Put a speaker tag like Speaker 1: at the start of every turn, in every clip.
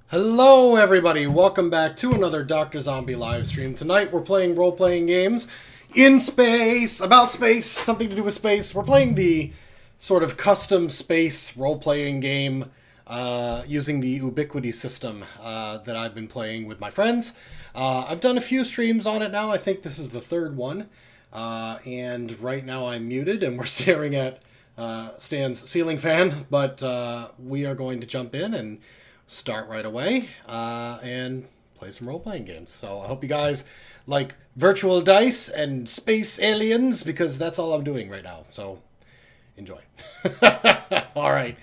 Speaker 1: Hello everybody, welcome back to another Dr. Zombie live stream. Tonight we're playing role-playing games in space, about space, something to do with space. We're playing the sort of custom space role-playing game using the Ubiquity system that I've been playing with my friends. I've done a few streams on it now. I think this is the third one. And right now I'm muted and we're staring at Stan's ceiling fan, but we are going to jump in and start right away and play some role-playing games. So I hope you guys like virtual dice and space aliens, because that's all I'm doing right now. So enjoy. All right.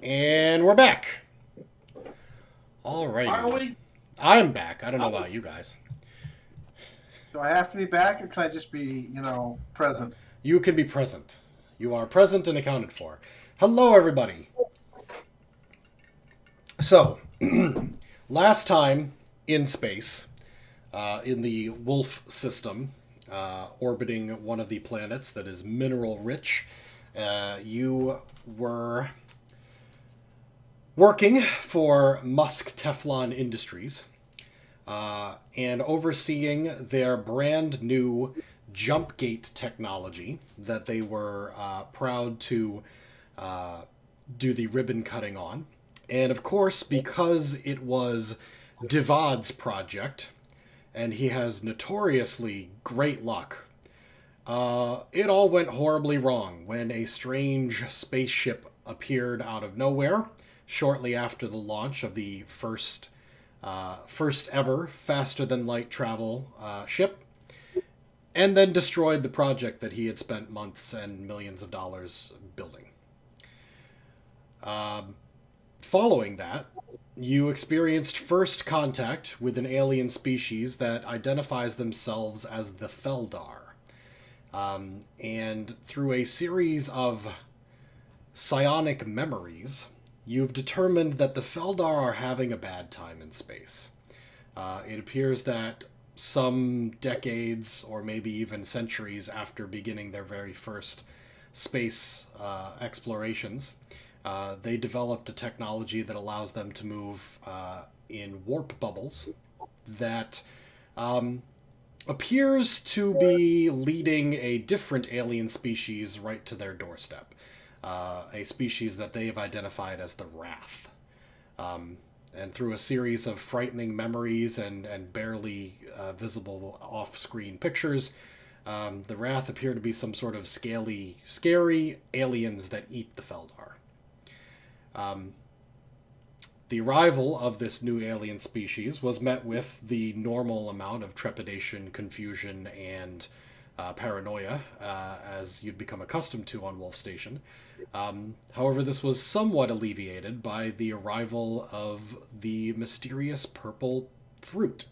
Speaker 1: And we're back. All right.
Speaker 2: Are we?
Speaker 1: I'm back. I don't know about you guys.
Speaker 2: Do I have to be back, or can I just be, present?
Speaker 1: You can be present. You are present and accounted for. Hello, everybody. So, last time in space, in the Wolf system, orbiting one of the planets that is mineral rich, you were working for Musk Teflon Industries and overseeing their brand new jump gate technology that they were proud to do the ribbon cutting on. And of course, because it was Divad's project, and he has notoriously great luck, it all went horribly wrong when a strange spaceship appeared out of nowhere shortly after the launch of the first ever faster-than-light travel ship, and then destroyed the project that he had spent months and millions of dollars building. Following that, you experienced first contact with an alien species that identifies themselves as the Feldar. And through a series of psionic memories, you've determined that the Feldar are having a bad time in space. It appears that some decades, or maybe even centuries after beginning their very first space explorations, they developed a technology that allows them to move in warp bubbles that appears to be leading a different alien species right to their doorstep. A species that they have identified as the Wrath. And through a series of frightening memories and barely visible off-screen pictures, the Wrath appear to be some sort of scary aliens that eat the Feldar. The arrival of this new alien species was met with the normal amount of trepidation, confusion, and paranoia, as you'd become accustomed to on Wolf Station. However, this was somewhat alleviated by the arrival of the mysterious purple fruit.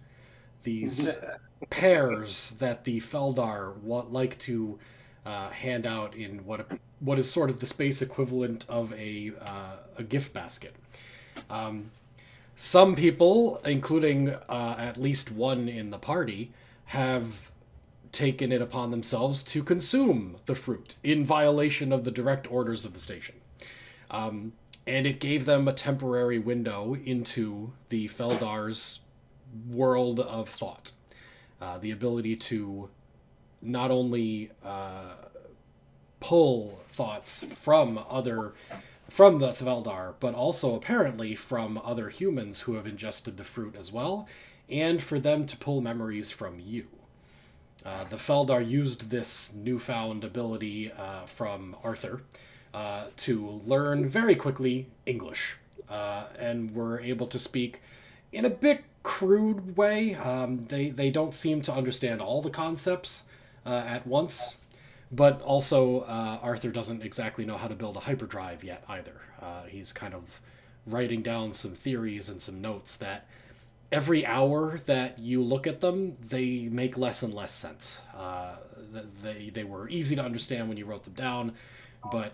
Speaker 1: These pears that the Feldar like to hand out in what is sort of the space equivalent of a gift basket. Some people, including at least one in the party, have taken it upon themselves to consume the fruit in violation of the direct orders of the station. And it gave them a temporary window into the Feldar's world of thought. The ability to not only pull thoughts from the Feldar, but also apparently from other humans who have ingested the fruit as well, and for them to pull memories from you. The Feldar used this newfound ability from Arthur to learn very quickly English, and were able to speak in a bit crude way. They don't seem to understand all the concepts at once, but also Arthur doesn't exactly know how to build a hyperdrive yet either. He's kind of writing down some theories and some notes that every hour that you look at them, they make less and less sense. They were easy to understand when you wrote them down, but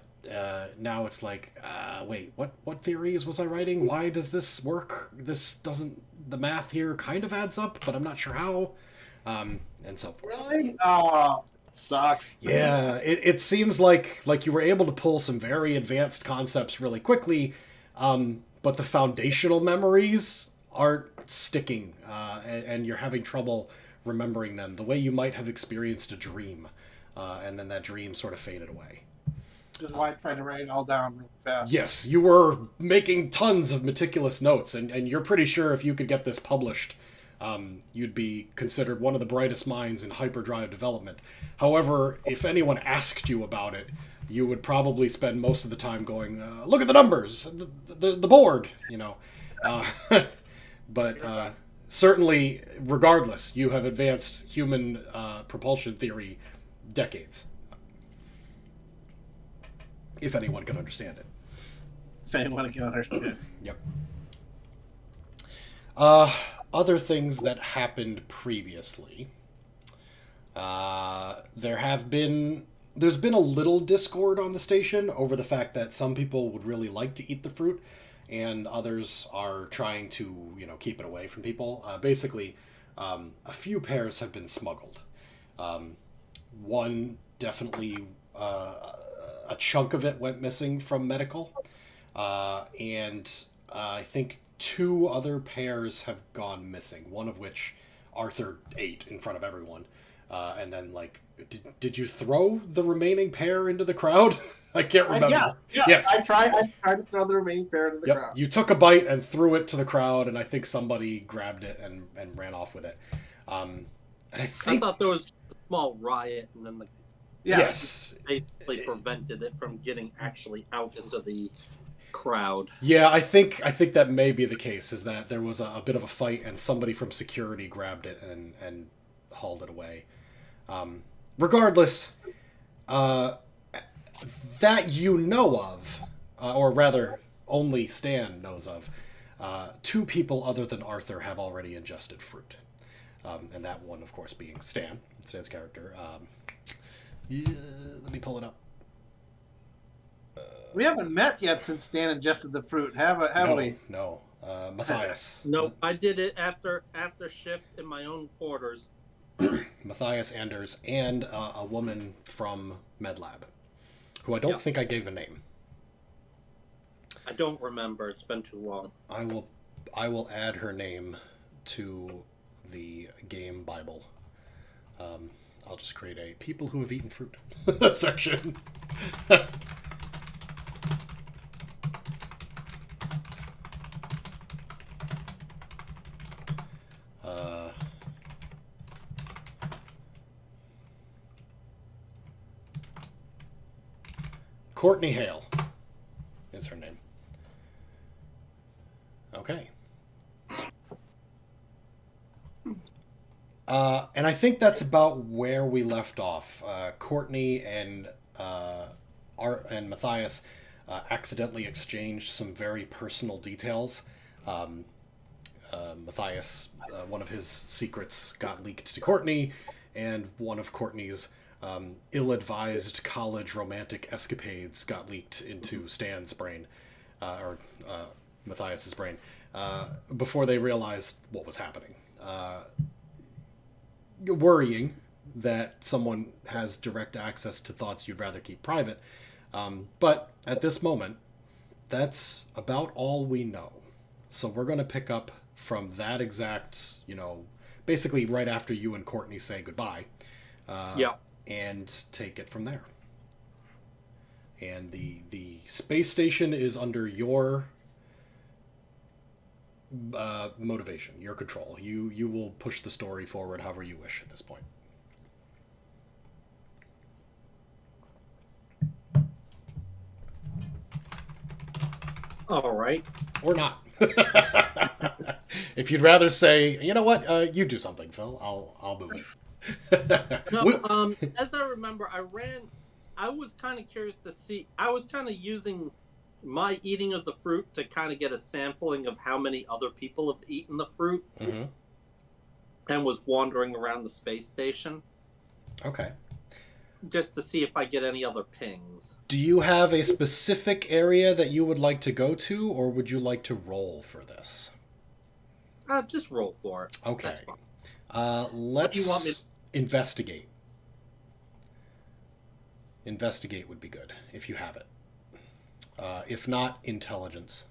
Speaker 1: now it's like, wait, what theories was I writing? Why does this work? The math here kind of adds up, but I'm not sure how, and so forth.
Speaker 2: Really? Oh, it sucks.
Speaker 1: Yeah, it seems like you were able to pull some very advanced concepts really quickly, but the foundational memories aren't sticking, and you're having trouble remembering them the way you might have experienced a dream, and then that dream sort of faded away.
Speaker 2: Which is why I tried to write it all down really fast.
Speaker 1: Yes, you were making tons of meticulous notes, and you're pretty sure if you could get this published, you'd be considered one of the brightest minds in hyperdrive development. However, if anyone asked you about it, you would probably spend most of the time going, look at the numbers, the board, you know. But certainly, regardless, you have advanced human propulsion theory decades. If anyone can understand it.
Speaker 2: If anyone can understand.
Speaker 1: Yep. Other things that happened previously. There's been a little discord on the station over the fact that some people would really like to eat the fruit, and others are trying to, keep it away from people. Basically, a few pairs have been smuggled. One definitely, a chunk of it went missing from medical, and I think 2 other pairs have gone missing. One of which Arthur ate in front of everyone, and then did you throw the remaining pair into the crowd? I can't remember.
Speaker 2: Yes. I tried to throw the remaining pair into the crowd.
Speaker 1: You took a bite and threw it to the crowd, and I think somebody grabbed it and ran off with it. And I
Speaker 3: thought there was a small riot, and then
Speaker 1: yes,
Speaker 3: basically prevented it from getting actually out into the crowd.
Speaker 1: Yeah, I think that may be the case. Is that there was a bit of a fight, and somebody from security grabbed it and hauled it away. Regardless, that you know of, or rather, only Stan knows of, 2 people other than Arthur have already ingested fruit. And that one, of course, being Stan's character. Let me pull it up.
Speaker 2: We haven't met yet since Stan ingested the fruit, have we?
Speaker 1: No. Matthias.
Speaker 3: No, I did it after shift in my own quarters.
Speaker 1: Matthias Anders and a woman from MedLab, who I don't think I gave a name.
Speaker 3: I don't remember. It's been too long.
Speaker 1: I will add her name to the game Bible. I'll just create a people who have eaten fruit section. Courtney Hale is her name. Okay. And I think that's about where we left off. Courtney and Art and Matthias accidentally exchanged some very personal details. Matthias, one of his secrets got leaked to Courtney, and one of Courtney's ill-advised college romantic escapades got leaked into Stan's brain, or Matthias's brain, before they realized what was happening. Worrying that someone has direct access to thoughts you'd rather keep private. But at this moment, that's about all we know. So we're going to pick up from that exact, basically right after you and Courtney say goodbye. And take it from there. And the space station is under your motivation, your control. You will push the story forward however you wish at this point.
Speaker 3: All right.
Speaker 1: Or not. If you'd rather say, you know what, you do something, Phil. I'll move it.
Speaker 3: No, as I remember, I was kind of curious to see, I was kind of using my eating of the fruit to kind of get a sampling of how many other people have eaten the fruit, and was wandering around the space station.
Speaker 1: Okay.
Speaker 3: Just to see if I get any other pings.
Speaker 1: Do you have a specific area that you would like to go to, or would you like to roll for this?
Speaker 3: Just roll for it.
Speaker 1: Okay.
Speaker 3: That's fine.
Speaker 1: Let's
Speaker 3: you want me
Speaker 1: investigate. Investigate would be good, if you have it. If not, intelligence.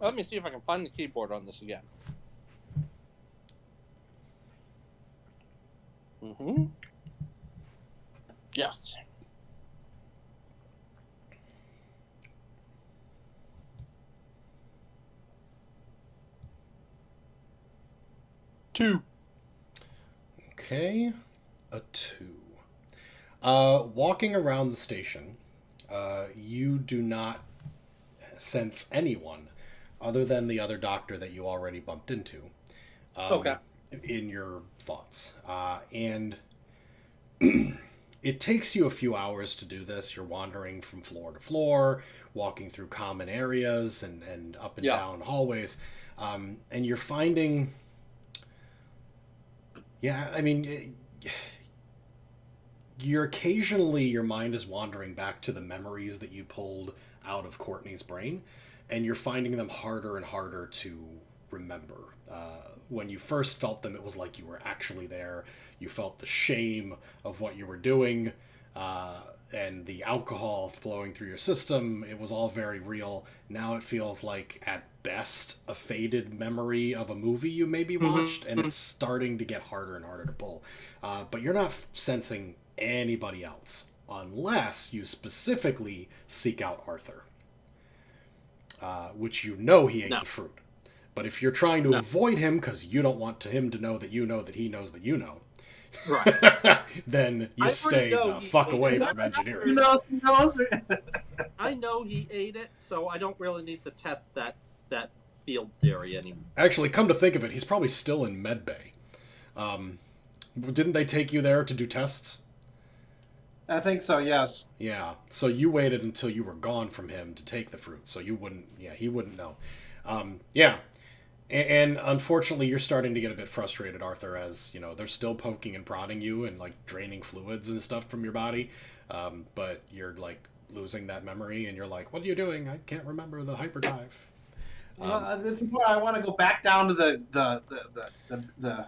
Speaker 3: Let me see if I can find the keyboard on this again. Mm-hmm. Yes. Two.
Speaker 1: Okay, a 2. Walking around the station, you do not sense anyone other than the other doctor that you already bumped into.
Speaker 3: Okay.
Speaker 1: In your thoughts. And it takes you a few hours to do this. You're wandering from floor to floor, walking through common areas and up and down hallways. And you're finding... Yeah, I mean, you're occasionally, your mind is wandering back to the memories that you pulled out of Courtney's brain, and you're finding them harder and harder to remember. When you first felt them, it was like you were actually there. You felt the shame of what you were doing, and the alcohol flowing through your system. It was all very real. Now it feels like, at best, a faded memory of a movie you maybe watched, and it's starting to get harder and harder to pull. But you're not sensing anybody else, unless you specifically seek out Arthur, which you know he ate the fruit. But if you're trying to avoid him because you don't want him to know that he knows that you know,
Speaker 3: Right.
Speaker 1: then you stay the fuck away from engineering.
Speaker 2: He knows.
Speaker 3: I know he ate it, so I don't really need to test that field theory anymore.
Speaker 1: Actually, come to think of it, he's probably still in medbay. Didn't they take you there to do tests?
Speaker 2: I think so, yes.
Speaker 1: Yeah, so you waited until you were gone from him to take the fruit, so you wouldn't, he wouldn't know. Yeah, and unfortunately you're starting to get a bit frustrated, Arthur, as, they're still poking and prodding you and, draining fluids and stuff from your body, but you're, losing that memory, and you're like, what are you doing? I can't remember the hyperdrive.
Speaker 2: It's more I want to go back down to the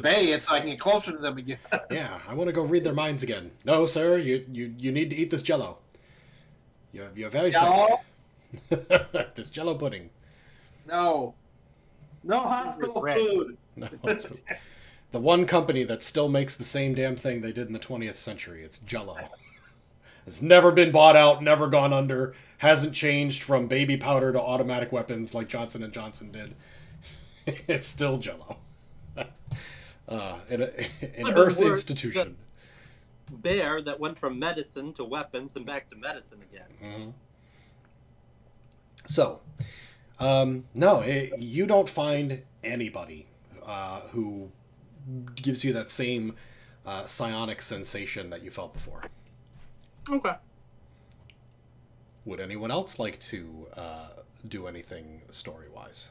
Speaker 2: bay so I can get closer to them again.
Speaker 1: Yeah, I want to go read their minds again. No, sir, you need to eat this Jell-O. You're very
Speaker 2: Jell-O?
Speaker 1: sick. This Jell-O pudding.
Speaker 2: No hospital food.
Speaker 1: No, it's the one company that still makes the same damn thing they did in the 20th century. It's Jell-O. It's never been bought out, never gone under, hasn't changed from baby powder to automatic weapons like Johnson & Johnson did. It's still Jell-O. An Earth institution.
Speaker 3: Bear that went from medicine to weapons and back to medicine again.
Speaker 1: Mm-hmm. So, no, you don't find anybody who gives you that same psionic sensation that you felt before.
Speaker 3: Okay.
Speaker 1: Would anyone else like to do anything story-wise?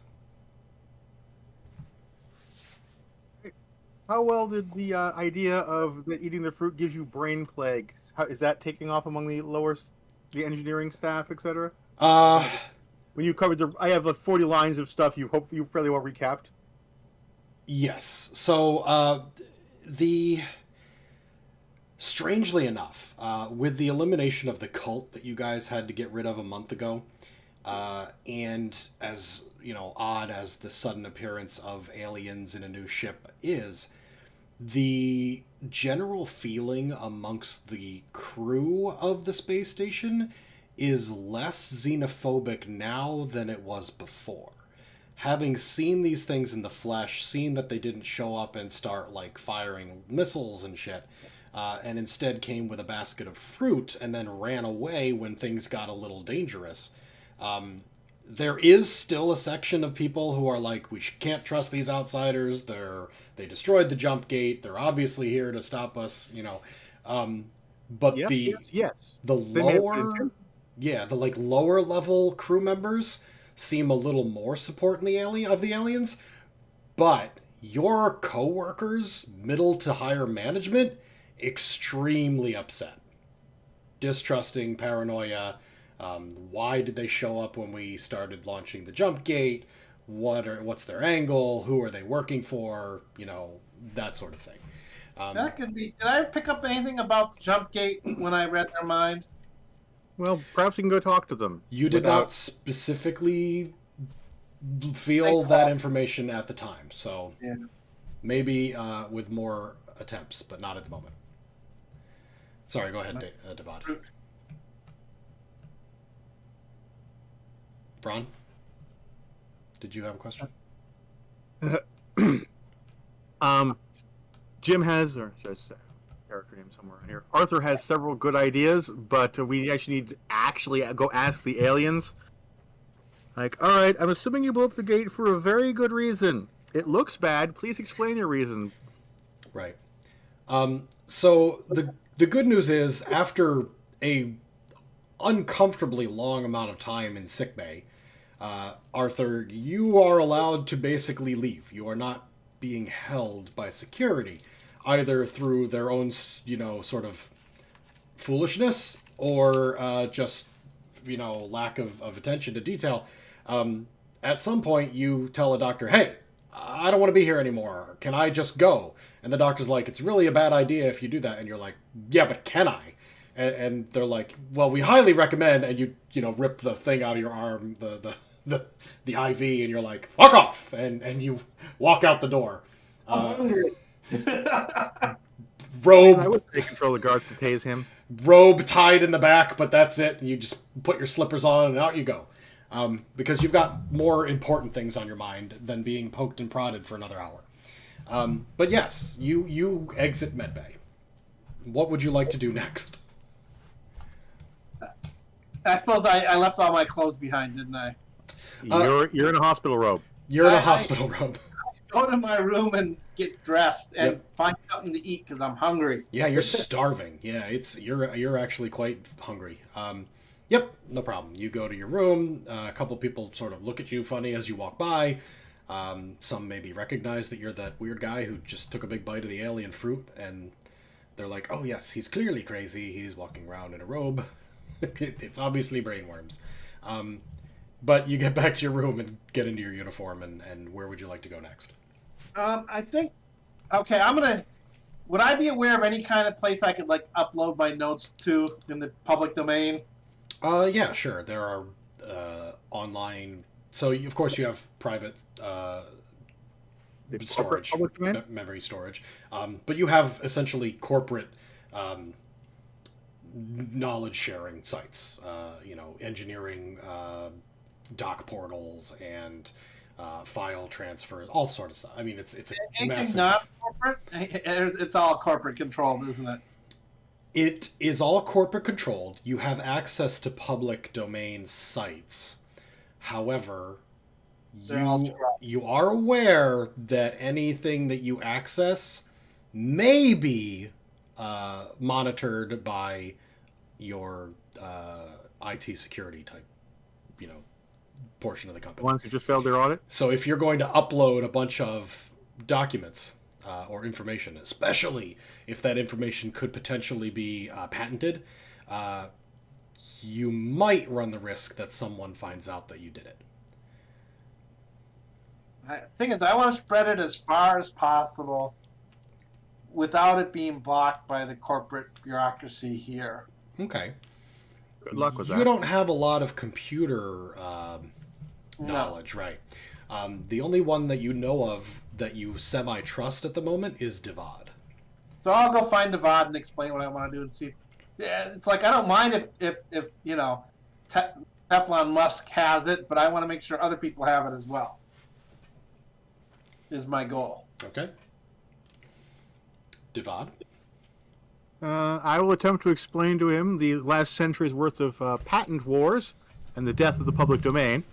Speaker 4: How well did the idea of eating the fruit gives you brain plague? Is that taking off among the engineering staff, etc.? When you covered I have 40 lines of stuff you fairly well recapped.
Speaker 1: Yes. So strangely enough, with the elimination of the cult that you guys had to get rid of a month ago, and as odd as the sudden appearance of aliens in a new ship is, the general feeling amongst the crew of the space station is less xenophobic now than it was before. Having seen these things in the flesh, seen that they didn't show up and start firing missiles and shit, and instead came with a basket of fruit and then ran away when things got a little dangerous. There is still a section of people who are like, we can't trust these outsiders. They destroyed the jump gate. They're obviously here to stop us, But
Speaker 4: yes.
Speaker 1: The lower, the lower level crew members seem a little more supporting the aliens, but your coworkers, middle to higher management, extremely upset, distrusting, paranoia. Why did they show up when we started launching the jump gate? What's their angle? Who are they working for? That sort of thing.
Speaker 2: That could be. Did I pick up anything about the jump gate when I read their mind?
Speaker 4: Well, perhaps you can go talk to them.
Speaker 1: You did not specifically feel that information at the time. So
Speaker 2: Yeah.
Speaker 1: maybe with more attempts, but not at the moment. Sorry, go ahead, Devad. Bron, did you have a question?
Speaker 4: Jim has, or should I say, character name somewhere in here. Arthur has several good ideas, but we actually need to actually go ask the aliens. Like, all right, I'm assuming you blew up the gate for a very good reason. It looks bad. Please explain your reason.
Speaker 1: Right. So the good news is, after a uncomfortably long amount of time in sickbay, Arthur, you are allowed to basically leave. You are not being held by security, either through their own, sort of foolishness or just, lack of attention to detail. At some point, you tell a doctor, hey, I don't want to be here anymore. Can I just go? And the doctor's like, it's really a bad idea if you do that. And you're like, yeah, but can I? And they're like, well, we highly recommend. And you rip the thing out of your arm, the IV, and you're like, fuck off. And you walk out the door. Robe.
Speaker 4: I would take control of the guards to tase him.
Speaker 1: Robe tied in the back, but that's it. And you just put your slippers on and out you go. Because you've got more important things on your mind than being poked and prodded for another hour. But yes, you exit medbay. What would you like to do next?
Speaker 2: I suppose I left all my clothes behind, didn't I?
Speaker 4: You're in a hospital robe.
Speaker 1: You're in a hospital robe.
Speaker 2: Go to my room and get dressed and find something to eat because I'm hungry.
Speaker 1: Yeah, you're starving. Yeah, you're actually quite hungry. Yep, no problem. You go to your room. A couple people sort of look at you funny as you walk by. Some maybe recognize that you're that weird guy who just took a big bite of the alien fruit, and they're like, oh yes, he's clearly crazy. He's walking around in a robe. It's obviously brainworms. But you get back to your room and get into your uniform, and where would you like to go next?
Speaker 2: I think, okay, would I be aware of any kind of place I could, upload my notes to in the public domain?
Speaker 1: Yeah, sure. There are online... So, of course, you have private storage, memory storage. But you have essentially corporate knowledge-sharing sites. Engineering, doc portals, and file transfer, all sort of stuff. I mean, it's a massive...
Speaker 2: not corporate? It's all corporate controlled, isn't it?
Speaker 1: It is all corporate controlled. You have access to public domain sites. However, you are aware that anything that you access may be monitored by your IT security type, portion of the company.
Speaker 4: The ones who just failed their audit?
Speaker 1: So if you're going to upload a bunch of documents or information, especially if that information could potentially be patented, you might run the risk that someone finds out that you did it.
Speaker 2: The thing is, I want to spread it as far as possible without it being blocked by the corporate bureaucracy here.
Speaker 1: Okay.
Speaker 4: Good luck with that.
Speaker 1: You don't have a lot of computer knowledge, right? The only one that you know of that you semi-trust at the moment is Devad.
Speaker 2: So I'll go find Devad and explain what I want to do and see. It's like, I don't mind if Teflon Musk has it, but I want to make sure other people have it as well. Is my goal.
Speaker 1: Okay. Devad?
Speaker 4: I will attempt to explain to him the last century's worth of patent wars and the death of the public domain.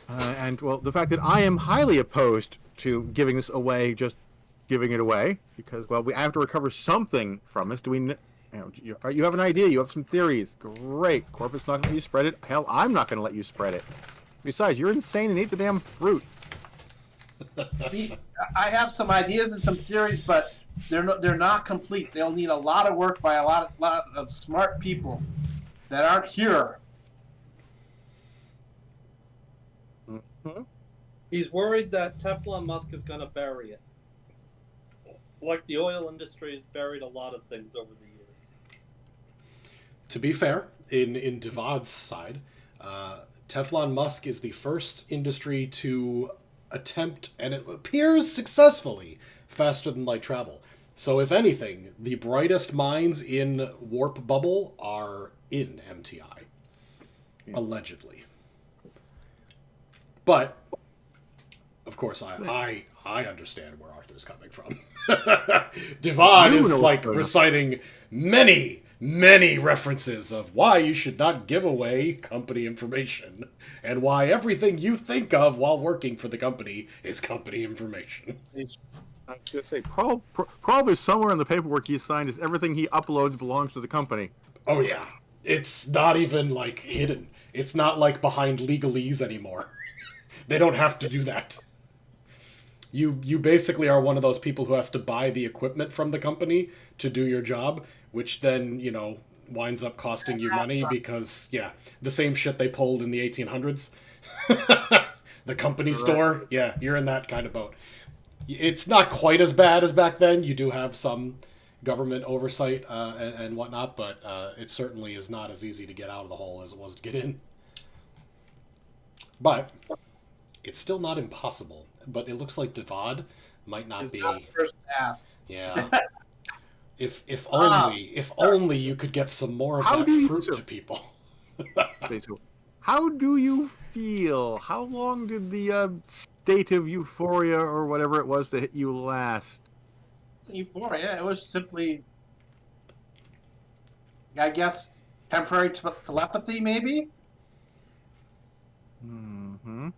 Speaker 4: The fact that I am highly opposed to giving this away, just giving it away, because, we have to recover something from this. Do we... You have an idea, you have some theories. Great. Corporate's not going to let you spread it. Hell, I'm not going to let you spread it. Besides, you're insane and eat the damn fruit.
Speaker 2: I have some ideas and some theories, but they're not complete. They'll need a lot of work by a lot of smart people that aren't here.
Speaker 4: Mm-hmm.
Speaker 3: He's worried that Teflon Musk is going to bury it. Like the oil industry has buried a lot of things over the years.
Speaker 1: To be fair, in Devad's side, Teflon Musk is the first industry to attempt, and it appears successfully, faster than light travel. So if anything, the brightest minds in Warp Bubble are in MTI. Allegedly. But, of course, I understand where Arthur's coming from. Devad is like reciting many references of why you should not give away company information and why everything you think of while working for the company is company information.
Speaker 4: I was going to say, probably somewhere in the paperwork he signed is everything he uploads belongs to the company.
Speaker 1: Oh, yeah. It's not even, like, hidden. It's not, like, behind legalese anymore. They don't have to do that. You basically are one of those people who has to buy the equipment from the company to do your job, which then, winds up costing you money because, the same shit they pulled in the 1800s. The company store. Yeah, you're in that kind of boat. It's not quite as bad as back then. You do have some government oversight and whatnot, but it certainly is not as easy to get out of the hole as it was to get in. But it's still not impossible. But it looks like Devad might not be.
Speaker 2: First to ask.
Speaker 1: Yeah. If only you could get some more of that fruit to people.
Speaker 4: How do you feel? How long did the state of euphoria or whatever it was that hit you last?
Speaker 2: Euphoria. It was simply, I guess, temporary telepathy, maybe.
Speaker 4: Mm-hmm.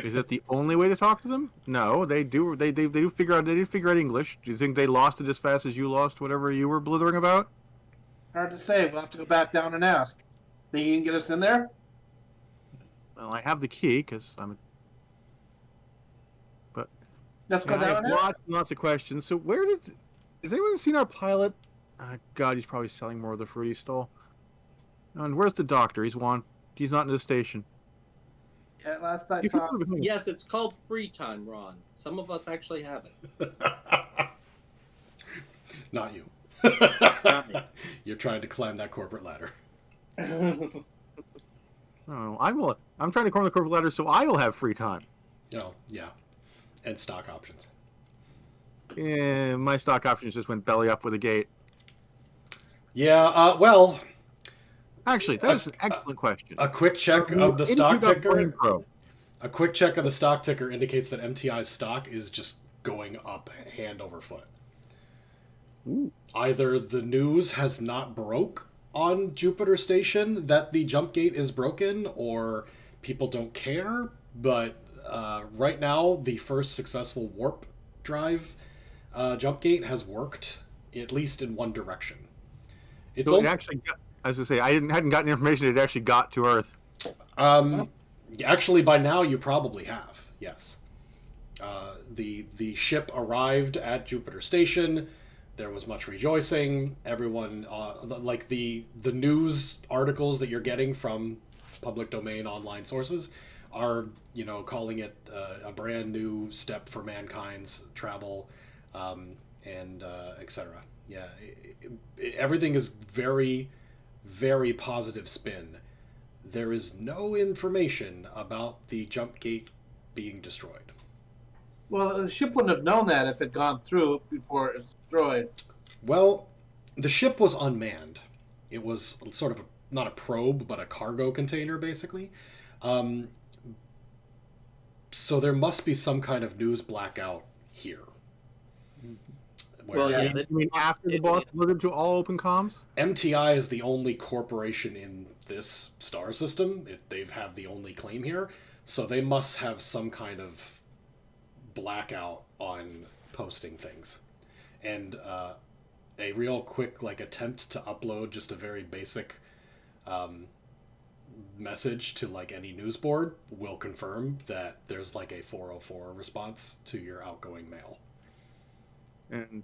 Speaker 4: Is that the only way to talk to them? No, they do. They do figure out. They did figure out English. Do you think they lost it as fast as you lost whatever you were blithering about?
Speaker 2: Hard to say. We'll have to go back down and ask. Think you can get us in there?
Speaker 4: Well, I have the key because I'm. But
Speaker 2: Let's go
Speaker 4: I
Speaker 2: down
Speaker 4: have
Speaker 2: and ask.
Speaker 4: lots of questions. So has anyone seen our pilot? God, he's probably selling more of the fruit he stole. And where's the doctor? He's not in the station.
Speaker 2: Yeah, last I saw.
Speaker 3: Yes, it's called free time, Ron. Some of us actually have it.
Speaker 1: Not you.
Speaker 3: Not me.
Speaker 1: You're trying to climb that corporate ladder.
Speaker 4: Oh, I'm trying to climb the corporate ladder so I will have free time.
Speaker 1: Oh, yeah. And stock options.
Speaker 4: Yeah, my stock options just went belly up with a gate.
Speaker 1: Yeah, well...
Speaker 4: Actually, that's an excellent question.
Speaker 1: A quick check of the stock ticker. A quick check of the stock ticker indicates that MTI's stock is just going up hand over foot.
Speaker 4: Ooh.
Speaker 1: Either the news has not broke on Jupiter Station that the jump gate is broken, or people don't care. But right now, the first successful warp drive jump gate has worked, at least in one direction. It's
Speaker 4: so it actually got, as I say, I hadn't gotten information it actually got to Earth.
Speaker 1: Actually, by now you probably have. Yes. The ship arrived at Jupiter Station. There was much rejoicing. Everyone, like the news articles that you're getting from public domain online sources are, calling it a brand new step for mankind's travel, and etc. Yeah, everything is very, very positive spin. There is no information about the jump gate being destroyed.
Speaker 2: Well, the ship wouldn't have known that if it had gone through before it was destroyed.
Speaker 1: Well, the ship was unmanned. It was sort of not a probe, but a cargo container, basically. So there must be some kind of news blackout here.
Speaker 3: Well, yeah.
Speaker 4: You mean after the boss delivered to all open comms?
Speaker 1: MTI is the only corporation in this star system. They have the only claim here. So they must have some kind of blackout on posting things. And a real quick attempt to upload just a very basic message to any news board will confirm that there's a 404 response to your outgoing mail.
Speaker 4: And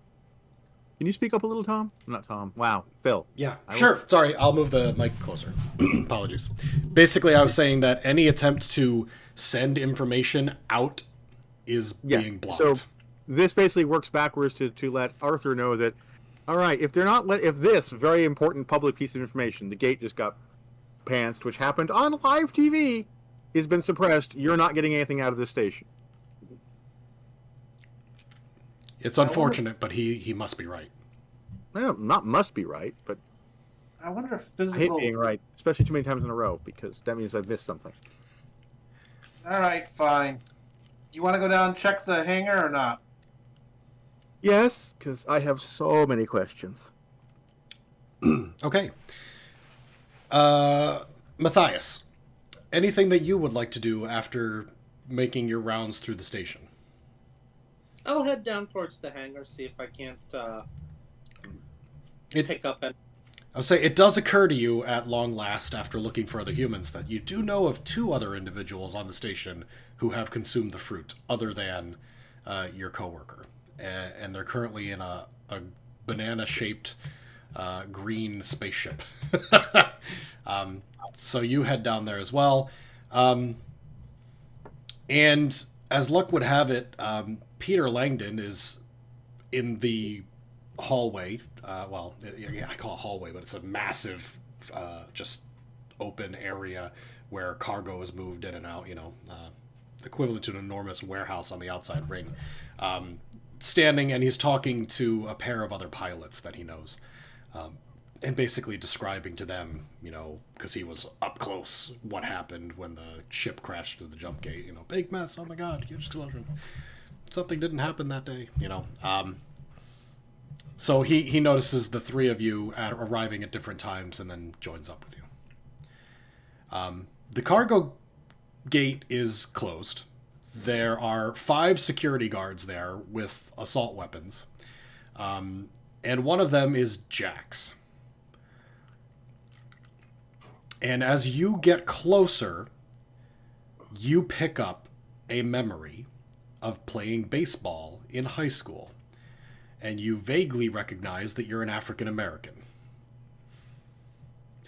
Speaker 4: can you speak up a little, Tom? Not Tom. Wow, Phil.
Speaker 1: Yeah, sure. Sorry, I'll move the mic closer. Apologies. Basically, I was saying that any attempt to send information out is being blocked.
Speaker 4: So this basically works backwards to let Arthur know that, all right, if they're not if this very important public piece of information, the gate just got pantsed, which happened on live TV, has been suppressed. You're not getting anything out of this station.
Speaker 1: It's unfortunate, but he must be right.
Speaker 4: Well, not must be right, but
Speaker 2: I wonder if
Speaker 4: I hate
Speaker 2: physical.
Speaker 4: being right, especially too many times in a row, because that means I've missed something.
Speaker 2: All right, fine. You want to go down and check the hangar or not?
Speaker 4: Yes, because I have so many questions.
Speaker 1: Okay. Matthias, anything that you would like to do after making your rounds through the station?
Speaker 3: I'll head down towards the hangar, see if I can't pick up any.
Speaker 1: I'll say it does occur to you at long last, after looking for other humans, that you do know of 2 other individuals on the station who have consumed the fruit, other than your coworker, and they're currently in a banana-shaped green spaceship. So you head down there as well, and as luck would have it, Peter Langdon is in the hallway. Well, I call it hallway, but it's a massive, just open area where cargo is moved in and out, equivalent to an enormous warehouse on the outside ring. Standing, and he's talking to a pair of other pilots that he knows, and basically describing to them, because he was up close, what happened when the ship crashed through the jump gate. Big mess, oh my god, huge explosion. Something didn't happen that day, So he notices the 3 of you arriving at different times and then joins up with you. The cargo gate is closed. There are 5 security guards there with assault weapons. And one of them is Jax. And as you get closer, you pick up a memory of playing baseball in high school. And you vaguely recognize that you're an African American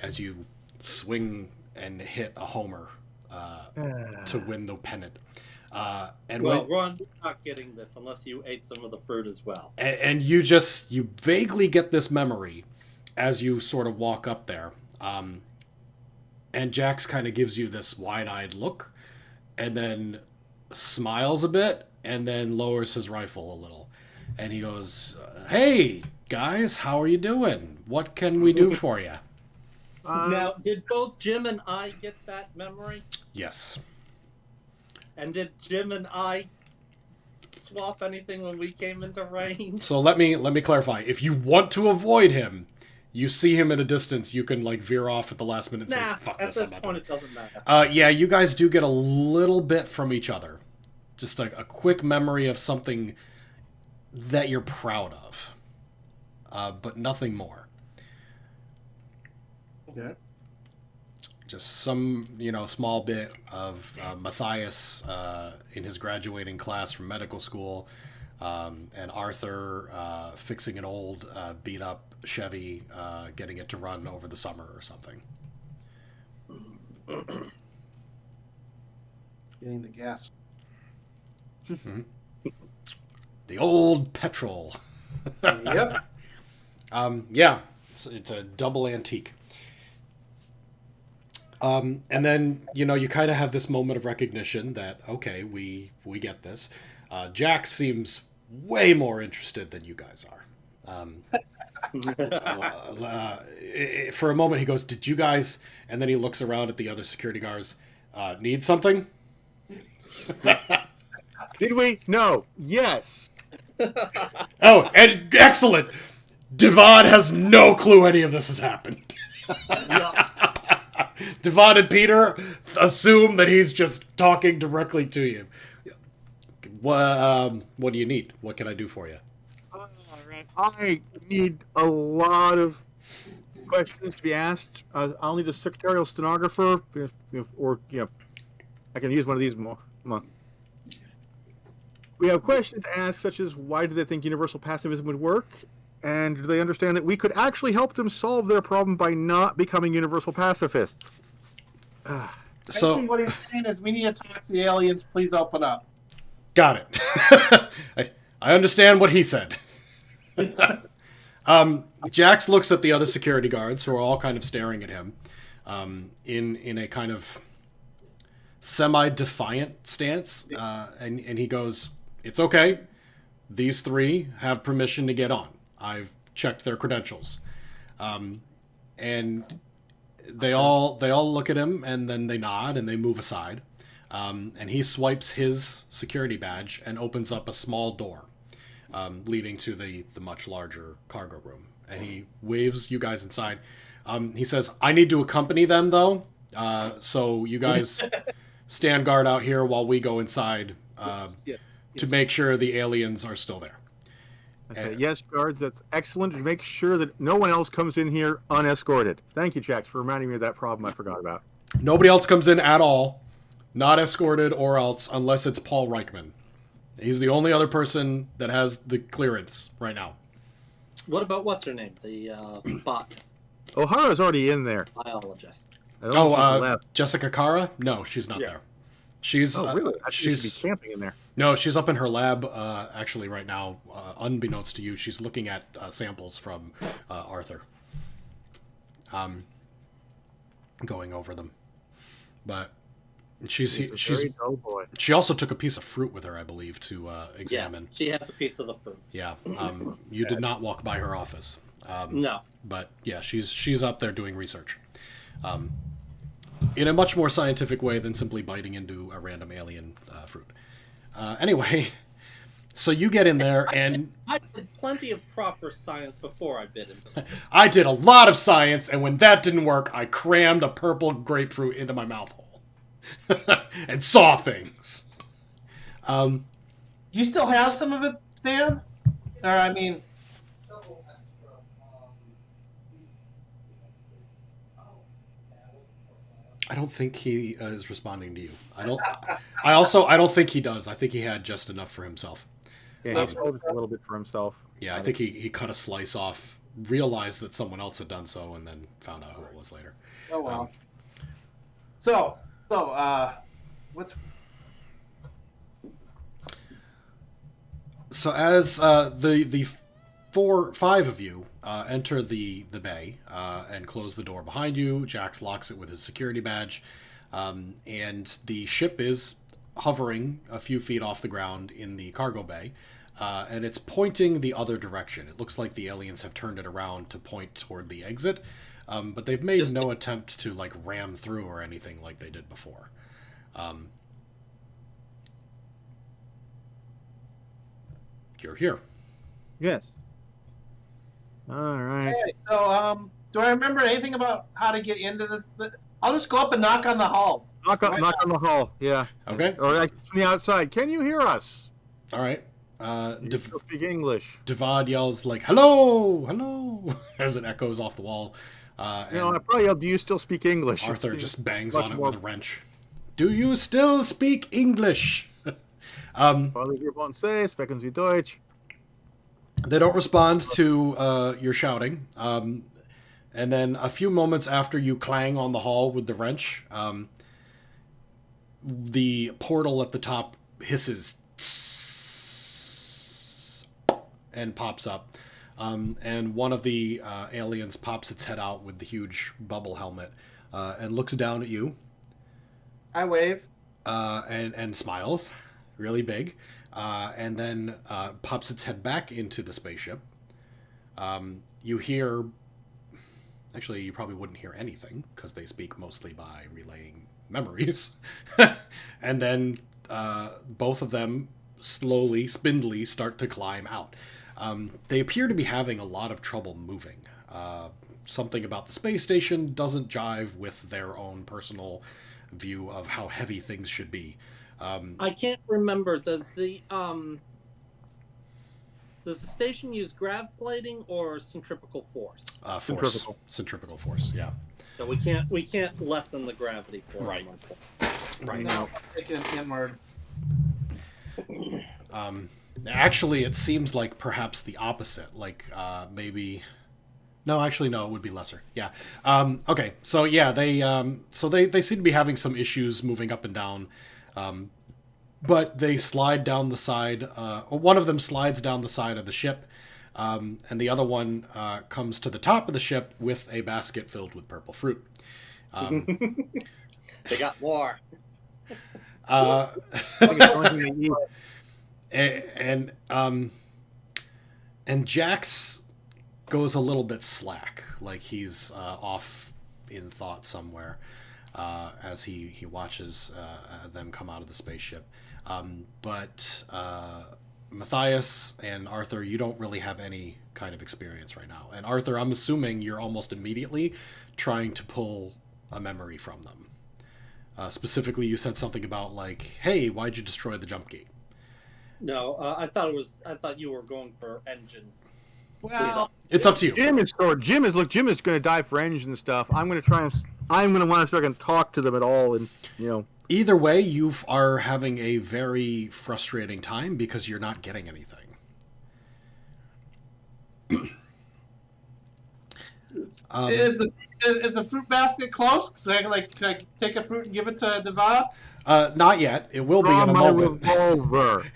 Speaker 1: as you swing and hit a homer to win the pennant.
Speaker 3: Ron, you're not getting this unless you ate some of the fruit as well.
Speaker 1: And you vaguely get this memory as you sort of walk up there. And Jax kind of gives you this wide-eyed look and then smiles a bit and then lowers his rifle a little. And he goes, "Hey, guys, how are you doing? What can we do for you?"
Speaker 3: Now, did both Jim and I get that memory?
Speaker 1: Yes.
Speaker 3: And did Jim and I swap anything when we came into range?
Speaker 1: So let me clarify. If you want to avoid him, you see him in a distance, you can veer off at the last minute and say, "Fuck
Speaker 3: at
Speaker 1: this,
Speaker 3: this
Speaker 1: I'm not
Speaker 3: point
Speaker 1: doing
Speaker 3: it doesn't matter."
Speaker 1: Yeah, you guys do get a little bit from each other. Just a quick memory of something that you're proud of. But nothing more.
Speaker 2: Okay.
Speaker 1: Just some, small bit of Matthias in his graduating class from medical school, and Arthur fixing an old beat-up Chevy, getting it to run over the summer or something.
Speaker 2: Getting the gas.
Speaker 1: Mm-hmm. The old petrol.
Speaker 2: Yep.
Speaker 1: Yeah, it's a double antique. And then, you kind of have this moment of recognition that, okay, we get this. Jax seems way more interested than you guys are. For a moment, he goes, "Did you guys..." And then he looks around at the other security guards. "Need something?"
Speaker 4: Did we? No. Yes.
Speaker 1: Oh, and excellent! Devon has no clue any of this has happened. Devon and Peter assume that he's just talking directly to you. What do you need? What can I do for you?
Speaker 4: All right. I need a lot of questions to be asked. I'll need a secretarial stenographer, I can use one of these more. Come on. We have questions asked, such as why do they think universal pacifism would work, and do they understand that we could actually help them solve their problem by not becoming universal pacifists?
Speaker 1: So
Speaker 2: what he's saying is we need to talk to the aliens. Please open up.
Speaker 1: got it. I understand what he said. Jax looks at the other security guards who are all kind of staring at him. in a kind of semi-defiant stance, and he goes, "It's okay. These three have permission to get on. I've checked their credentials." And they all look at him, and then they nod and they move aside. And he swipes his security badge and opens up a small door leading to the much larger cargo room. And he waves you guys inside. He says, "I need to accompany them, though. So you guys stand guard out here while we go inside to make sure the aliens are still there."
Speaker 4: Yes, guards, that's excellent. To make sure that no one else comes in here unescorted. Thank you, Jax, for reminding me of that problem I forgot about.
Speaker 1: Nobody else comes in at all, not escorted or else, unless it's Paul Reichman. He's the only other person that has the clearance right now.
Speaker 3: What about what's her name? The bot
Speaker 4: O'Hara's already in there.
Speaker 3: biologist.
Speaker 1: Jessica Kara? No, she's not there. She's
Speaker 4: really? She should be camping in there.
Speaker 1: No, she's up in her lab actually right now. Unbeknownst to you, she's looking at samples from Arthur. Going over them, but she's
Speaker 4: dull boy.
Speaker 1: She also took a piece of fruit with her, I believe, to examine.
Speaker 3: Yes, she has a piece of the fruit.
Speaker 1: Yeah. You did not walk by her office.
Speaker 3: No.
Speaker 1: But yeah, she's up there doing research. In a much more scientific way than simply biting into a random alien fruit. Anyway, so you get in there, and
Speaker 3: I did plenty of proper science before I bit into it.
Speaker 1: I did a lot of science, and when that didn't work, I crammed a purple grapefruit into my mouth hole and saw things.
Speaker 2: Do you still have some of it, Stan? Or I mean,
Speaker 1: I don't think he is responding to you. I don't think he does. I think he had just enough for himself.
Speaker 4: Yeah, he sold a little bit for himself.
Speaker 1: Yeah, I think he cut a slice off, realized that someone else had done so, and then found out who it was later.
Speaker 2: oh well. What's
Speaker 1: So as the 5 of you enter the bay and close the door behind you, Jax locks it with his security badge, and the ship is hovering a few feet off the ground in the cargo bay, and it's pointing the other direction. It looks like the aliens have turned it around to point toward the exit, but they've made no attempt to like ram through or anything like they did before. You're here.
Speaker 4: Yes. All right.
Speaker 2: okay, so do I remember anything about how to get into this? I'll just go up and knock on the hall.
Speaker 4: Knock on the hall. Yeah.
Speaker 1: Okay.
Speaker 4: Or like from the outside. Can you hear us?
Speaker 1: All right.
Speaker 4: You still speak English.
Speaker 1: Devad yells like "Hello, hello" as it echoes off the wall.
Speaker 4: I probably yelled, "Do you still speak English?"
Speaker 1: Arthur just bangs on it with a wrench. "Do you still speak English?"
Speaker 4: Parlez vous français? Sprechen Sie Deutsch?
Speaker 1: They don't respond to your shouting. And then a few moments after you clang on the hall with the wrench, the portal at the top hisses and pops up. And one of the aliens pops its head out with the huge bubble helmet and looks down at you.
Speaker 2: I wave.
Speaker 1: And smiles really big. And then pops its head back into the spaceship. You hear... Actually, you probably wouldn't hear anything, because they speak mostly by relaying memories. And then both of them slowly, spindly, start to climb out. They appear to be having a lot of trouble moving. Something about the space station doesn't jive with their own personal view of how heavy things should be.
Speaker 3: I can't remember. Does the station use grav plating or centripetal force?
Speaker 1: Force. Centripetal force. Yeah.
Speaker 3: So we can't lessen the gravity force.
Speaker 1: Right. Right.
Speaker 2: No, take an inward.
Speaker 1: Actually, it seems like perhaps the opposite. Like maybe. No, actually, no. It would be lesser. Yeah. Okay. So yeah, they seem to be having some issues moving up and down. But they slide down the side. One of them slides down the side of the ship, and the other one comes to the top of the ship with a basket filled with purple fruit.
Speaker 3: They got more.
Speaker 1: And Jax goes a little bit slack, like he's off in thought somewhere as he watches them come out of the spaceship. But Matthias and Arthur, you don't really have any kind of experience right now. And Arthur, I'm assuming you're almost immediately trying to pull a memory from them. Specifically, you said something about like, "Hey, why'd you destroy the jump gate?"
Speaker 3: No, I thought you were going for engine.
Speaker 2: Well,
Speaker 1: It's up to you.
Speaker 4: Jim is going to die for engine stuff. I'm going to want to start to talk to them at all, and
Speaker 1: Either way, you are having a very frustrating time because you're not getting anything.
Speaker 2: is the fruit basket close? So can I take a fruit and give it to Devon?
Speaker 1: Not yet. It will be in a moment.
Speaker 4: Revolver.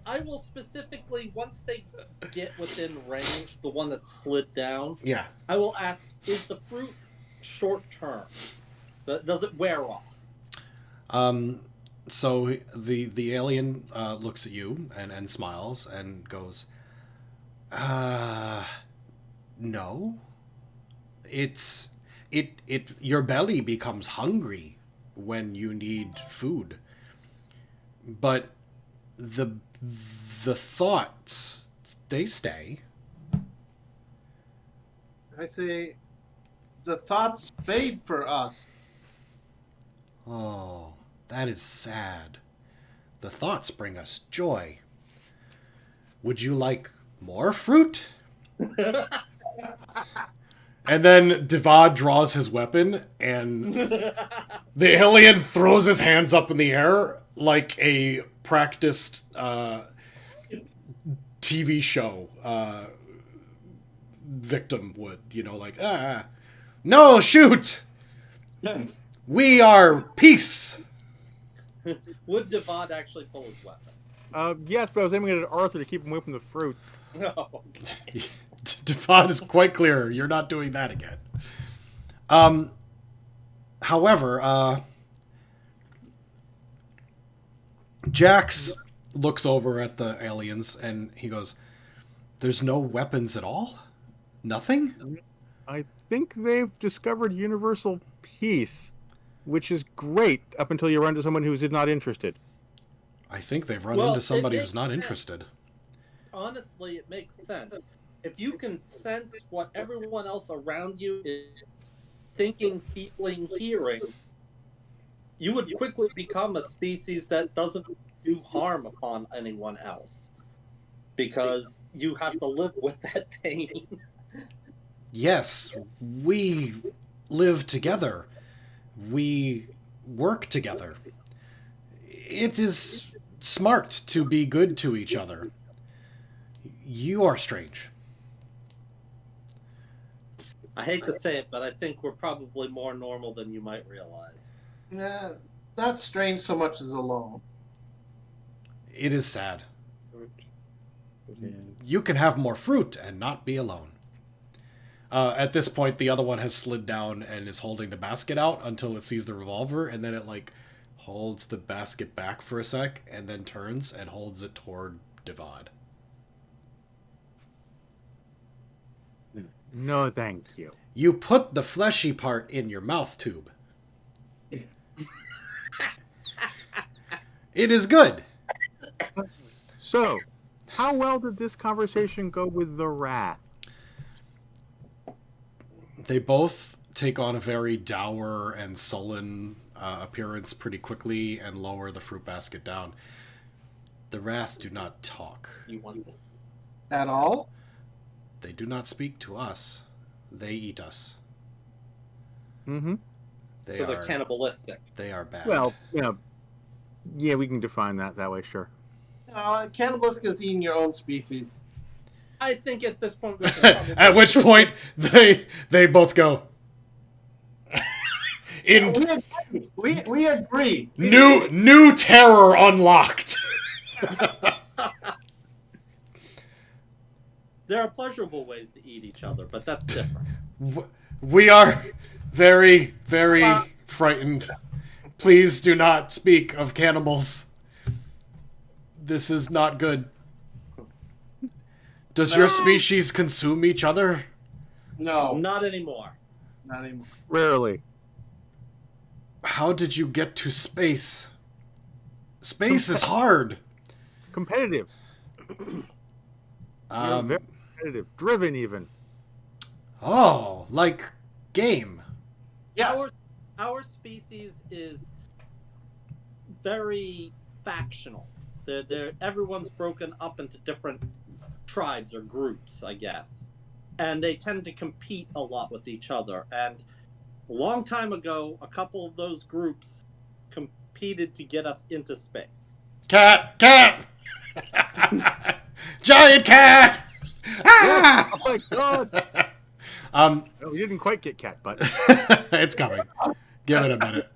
Speaker 3: I will specifically, once they get within range, the one that's slid down.
Speaker 1: Yeah.
Speaker 3: I will ask: is the fruit short term? Does it wear off?
Speaker 1: So the alien looks at you and smiles and goes, no. It your belly becomes hungry when you need food. But the thoughts, they stay.
Speaker 2: I say, the thoughts fade for us.
Speaker 1: Oh, that is sad. The thoughts bring us joy. Would you like more fruit? And then Devad draws his weapon, and the alien throws his hands up in the air like a practiced TV show victim would. Like, no, shoot! We are peace!
Speaker 3: Would Devad actually pull his weapon?
Speaker 4: Yes, but I was aiming it at Arthur to keep him away from the fruit.
Speaker 3: Oh, okay.
Speaker 1: Devad is quite clear. You're not doing that again. However, Jax looks over at the aliens and he goes, "There's no weapons at all? Nothing?"
Speaker 4: I think they've discovered universal peace, which is great up until you run into someone who's not interested.
Speaker 1: I think they've run into somebody who's not interested.
Speaker 3: Honestly, it makes sense. If you can sense what everyone else around you is thinking, feeling, hearing, you would quickly become a species that doesn't do harm upon anyone else. Because you have to live with that pain.
Speaker 1: Yes, we live together. We work together. It is smart to be good to each other. You are strange.
Speaker 3: I hate to say it, but I think we're probably more normal than you might realize.
Speaker 2: Yeah, not strange so much as alone.
Speaker 1: It is sad. You can have more fruit and not be alone. At this point, the other one has slid down and is holding the basket out until it sees the revolver, and then it holds the basket back for a sec, and then turns and holds it toward Devad.
Speaker 4: No, thank you.
Speaker 1: You put the fleshy part in your mouth tube. It is good.
Speaker 4: So, how well did this conversation go with the Wrath?
Speaker 1: They both take on a very dour and sullen appearance pretty quickly and lower the fruit basket down. The Wrath do not talk.
Speaker 3: You want this?
Speaker 2: At all?
Speaker 1: They do not speak to us. They eat us.
Speaker 4: Mm-hmm.
Speaker 3: So they're cannibalistic.
Speaker 1: They are bad.
Speaker 4: Well, yeah, we can define that way, sure.
Speaker 2: Cannibalistic is eating your own species.
Speaker 3: I think at this point we can probably...
Speaker 1: At which point they both go.
Speaker 2: We agree.
Speaker 1: New terror unlocked.
Speaker 3: There are pleasurable ways to eat each other, but that's different.
Speaker 1: We are Very, very frightened. Please do not speak of cannibals. This is not good. Does your species consume each other?
Speaker 2: No,
Speaker 3: Not anymore.
Speaker 2: not anymore.
Speaker 4: Rarely.
Speaker 1: How did you get to space? Space is hard.
Speaker 4: Competitive. Very competitive. Driven, even.
Speaker 1: Oh, like game.
Speaker 2: Yes.
Speaker 3: Our species is very factional. Everyone's broken up into different tribes or groups, I guess. And they tend to compete a lot with each other. And a long time ago, a couple of those groups competed to get us into space.
Speaker 1: Cat! Giant cat! Ah!
Speaker 4: Oh my god! No, we didn't quite get cat butt.
Speaker 1: It's coming. Give it a minute.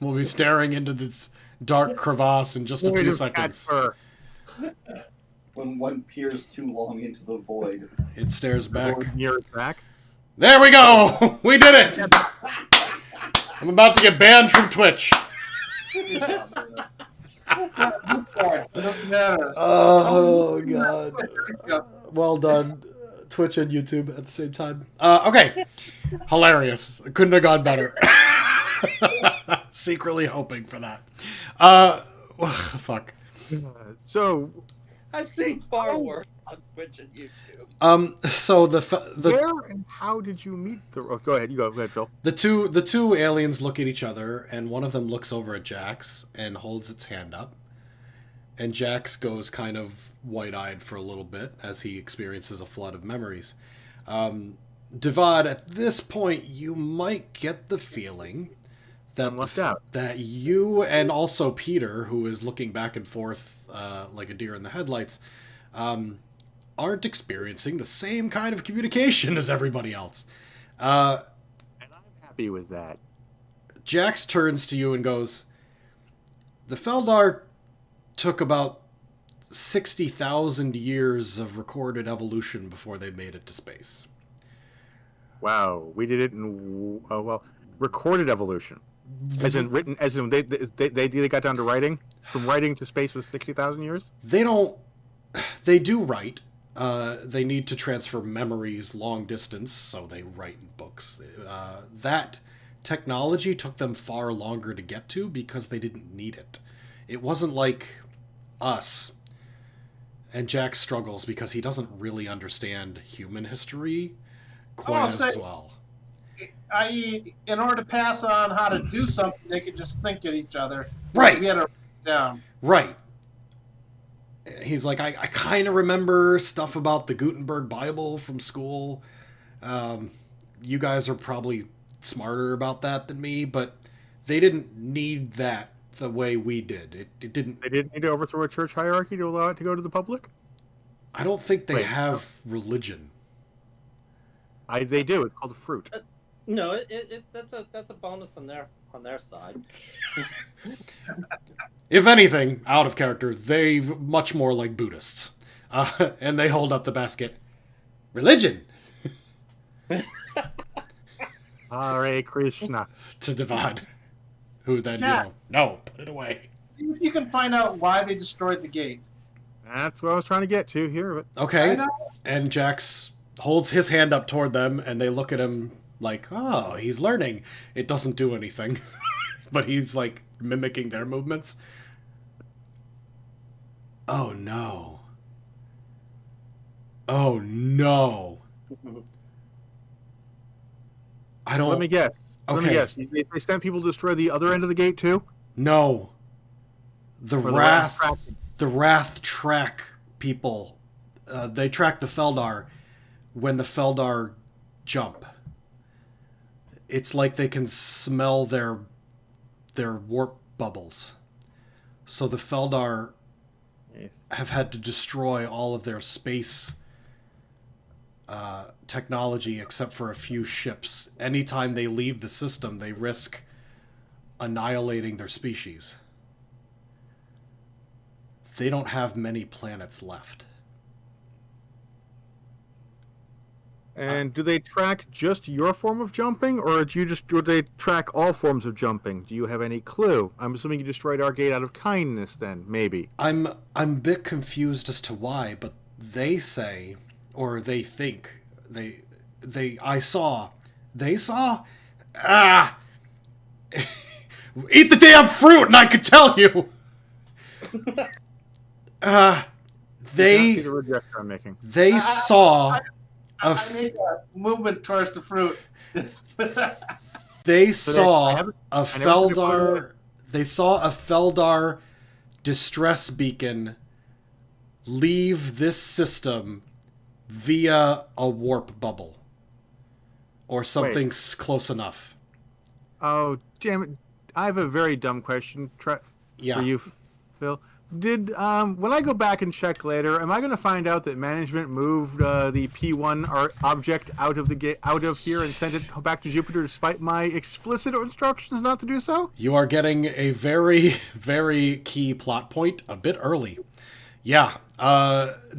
Speaker 1: We'll be staring into this dark crevasse in just a few seconds.
Speaker 5: When one peers too long into the void.
Speaker 1: It stares back.
Speaker 4: Near its back.
Speaker 1: There we go! We did it! I'm about to get banned from Twitch.
Speaker 2: Doesn't matter.
Speaker 1: Oh, God. Well done. Twitch and YouTube at the same time. Okay. Hilarious. Couldn't have gone better. Secretly hoping for that. Fuck.
Speaker 4: So,
Speaker 3: I've seen far worse on Twitch and YouTube.
Speaker 1: So
Speaker 4: where and how did you meet the? Oh, go ahead. You go. Go ahead, Phil.
Speaker 1: the two aliens look at each other, and one of them looks over at Jax and holds its hand up, and Jax goes kind of wide-eyed for a little bit as he experiences a flood of memories. Divad, at this point, you might get the feeling that
Speaker 4: I'm left out.
Speaker 1: that you and also Peter, who is looking back and forth like a deer in the headlights, aren't experiencing the same kind of communication as everybody else.
Speaker 4: And I'm happy with that.
Speaker 1: Jax turns to you and goes, the Feldar took about 60,000 years of recorded evolution before they made it to space.
Speaker 4: Wow, we did it in recorded evolution, as in written, as in they got down to writing. From writing to space was 60,000 years.
Speaker 1: They don't. They do write. They need to transfer memories long distance, so they write in books. That technology took them far longer to get to because they didn't need it. It wasn't like us. And Jack struggles because he doesn't really understand human history quite as well.
Speaker 2: I.e., in order to pass on how to do something, they could just think at each other.
Speaker 1: Right.
Speaker 2: We had to write it down.
Speaker 1: Right. He's like, I kind of remember stuff about the Gutenberg Bible from school. You guys are probably smarter about that than me, but they didn't need that the way we did. It didn't.
Speaker 4: They didn't need to overthrow a church hierarchy to allow it to go to the public.
Speaker 1: I don't think they have religion.
Speaker 4: They do. It's called a fruit.
Speaker 3: No, that's a bonus on their side.
Speaker 1: If anything, out of character, they much more like Buddhists, and they hold up the basket. Religion.
Speaker 4: Hare Krishna.
Speaker 1: To Divad, who then no, put it away.
Speaker 2: You can find out why they destroyed the gate.
Speaker 4: That's what I was trying to get to. Hear it.
Speaker 1: Okay, and Jax holds his hand up toward them, and they look at him like, oh, he's learning. It doesn't do anything, but he's like mimicking their movements. Oh no. Oh no. I don't.
Speaker 4: Let me guess.
Speaker 1: Okay.
Speaker 4: Let me guess. They sent people to destroy the other end of the gate too.
Speaker 1: No. The Wrath track people. They track the Feldar when the Feldar jump. It's like they can smell their warp bubbles. So the Feldar have had to destroy all of their space technology except for a few ships. Anytime they leave the system, they risk annihilating their species. They don't have many planets left.
Speaker 4: And do they track just your form of jumping, or do they track all forms of jumping? Do you have any clue? I'm assuming you destroyed our gate out of kindness, then maybe.
Speaker 1: I'm a bit confused as to why, but they say, or they think, they saw, ah, eat the damn fruit, and I could tell you.
Speaker 4: See the rejection I'm making.
Speaker 1: They saw.
Speaker 2: I made a movement towards the fruit.
Speaker 1: They saw a
Speaker 4: I never seen
Speaker 1: Feldar. They saw a Feldar distress beacon leave this system via a warp bubble, or something close enough.
Speaker 4: Oh, damn it! I have a very dumb question for you, Phil. Did when I go back and check later, am I going to find out that management moved the P1 object out of here and sent it back to Jupiter despite my explicit instructions not to do so?
Speaker 1: You are getting a very, very key plot point a bit early. Yeah,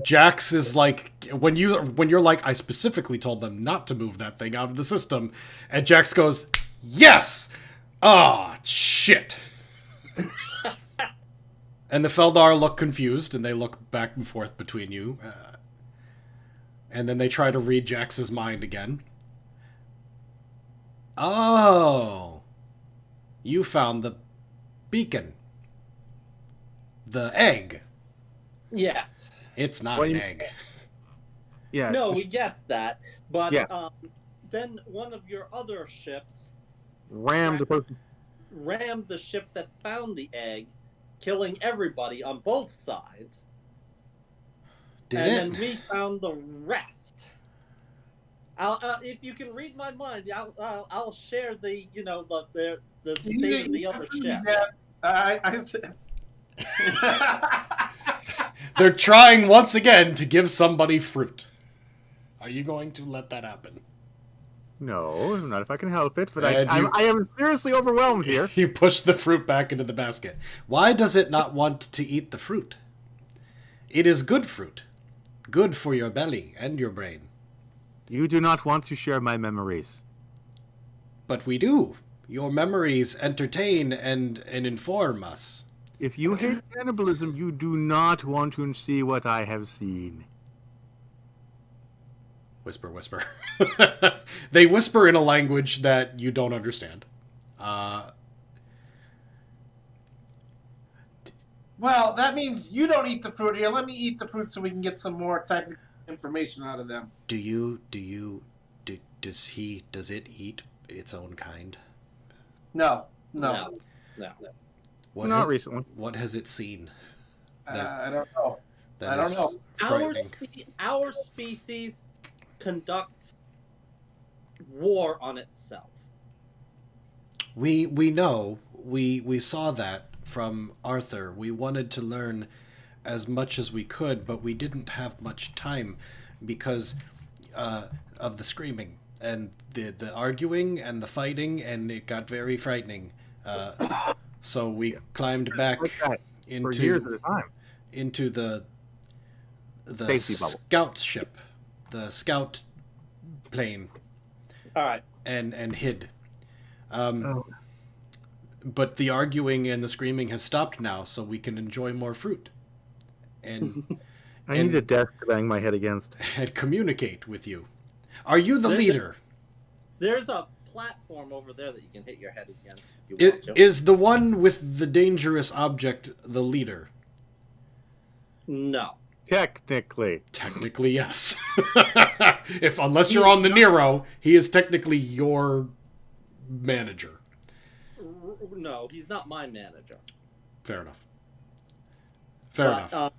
Speaker 1: Jax is like when you're like, I specifically told them not to move that thing out of the system, and Jax goes, yes. Ah, shit. And the Feldar look confused, and they look back and forth between you. And then they try to read Jax's mind again. Oh. You found the beacon. The egg.
Speaker 3: Yes.
Speaker 1: It's not an egg.
Speaker 4: Yeah.
Speaker 3: No, we guessed that. But
Speaker 4: Yeah.
Speaker 3: Then one of your other ships
Speaker 4: Rammed the person.
Speaker 3: rammed the ship that found the egg, killing everybody on both sides. Then we found the rest. If you can read my mind, I'll share the the state of the other ship.
Speaker 2: I said.
Speaker 1: They're trying once again to give somebody fruit. Are you going to let that happen?
Speaker 4: No, not if I can help it. But
Speaker 1: And
Speaker 4: I am seriously overwhelmed here.
Speaker 1: You push the fruit back into the basket. Why does it not want to eat the fruit? It is good fruit. Good for your belly and your brain.
Speaker 4: You do not want to share my memories.
Speaker 1: But we do. Your memories entertain and inform us.
Speaker 4: If you hate cannibalism, you do not want to see what I have seen.
Speaker 1: Whisper, whisper. They whisper in a language that you don't understand.
Speaker 2: Well, that means you don't eat the fruit here. Let me eat the fruit so we can get some more technical information out of them.
Speaker 1: Does it eat its own kind?
Speaker 2: No.
Speaker 4: Not recently.
Speaker 1: What has it seen?
Speaker 2: I don't know.
Speaker 1: That
Speaker 2: I don't
Speaker 1: is
Speaker 2: know.
Speaker 1: frightening.
Speaker 3: Our species conducts war on itself.
Speaker 1: We know. We saw that from Arthur. We wanted to learn as much as we could, but we didn't have much time because of the screaming and the arguing and the fighting, and it got very frightening. So we climbed back
Speaker 4: For years at a time.
Speaker 1: into the
Speaker 4: Safety bubble.
Speaker 1: scout ship, the scout plane,
Speaker 3: All right.
Speaker 1: and hid. But the arguing and the screaming has stopped now, so we can enjoy more fruit. And
Speaker 4: I need a desk to bang my head against.
Speaker 1: and communicate with you. Are you the leader?
Speaker 3: There's a platform over there that you can hit your head against if you want to.
Speaker 1: Is the one with the dangerous object the leader?
Speaker 3: No.
Speaker 4: Technically.
Speaker 1: Technically, yes. Unless you're on the Nero, he is technically your manager.
Speaker 3: No, he's not my manager.
Speaker 1: Fair enough. Fair enough.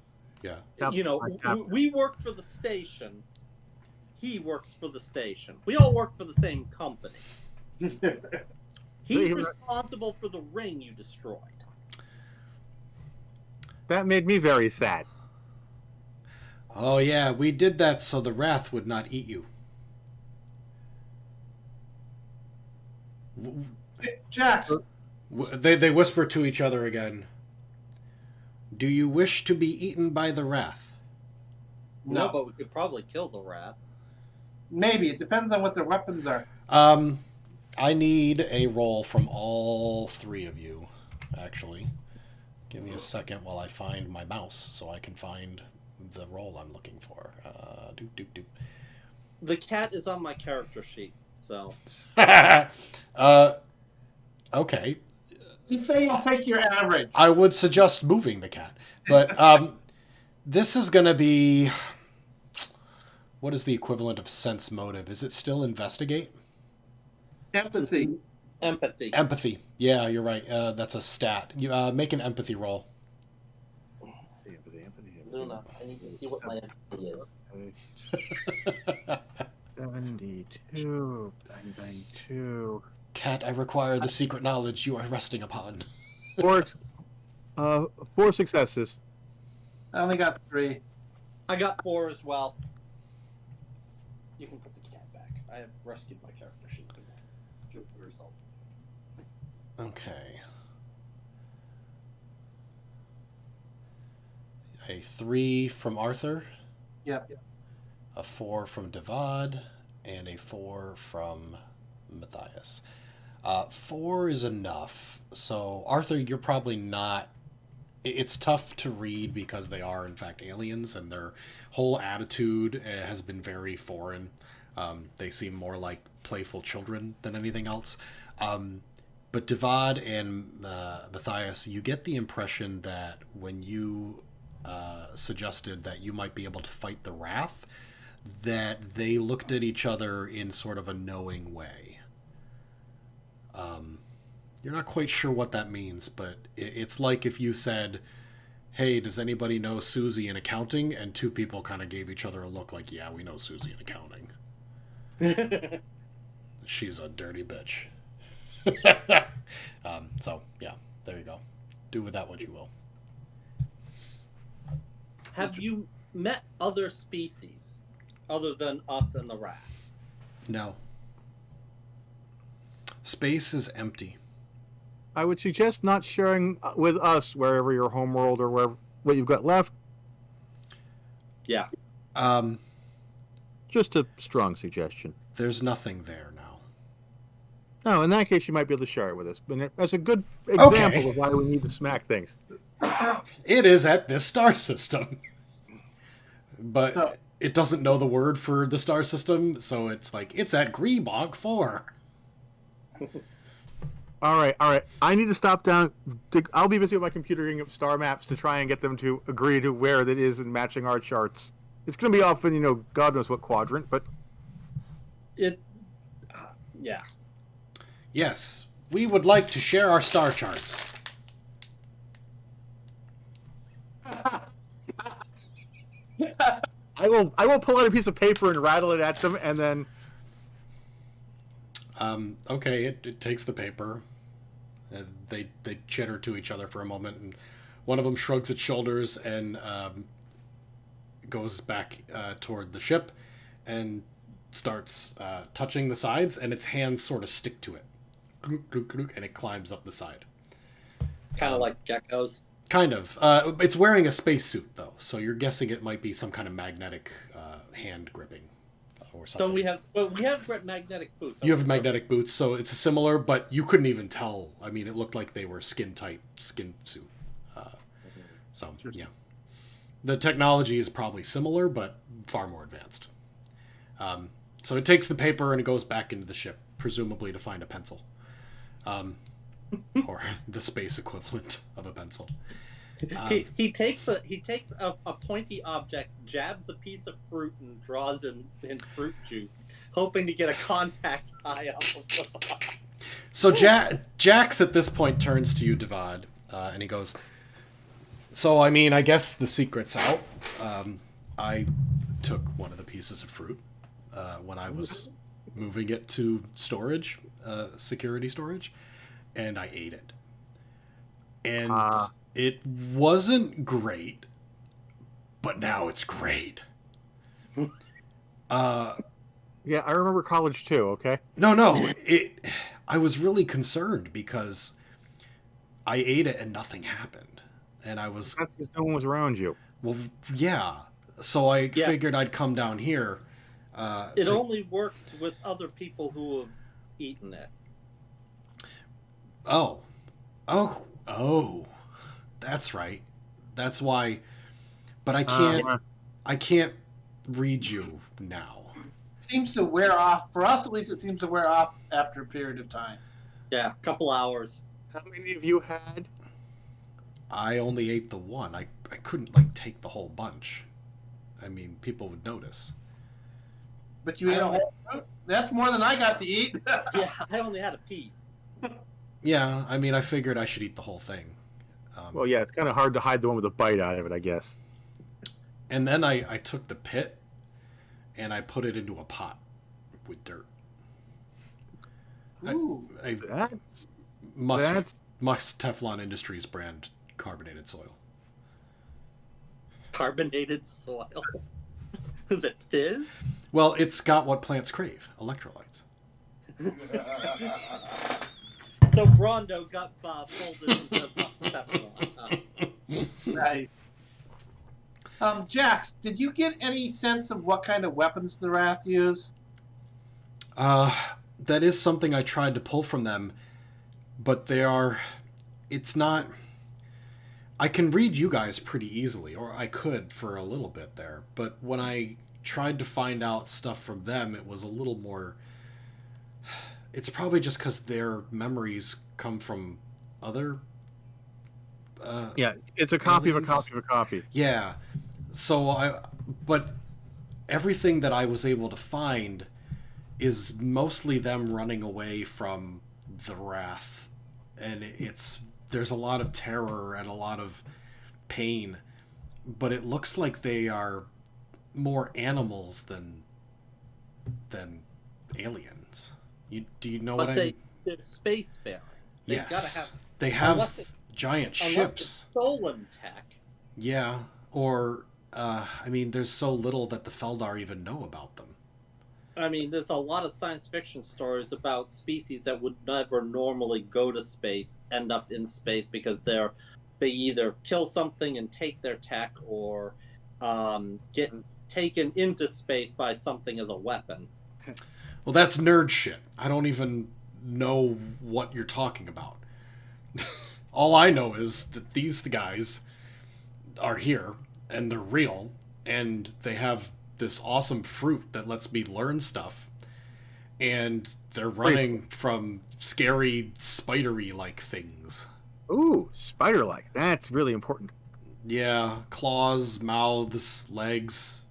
Speaker 1: Yeah.
Speaker 3: We work for the station. He works for the station. We all work for the same company. He's responsible for the ring you destroyed.
Speaker 4: That made me very sad.
Speaker 1: Oh yeah, we did that so the wrath would not eat you.
Speaker 2: Jax.
Speaker 1: They whisper to each other again. Do you wish to be eaten by the wrath?
Speaker 3: No, but we could probably kill the rat.
Speaker 2: Maybe. It depends on what their weapons are.
Speaker 1: I need a roll from all three of you, actually. Give me a second while I find my mouse so I can find the roll I'm looking for.
Speaker 3: The cat is on my character sheet, so.
Speaker 1: Okay.
Speaker 2: Just say you'll take your average.
Speaker 1: I would suggest moving the cat. But this is going to be... What is the equivalent of sense motive? Is it still investigate?
Speaker 2: Empathy.
Speaker 3: Empathy.
Speaker 1: Empathy. Yeah, you're right. That's a stat. You make an empathy roll.
Speaker 3: Luna, I need to see what my empathy is.
Speaker 4: 72. 92.
Speaker 1: Cat, I require the secret knowledge you are resting upon.
Speaker 4: 4 successes.
Speaker 2: I only got 3.
Speaker 3: I got 4 as well. You can put the cat back. I have rescued my character sheet. Yourself.
Speaker 1: Okay. A 3 from Arthur.
Speaker 2: Yep.
Speaker 1: A 4 from Devad. And a 4 from Matthias. 4 is enough. So, Arthur, you're probably not... It's tough to read because they are, in fact, aliens, and their whole attitude has been very foreign. They seem more like playful children than anything else. But Devad and Matthias, you get the impression that when you suggested that you might be able to fight the Wrath, that they looked at each other in sort of a knowing way. You're not quite sure what that means, but it's like if you said, hey, does anybody know Susie in accounting? And two people kind of gave each other a look like, yeah, we know Susie in accounting. She's a dirty bitch. So, yeah, there you go. Do with that what you will.
Speaker 3: Have you met other species other than us and the rat?
Speaker 1: No. Space is empty.
Speaker 4: I would suggest not sharing with us wherever your homeworld or wherever what you've got left.
Speaker 3: Yeah.
Speaker 4: Just a strong suggestion.
Speaker 1: There's nothing there now.
Speaker 4: No, in that case, you might be able to share it with us. But that's a good example of why we need to smack things.
Speaker 1: It is at this star system. But it doesn't know the word for the star system, so it's like, it's at Greebonk 4.
Speaker 4: All right. I need to stop down. I'll be busy with my computer getting up star maps to try and get them to agree to where that is and matching our charts. It's going to be off in, God knows what quadrant, but...
Speaker 3: Yeah.
Speaker 1: Yes, we would like to share our star charts.
Speaker 4: I will pull out a piece of paper and rattle it at them, and then...
Speaker 1: Okay, it takes the paper. They chitter to each other for a moment, and one of them shrugs its shoulders and goes back toward the ship and starts touching the sides, and its hands sort of stick to it. And it climbs up the side.
Speaker 3: Kind of like geckos?
Speaker 1: Kind of. It's wearing a spacesuit, though, so you're guessing it might be some kind of magnetic hand gripping. Or something.
Speaker 3: So we have magnetic boots.
Speaker 1: You have magnetic boots, so it's similar, but you couldn't even tell. I mean, it looked like they were skin-tight skin suit. So, yeah. The technology is probably similar, but far more advanced. So it takes the paper and it goes back into the ship, presumably to find a pencil. Or the space equivalent of a pencil.
Speaker 3: He takes a pointy object, jabs a piece of fruit, and draws in fruit juice, hoping to get a contact high up.
Speaker 1: So Jax at this point turns to you, Devad, and he goes, so, I mean, I guess the secret's out. I took one of the pieces of fruit when I was moving it to storage, security storage, and I ate it. And... it wasn't great, but now it's great.
Speaker 4: Yeah, I remember college too, okay?
Speaker 1: No. I was really concerned because I ate it and nothing happened. And I was...
Speaker 4: That's because no one was around you.
Speaker 1: Well, yeah. So I figured I'd come down here
Speaker 3: It only works with other people who have eaten it.
Speaker 1: Oh, that's right. That's why. But I can't read you now.
Speaker 2: Seems to wear off. For us, at least, it seems to wear off after a period of time.
Speaker 3: Yeah, a couple hours.
Speaker 4: How many of you had?
Speaker 1: I only ate the one. I couldn't like take the whole bunch. I mean, people would notice.
Speaker 2: But you ate a whole fruit? That's more than I got to eat.
Speaker 3: Yeah, I only had a piece.
Speaker 1: Yeah, I mean, I figured I should eat the whole thing.
Speaker 4: Well, yeah, it's kind of hard to hide the one with a bite out of it, I guess.
Speaker 1: And then I took the pit and I put it into a pot with dirt.
Speaker 2: Ooh,
Speaker 4: That's
Speaker 1: Must Teflon Industries brand carbonated soil.
Speaker 3: Carbonated soil. Is it fizz?
Speaker 1: Well, it's got what plants crave, electrolytes.
Speaker 3: So Brondo got folded into Musk Teflon.
Speaker 2: nice. Jax, did you get any sense of what kind of weapons the Wrath use?
Speaker 1: That is something I tried to pull from them, but it's not... I can read you guys pretty easily, or I could for a little bit there, but when I tried to find out stuff from them, it was a little more... It's probably just because their memories come from other...
Speaker 4: yeah, it's a copy
Speaker 1: aliens.
Speaker 4: of a copy of a copy.
Speaker 1: Yeah. But everything that I was able to find is mostly them running away from the Wrath. And there's a lot of terror and a lot of pain, but it looks like they are more animals than aliens. Do you know what I mean?
Speaker 3: They're spacefaring. They've
Speaker 1: Yes.
Speaker 3: Gotta have,
Speaker 1: they have giant ships.
Speaker 3: It's stolen tech.
Speaker 1: Yeah, or I mean, there's so little that the Feldar even know about them.
Speaker 3: I mean, there's a lot of science fiction stories about species that would never normally go to space end up in space because they either kill something and take their tech, or get taken into space by something as a weapon.
Speaker 1: Well, that's nerd shit. I don't even know what you're talking about. All I know is that these guys are here, and they're real, and they have this awesome fruit that lets me learn stuff, and they're running from scary, spidery-like things.
Speaker 4: Ooh, spider-like. That's really important.
Speaker 1: Yeah, claws, mouths, legs,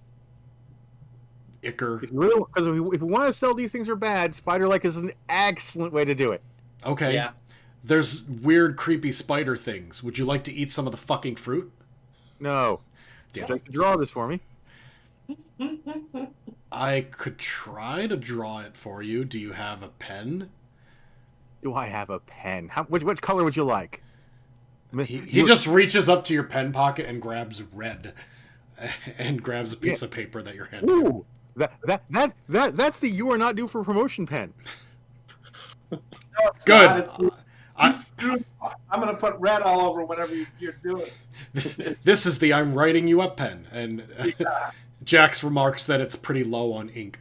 Speaker 1: ichor.
Speaker 4: Because if we want to sell these things are bad, spider-like is an excellent way to do it.
Speaker 1: Okay.
Speaker 3: Yeah.
Speaker 1: There's weird, creepy spider things. Would you like to eat some of the fucking fruit?
Speaker 4: No.
Speaker 1: Damn.
Speaker 4: Would you like to draw this for me?
Speaker 1: I could try to draw it for you. Do you have a pen?
Speaker 4: Do I have a pen? Which color would you like?
Speaker 1: He just reaches up to your pen pocket and grabs red, and grabs a piece of paper that you're handing him.
Speaker 4: Ooh, that's the "you are not due for promotion" pen.
Speaker 1: Good.
Speaker 2: I'm going to put red all over whatever you're doing.
Speaker 1: This is the "I'm writing you up" pen, and Jax remarks that it's pretty low on ink.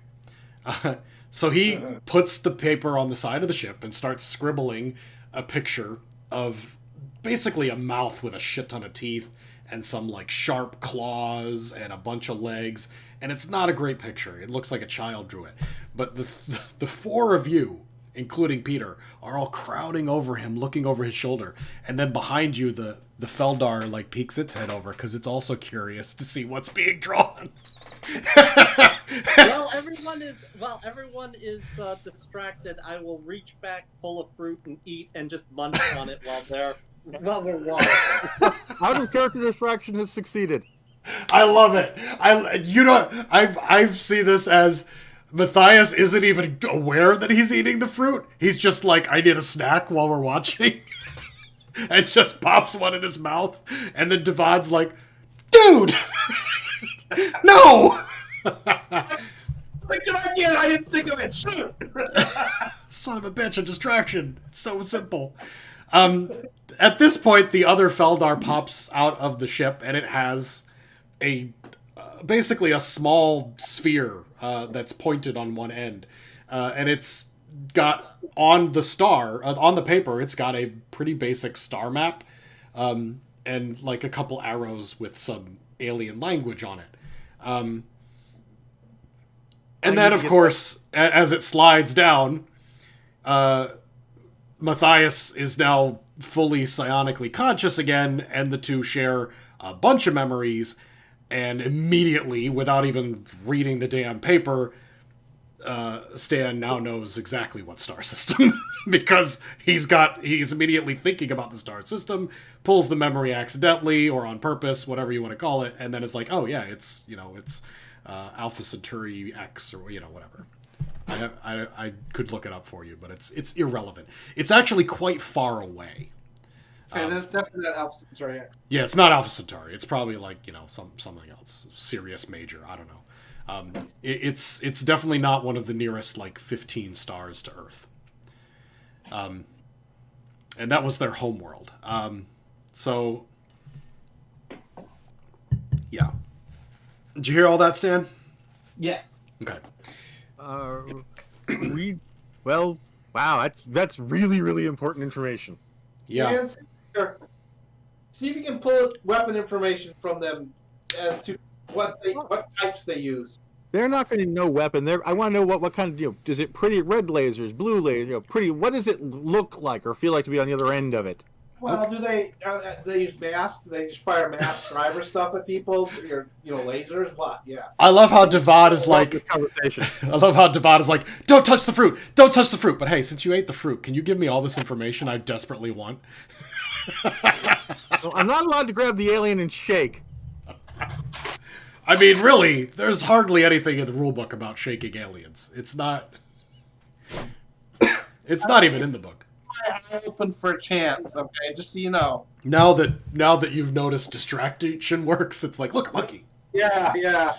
Speaker 1: So he puts the paper on the side of the ship and starts scribbling a picture of basically a mouth with a shit ton of teeth and some like sharp claws and a bunch of legs, and it's not a great picture. It looks like a child drew it. But the four of you, including Peter, are all crowding over him, looking over his shoulder, and then behind you the Feldar like peeks its head over because it's also curious to see what's being drawn.
Speaker 3: While everyone is distracted, I will reach back, pull a fruit, and eat, and just munch on it while we're watching.
Speaker 4: Out of character distraction has succeeded.
Speaker 1: I love it. I see this as Matthias isn't even aware that he's eating the fruit. He's just like, I need a snack while we're watching. And just pops one in his mouth. And then Devon's like, dude! No!
Speaker 2: It's a good idea. I didn't think of it. Shoot!
Speaker 1: Son of a bitch, a distraction. It's so simple. At this point, the other Feldar pops out of the ship, and it has basically a small sphere that's pointed on one end, and it's got on the star on the paper. It's got a pretty basic star map, and like a couple arrows with some alien language on it. And then, of course, as it slides down, Matthias is now fully psionically conscious again, and the two share a bunch of memories, and immediately, without even reading the damn paper, Stan now knows exactly what star system, because he's immediately thinking about the star system, pulls the memory accidentally or on purpose, whatever you want to call it, and then is like, oh yeah, it's Alpha Centauri X, or whatever. I could look it up for you, but it's irrelevant. It's actually quite far away.
Speaker 2: And that's definitely not Alpha Centauri X.
Speaker 1: Yeah, it's not Alpha Centauri. It's probably like something else, Sirius Major. I don't know. It's definitely not one of the nearest like 15 stars to Earth. And that was their homeworld. So yeah. Did you hear all that, Stan?
Speaker 2: Yes.
Speaker 1: Okay.
Speaker 4: Wow, that's really, really important information.
Speaker 1: Yeah.
Speaker 2: And see if you can pull weapon information from them as to what types they use.
Speaker 4: They're not going to know weapon. I want to know what kind of is it pretty red lasers, blue lasers, pretty. What does it look like or feel like to be on the other end of it?
Speaker 2: Well,
Speaker 1: Okay.
Speaker 2: do they use masks? Do they just fire mass driver stuff at people? Or, lasers? What? Yeah.
Speaker 1: I love how Devad is like.
Speaker 4: This conversation.
Speaker 1: I love how Devad is like, don't touch the fruit, don't touch the fruit. But hey, since you ate the fruit, can you give me all this information I desperately want?
Speaker 4: Well, I'm not allowed to grab the alien and shake.
Speaker 1: I mean, really, there's hardly anything in the rulebook about shaking aliens. It's not. It's not even in the book.
Speaker 2: I'm open for a chance. Okay, just so you know.
Speaker 1: Now that you've noticed distraction works, it's like, look, monkey.
Speaker 2: Yeah.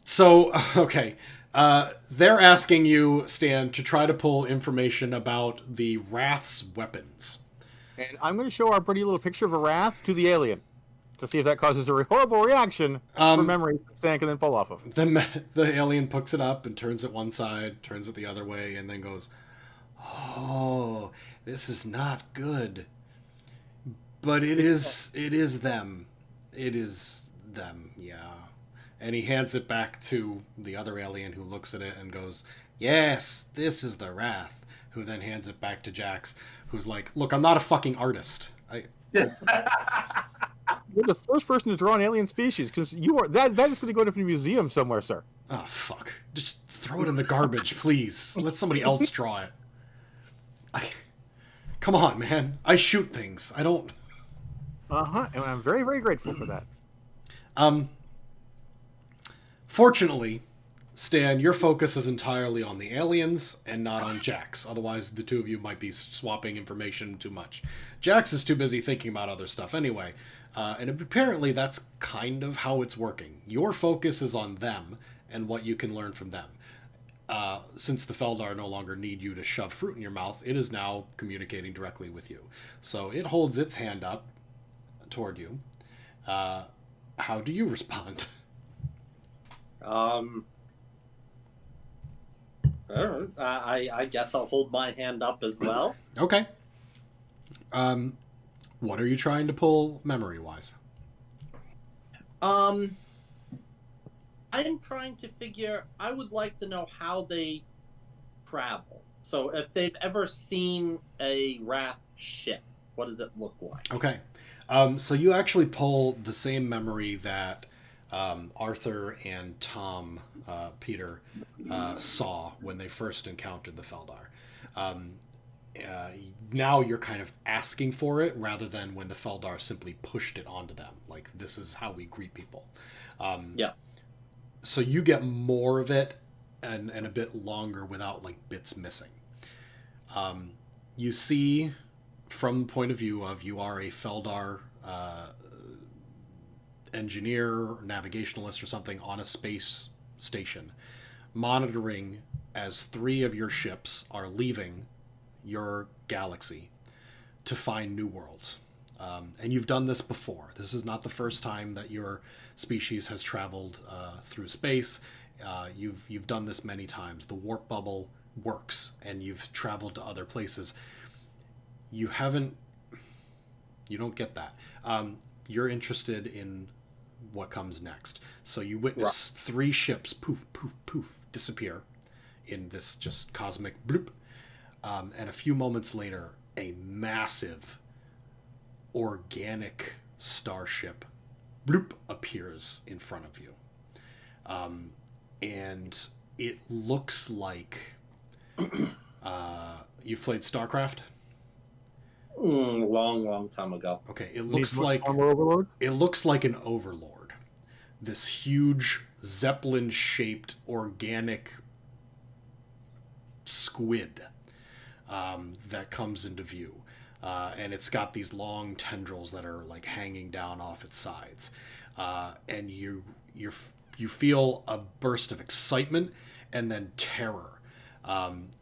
Speaker 1: So, okay. They're asking you, Stan, to try to pull information about the Wrath's weapons.
Speaker 4: And I'm going to show our pretty little picture of a wrath to the alien to see if that causes a horrible reaction for memories that Stan can then pull off of.
Speaker 1: The alien picks it up and turns it one side, turns it the other way, and then goes, oh, this is not good. But it is them. It is them, yeah. And he hands it back to the other alien, who looks at it and goes, yes, this is the Wrath. Who then hands it back to Jax, who's like, look, I'm not a fucking artist.
Speaker 4: You're the first person to draw an alien species, because you are that is going to go into a museum somewhere, sir.
Speaker 1: Oh, fuck. Just throw it in the garbage, please. Let somebody else draw it. Come on, man. I shoot things. I don't...
Speaker 4: Uh-huh, and I'm very, very grateful for that.
Speaker 1: Fortunately, Stan, your focus is entirely on the aliens and not on Jax. Otherwise, the two of you might be swapping information too much. Jax is too busy thinking about other stuff anyway. And apparently that's kind of how it's working. Your focus is on them and what you can learn from them. Since the Feldar no longer need you to shove fruit in your mouth, it is now communicating directly with you. So it holds its hand up toward you. How do you respond?
Speaker 3: I guess I'll hold my hand up as well.
Speaker 1: Okay. What are you trying to pull memory-wise?
Speaker 3: I'm trying to figure... I would like to know how they travel. So if they've ever seen a Wrath ship, what does it look like?
Speaker 1: Okay. So you actually pull the same memory that Arthur and Tom, Peter, saw when they first encountered the Feldar. Now you're kind of asking for it rather than when the Feldar simply pushed it onto them. Like, this is how we greet people.
Speaker 3: Yeah.
Speaker 1: So you get more of it and a bit longer without, like, bits missing. You see, from the point of view of you are a Feldar engineer, or navigationalist or something on a space station, monitoring as 3 of your ships are leaving your galaxy to find new worlds. And you've done this before. This is not the first time that your species has traveled through space. You've done this many times. The warp bubble works, and you've traveled to other places. You don't get that. You're interested in what comes next. So you witness 3 ships poof, poof, poof disappear in this just cosmic bloop. And a few moments later, a massive organic starship bloop appears in front of you. And it looks like you've played StarCraft?
Speaker 3: Long time ago.
Speaker 1: Okay, it looks like an overlord. This huge Zeppelin-shaped organic squid that comes into view. And it's got these long tendrils that are like hanging down off its sides. And you feel a burst of excitement and then terror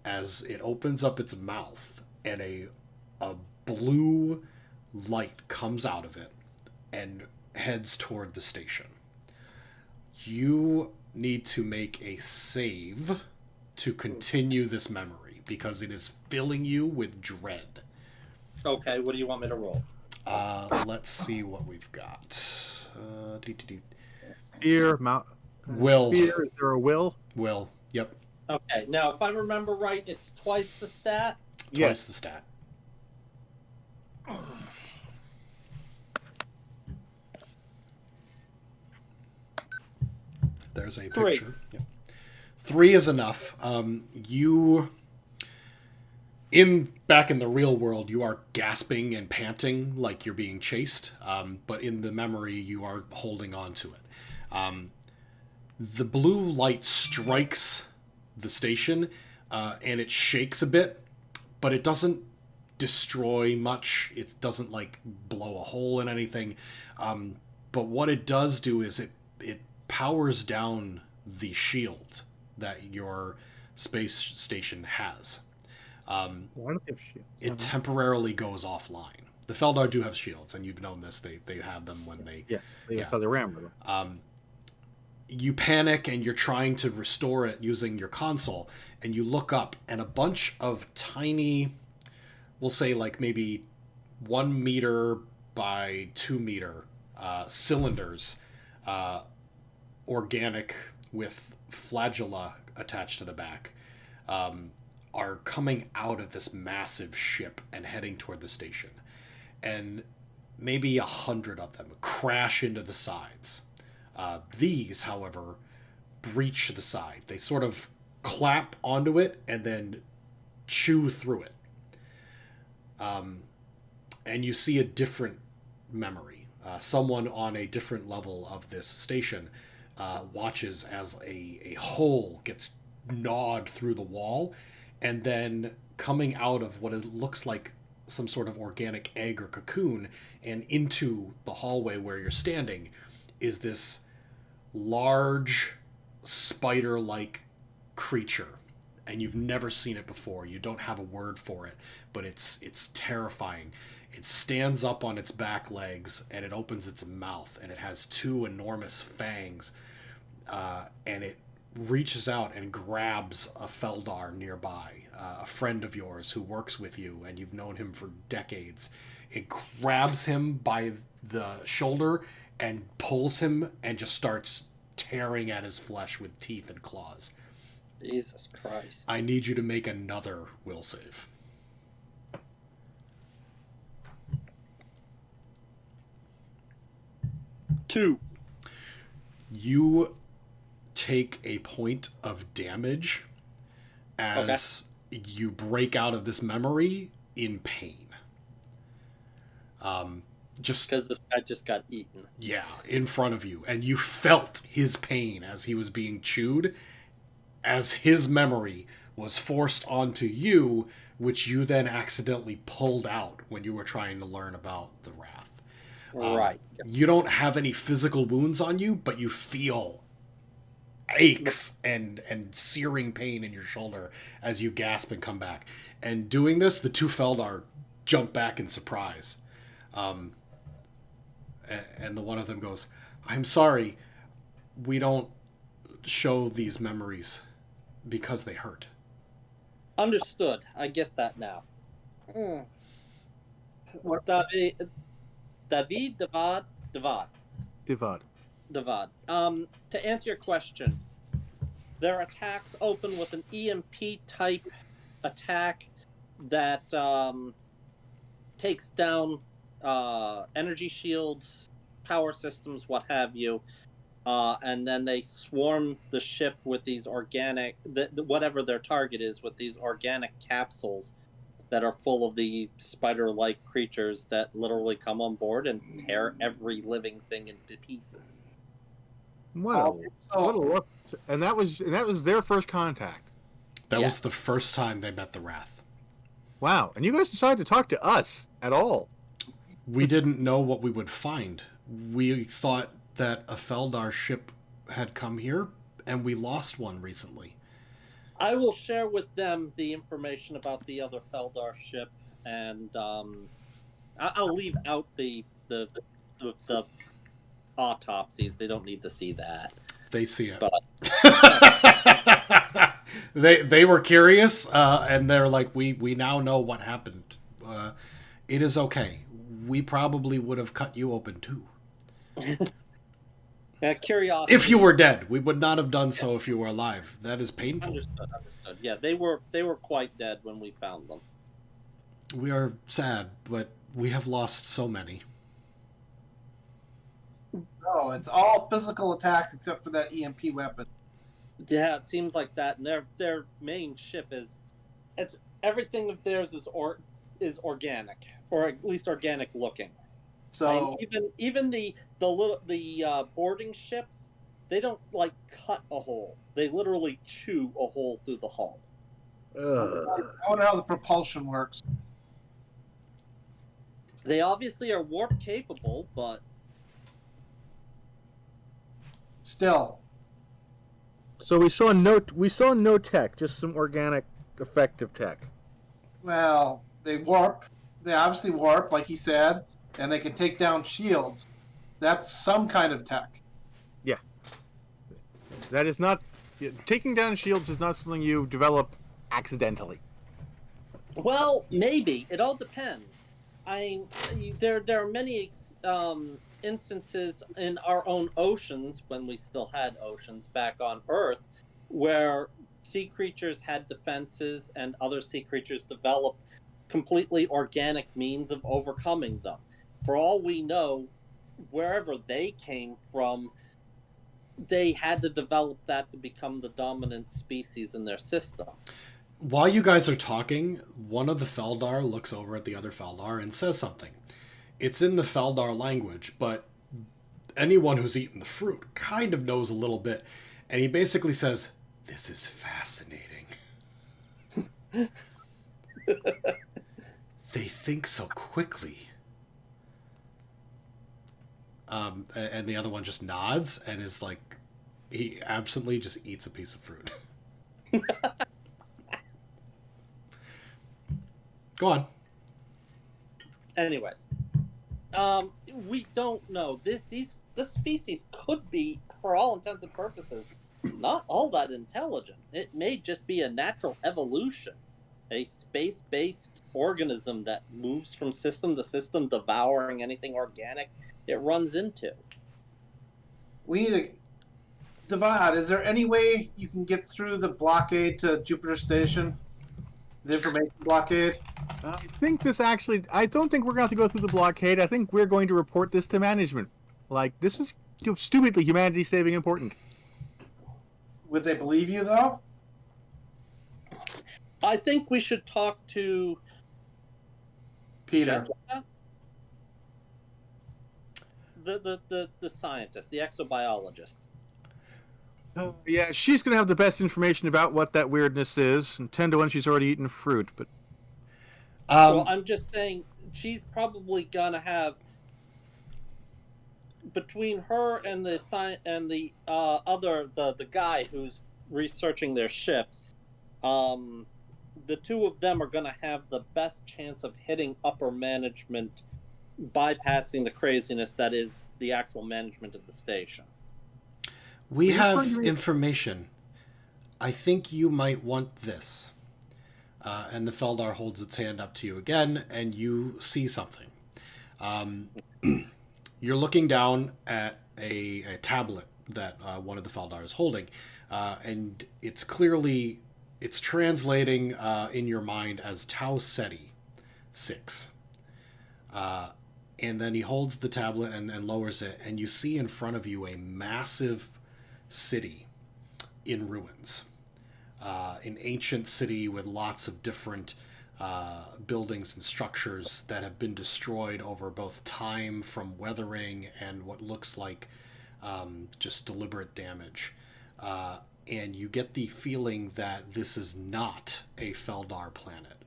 Speaker 1: as it opens up its mouth, and a blue light comes out of it and heads toward the station. You need to make a save to continue this memory because it is filling you with dread.
Speaker 3: Okay, what do you want me to roll?
Speaker 1: Let's see what we've got.
Speaker 4: Fear,
Speaker 1: Will.
Speaker 4: Fear, is there a will?
Speaker 1: Will, yep.
Speaker 3: Okay, now if I remember right, it's twice the stat?
Speaker 1: Twice the stat. There's a
Speaker 3: 3.
Speaker 1: picture. Yep. 3 is enough. Back in the real world, you are gasping and panting like you're being chased, but in the memory, you are holding on to it. The blue light strikes the station, and it shakes a bit, but it doesn't destroy much. It doesn't like blow a hole in anything. But what it does do is it powers down the shield that your space station has.
Speaker 4: Why don't they have shields?
Speaker 1: It temporarily goes offline. The Feldar do have shields, and you've known this. They have them when they...
Speaker 4: Yes, that's how they ram with them.
Speaker 1: You panic, and you're trying to restore it using your console, and you look up, and a bunch of tiny, we'll say like maybe 1 meter by 2 meter cylinders, organic with flagella attached to the back, are coming out of this massive ship and heading toward the station. And maybe 100 of them crash into the sides. These, however, breach the side. They sort of clap onto it and then chew through it. And you see a different memory. Someone on a different level of this station watches as a hole gets gnawed through the wall, and then coming out of what it looks like some sort of organic egg or cocoon and into the hallway where you're standing is this large spider-like creature. And you've never seen it before. You don't have a word for it, but it's terrifying. It stands up on its back legs, and it opens its mouth, and it has 2 enormous fangs, and it reaches out and grabs a Feldar nearby, a friend of yours who works with you, and you've known him for decades. It grabs him by the shoulder and pulls him and just starts tearing at his flesh with teeth and claws.
Speaker 3: Jesus Christ.
Speaker 1: I need you to make another will save.
Speaker 3: Two.
Speaker 1: You take a point of damage as you break out of this memory in pain. Just
Speaker 3: because this guy just got eaten.
Speaker 1: Yeah, in front of you, and you felt his pain as he was being chewed, as his memory was forced onto you, which you then accidentally pulled out when you were trying to learn about the wrath.
Speaker 3: Right.
Speaker 1: You don't have any physical wounds on you, but you feel aches and searing pain in your shoulder as you gasp and come back. And doing this, the 2 Feldar jump back in surprise. And the one of them goes, "I'm sorry, we don't show these memories because they hurt."
Speaker 3: Understood. I get that now. David, Davad. To answer your question, their attacks open with an EMP type attack that takes down energy shields, power systems, what have you, and then they swarm the ship with these organic, whatever their target is, with these organic capsules that are full of the spider-like creatures that literally come on board and tear every living thing into pieces.
Speaker 4: What a look! And that was their first contact.
Speaker 1: That was the first time they met the Wrath.
Speaker 4: Wow! And you guys decided to talk to us at all?
Speaker 1: We didn't know what we would find. We thought that a Feldar ship had come here, and we lost one recently.
Speaker 3: I will share with them the information about the other Feldar ship, and I'll leave out the autopsies. They don't need to see that.
Speaker 1: They see it.
Speaker 3: But
Speaker 1: they were curious, and they're like, we now know what happened. It is okay. We probably would have cut you open too.
Speaker 3: Curiosity.
Speaker 1: If you were dead, we would not have done so if you were alive. That is painful.
Speaker 3: Understood. Yeah, they were quite dead when we found them.
Speaker 1: We are sad, but we have lost so many.
Speaker 2: No, it's all physical attacks except for that EMP weapon.
Speaker 3: Yeah, it seems like that. And their main ship it's everything of theirs is organic, or at least organic looking.
Speaker 2: So
Speaker 3: even the boarding ships, they don't like cut a hole. They literally chew a hole through the hull.
Speaker 2: I wonder how the propulsion works.
Speaker 3: They obviously are warp capable, but
Speaker 2: still.
Speaker 4: So we saw no tech, just some organic, effective tech.
Speaker 2: Well, they warp. They obviously warp, like he said, and they can take down shields. That's some kind of tech.
Speaker 4: Yeah. That is not... Taking down shields is not something you develop accidentally.
Speaker 3: Well, maybe. It all depends. There are many instances in our own oceans, when we still had oceans back on Earth, where sea creatures had defenses and other sea creatures developed completely organic means of overcoming them. For all we know, wherever they came from, they had to develop that to become the dominant species in their system.
Speaker 1: While you guys are talking, one of the Feldar looks over at the other Feldar and says something. It's in the Feldar language, but anyone who's eaten the fruit kind of knows a little bit. And he basically says, "This is fascinating." They think so quickly. And the other one just nods and is like, he absently just eats a piece of fruit. Go on.
Speaker 3: Anyways, we don't know. This species could be, for all intents and purposes, not all that intelligent. It may just be a natural evolution, a space-based organism that moves from system to system, devouring anything organic it runs into.
Speaker 2: We need to... Davad, is there any way you can get through the blockade to Jupiter Station? The information blockade?
Speaker 4: I think this actually... I don't think we're going to have to go through the blockade. I think we're going to report this to management. Like, this is stupidly humanity-saving important.
Speaker 2: Would they believe you, though?
Speaker 3: I think we should talk to
Speaker 2: Peter.
Speaker 3: Jessica? The scientist, the exobiologist.
Speaker 4: Yeah, she's going to have the best information about what that weirdness is. And 10 to 1, she's already eaten fruit, but...
Speaker 3: Well, I'm just saying, she's probably going to have... Between her and the guy who's researching their ships, the two of them are going to have the best chance of hitting upper management bypassing the craziness that is the actual management of the station.
Speaker 1: We have information. I think you might want this. And the Feldar holds its hand up to you again, and you see something. You're looking down at a tablet that one of the Feldar is holding, and it's translating in your mind as Tau Ceti 6. And then he holds the tablet and lowers it, and you see in front of you a massive city in ruins. An ancient city with lots of different buildings and structures that have been destroyed over both time from weathering and what looks like just deliberate damage. And you get the feeling that this is not a Feldar planet.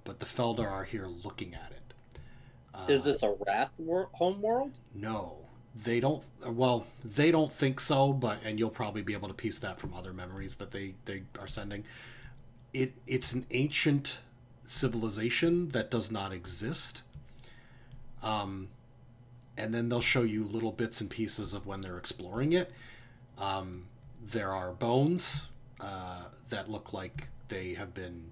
Speaker 1: But the Feldar are here looking at it.
Speaker 3: Is this a Wrath homeworld?
Speaker 1: No. They don't. Well, they don't think so, and you'll probably be able to piece that from other memories that they are sending. It's an ancient civilization that does not exist. And then they'll show you little bits and pieces of when they're exploring it. There are bones that look like they have been.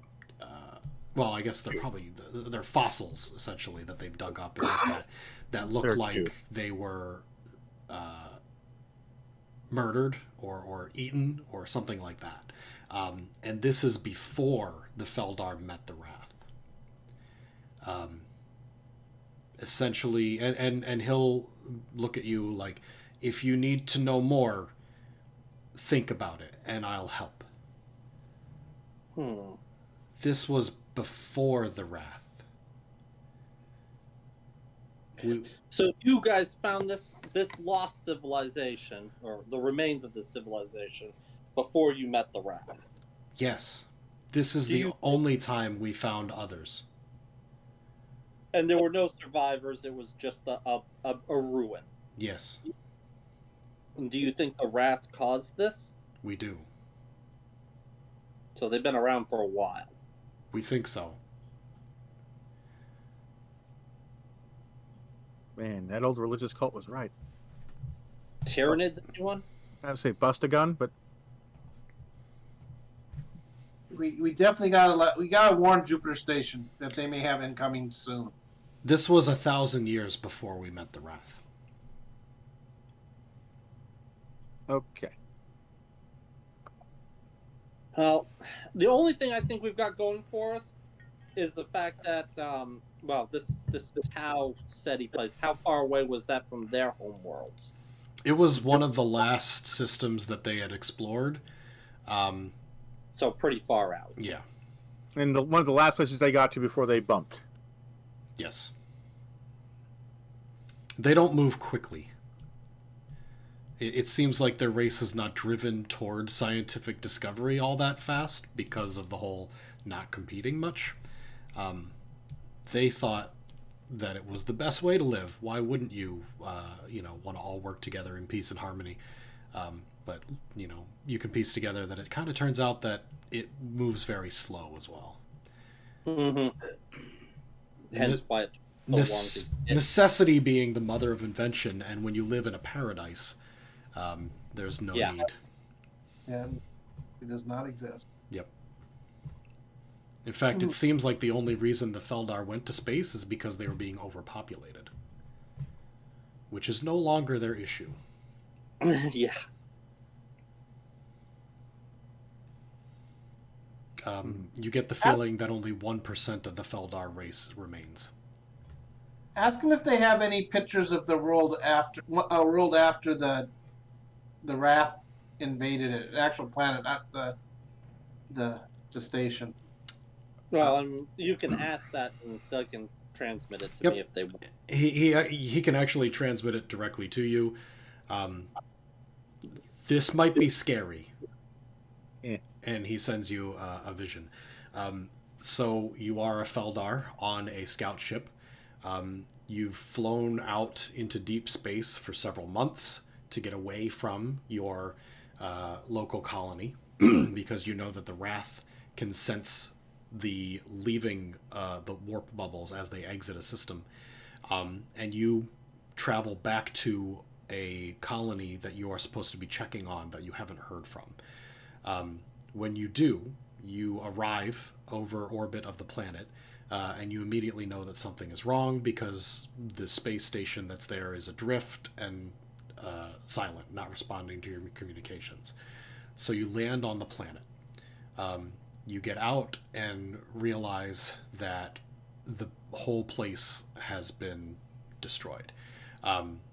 Speaker 1: Well, I guess they're fossils essentially that they've dug up and that look like they were murdered or eaten or something like that. And this is before the Feldar met the Wrath. Essentially, and he'll look at you like, if you need to know more, think about it, and I'll help. This was before the Wrath.
Speaker 3: So you guys found this lost civilization, or the remains of this civilization, before you met the Wrath?
Speaker 1: Yes. This is the only time we found others.
Speaker 3: And there were no survivors, it was just a ruin?
Speaker 1: Yes.
Speaker 3: And do you think the Wrath caused this?
Speaker 1: We do.
Speaker 3: So they've been around for a while?
Speaker 1: We think so.
Speaker 4: Man, that old religious cult was right.
Speaker 3: Tyranids, anyone?
Speaker 4: I would say bust a gun, but
Speaker 2: We definitely gotta warn Jupiter Station that they may have incoming soon.
Speaker 1: This was 1,000 years before we met the Wrath.
Speaker 4: okay.
Speaker 3: Well, the only thing I think we've got going for us is the fact that, this Tau Ceti place, how far away was that from their homeworlds?
Speaker 1: It was one of the last systems that they had explored.
Speaker 3: So pretty far out.
Speaker 1: Yeah.
Speaker 4: And one of the last places they got to before they bumped.
Speaker 1: Yes. They don't move quickly. It seems like their race is not driven toward scientific discovery all that fast because of the whole not competing much. They thought that it was the best way to live. Why wouldn't you, want to all work together in peace and harmony? But, you can piece together that it kind of turns out that it moves very slow as well.
Speaker 3: Mm-hmm. Hence why it took so long to...
Speaker 1: Necessity being the mother of invention, and when you live in a paradise, there's no need.
Speaker 2: And it does not exist.
Speaker 1: Yep. In fact, it seems like the only reason the Feldar went to space is because they were being overpopulated. Which is no longer their issue.
Speaker 3: Yeah.
Speaker 1: You get the feeling that only 1% of the Feldar race remains.
Speaker 2: Ask them if they have any pictures of the world after the Wrath invaded it, an actual planet, not the station.
Speaker 3: Well, you can ask that, and they can transmit it to me if they want.
Speaker 1: He can actually transmit it directly to you. This might be scary.
Speaker 4: Yeah.
Speaker 1: And he sends you a vision. So you are a Feldar on a scout ship. You've flown out into deep space for several months to get away from your local colony because you know that the Wrath can sense the leaving the warp bubbles as they exit a system. And you travel back to a colony that you are supposed to be checking on that you haven't heard from. When you do, you arrive over orbit of the planet, and you immediately know that something is wrong because the space station that's there is adrift and silent, not responding to your communications. So you land on the planet. You get out and realize that the whole place has been destroyed.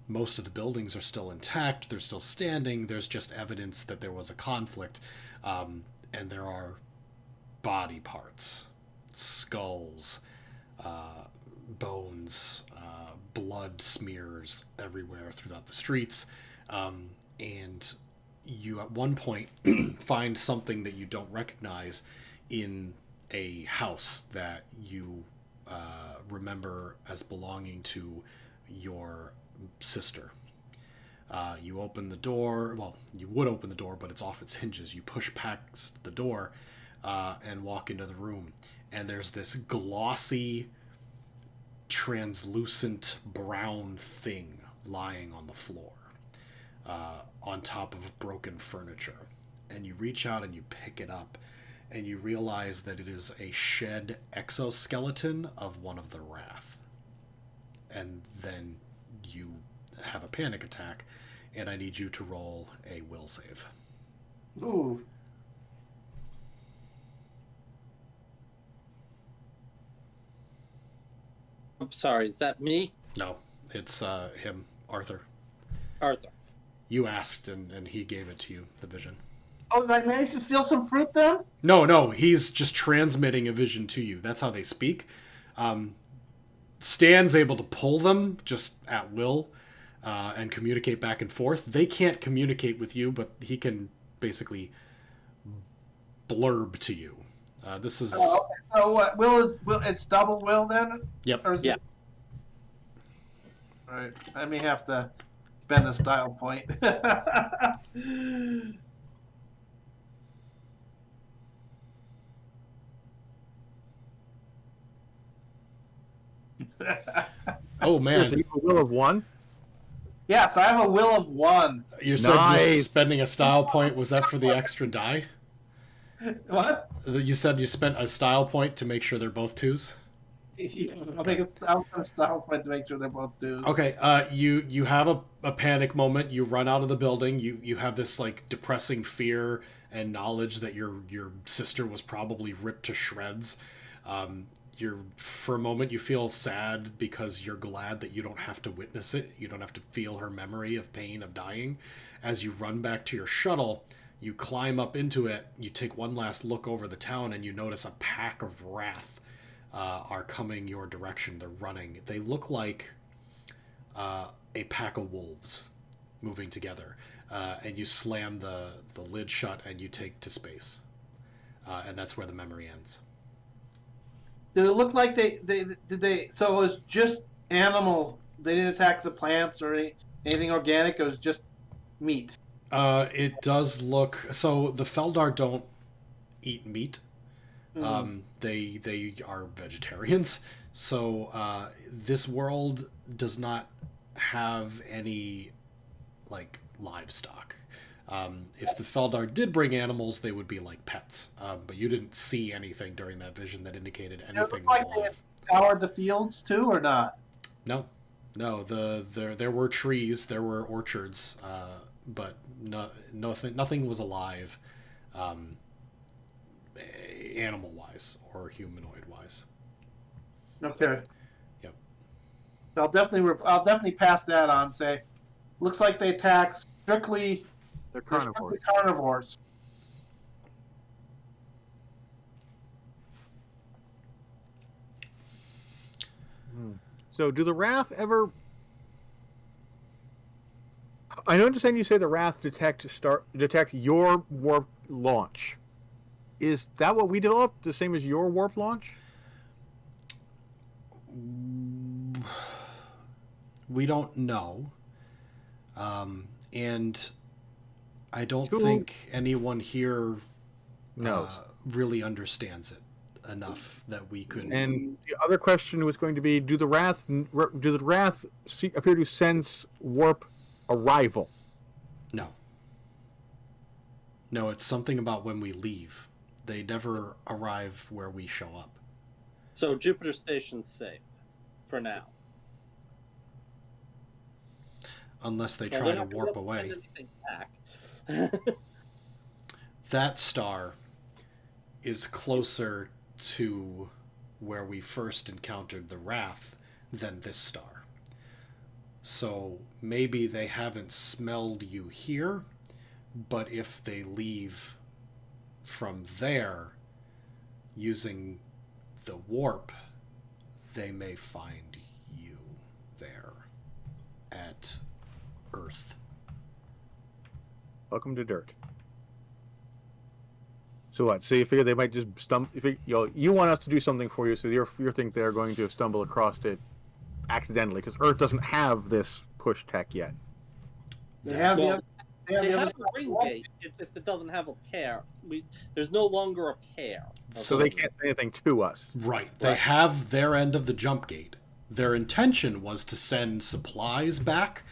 Speaker 1: Most of the buildings are still intact. They're still standing. There's just evidence that there was a conflict. And there are body parts, skulls, bones, blood smears everywhere throughout the streets. And you at one point find something that you don't recognize in a house that you remember as belonging to your sister. You open the door. Well, you would open the door, but it's off its hinges. You push past the door and walk into the room. And there's this glossy, translucent brown thing lying on the floor on top of broken furniture. And you reach out and you pick it up. And you realize that it is a shed exoskeleton of one of the Wrath. And then you have a panic attack, and I need you to roll a will save.
Speaker 2: Ooh.
Speaker 3: I'm sorry, is that me?
Speaker 1: No, it's him, Arthur.
Speaker 3: Arthur.
Speaker 1: You asked, and he gave it to you, the vision.
Speaker 2: Oh, did I manage to steal some fruit then?
Speaker 1: No, he's just transmitting a vision to you. That's how they speak. Stan's able to pull them just at will and communicate back and forth. They can't communicate with you, but he can basically blurb to you. This is...
Speaker 2: Oh, okay. So what? Will it's double will then?
Speaker 1: Yep.
Speaker 2: Or is
Speaker 3: Yeah.
Speaker 2: it... All right. I may have to spend a style point.
Speaker 1: Oh, man.
Speaker 4: So you have a will of 1?
Speaker 2: Yes, I have a will of 1.
Speaker 1: You said you're
Speaker 4: Nice.
Speaker 1: spending a style point. Was that for the extra die?
Speaker 2: What?
Speaker 1: You said you spent a style point to make sure they're both 2s?
Speaker 2: I'll make a style point to make sure they're both dudes.
Speaker 1: Okay, you have a panic moment. You run out of the building. You have this like depressing fear and knowledge that your sister was probably ripped to shreds. For a moment you feel sad because you're glad that you don't have to witness it. You don't have to feel her memory of pain of dying. As you run back to your shuttle, you climb up into it. You take one last look over the town, and you notice a pack of Wrath are coming your direction. They're running. They look like a pack of wolves moving together. And you slam the lid shut, and you take to space. And that's where the memory ends.
Speaker 2: Did it look like they so it was just animal, they didn't attack the plants or anything organic, it was just meat?
Speaker 1: It does look... So the Feldar don't eat meat. They are vegetarians. So this world does not have any like livestock. If the Feldar did bring animals, they would be like pets. But you didn't see anything during that vision that indicated anything was
Speaker 2: Like they
Speaker 1: alive.
Speaker 2: scoured the fields too, or not?
Speaker 1: No. There were trees, there were orchards, but nothing was alive, animal-wise or humanoid-wise.
Speaker 2: Okay.
Speaker 1: Yep.
Speaker 2: I'll definitely pass that on. Say, looks like they attack strictly.
Speaker 4: They're
Speaker 2: They're
Speaker 4: carnivores.
Speaker 2: strictly carnivores.
Speaker 4: So do the Wrath ever... I understand you say the Wrath detect your warp launch. Is that what we developed? The same as your warp launch?
Speaker 1: We don't know. And I don't
Speaker 4: Who-
Speaker 1: think anyone here
Speaker 4: knows.
Speaker 1: really understands it. enough that we could.
Speaker 4: And the other question was going to be: do the wrath appear to sense warp arrival?
Speaker 1: No, it's something about when we leave. They never arrive where we show up.
Speaker 3: So Jupiter Station's safe for now.
Speaker 1: Unless they try to warp away. That star is closer to where we first encountered the Wrath than this star. So maybe they haven't smelled you here, but if they leave from there using the warp, they may find you there at Earth.
Speaker 4: Welcome to dirt. So what? So you figure they might just stumble? You want us to do something for you, so you think they're going to stumble across it accidentally because Earth doesn't have this push tech yet.
Speaker 2: They have
Speaker 3: Well,
Speaker 2: they have
Speaker 3: They
Speaker 2: the
Speaker 3: have
Speaker 2: other
Speaker 3: a ring gate. It doesn't have a pair. There's no longer a pair.
Speaker 4: So they can't say anything to us.
Speaker 1: Right. They have their end of the jump gate. Their intention was to send supplies back,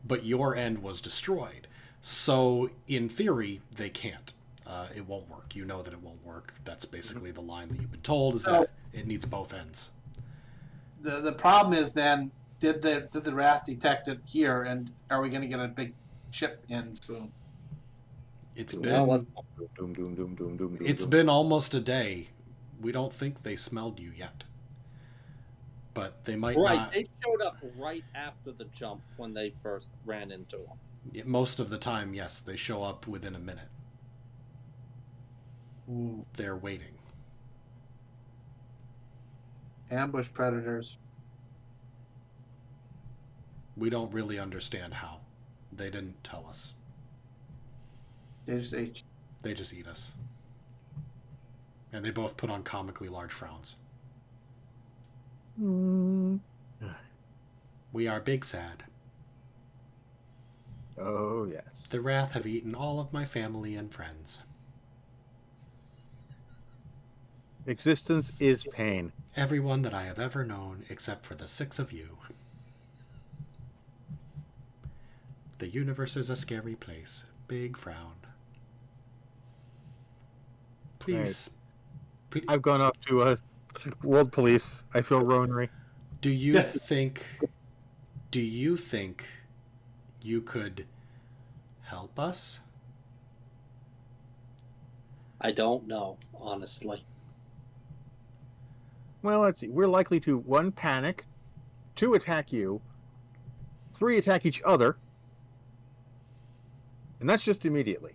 Speaker 1: but your end was destroyed. So, in theory, they can't. It won't work. You know that it won't work. That's basically the line that you've been told, is that it needs both ends.
Speaker 2: The problem is then, did the Wrath detect it here, and are we going to get a big ship in soon?
Speaker 1: It's been it's been almost a day. We don't think they smelled you yet. But they might not.
Speaker 3: They showed up right after the jump when they first ran into them.
Speaker 1: Most of the time, yes, they show up within a minute. They're waiting.
Speaker 2: Ambush predators.
Speaker 1: We don't really understand how. They didn't tell us.
Speaker 2: They just ate.
Speaker 1: They just eat us. And they both put on comically large frowns. We are big sad.
Speaker 4: Oh, yes.
Speaker 1: The Wrath have eaten all of my family and friends.
Speaker 4: Existence is pain.
Speaker 1: Everyone that I have ever known, except for the 6 of you. The universe is a scary place. Big frown. Please.
Speaker 4: I've gone up to world police. I feel Ronery.
Speaker 1: Do you think you could help us?
Speaker 3: I don't know, honestly.
Speaker 4: Well, let's see. We're likely to 1, panic, 2, attack you, 3, attack each other, and that's just immediately.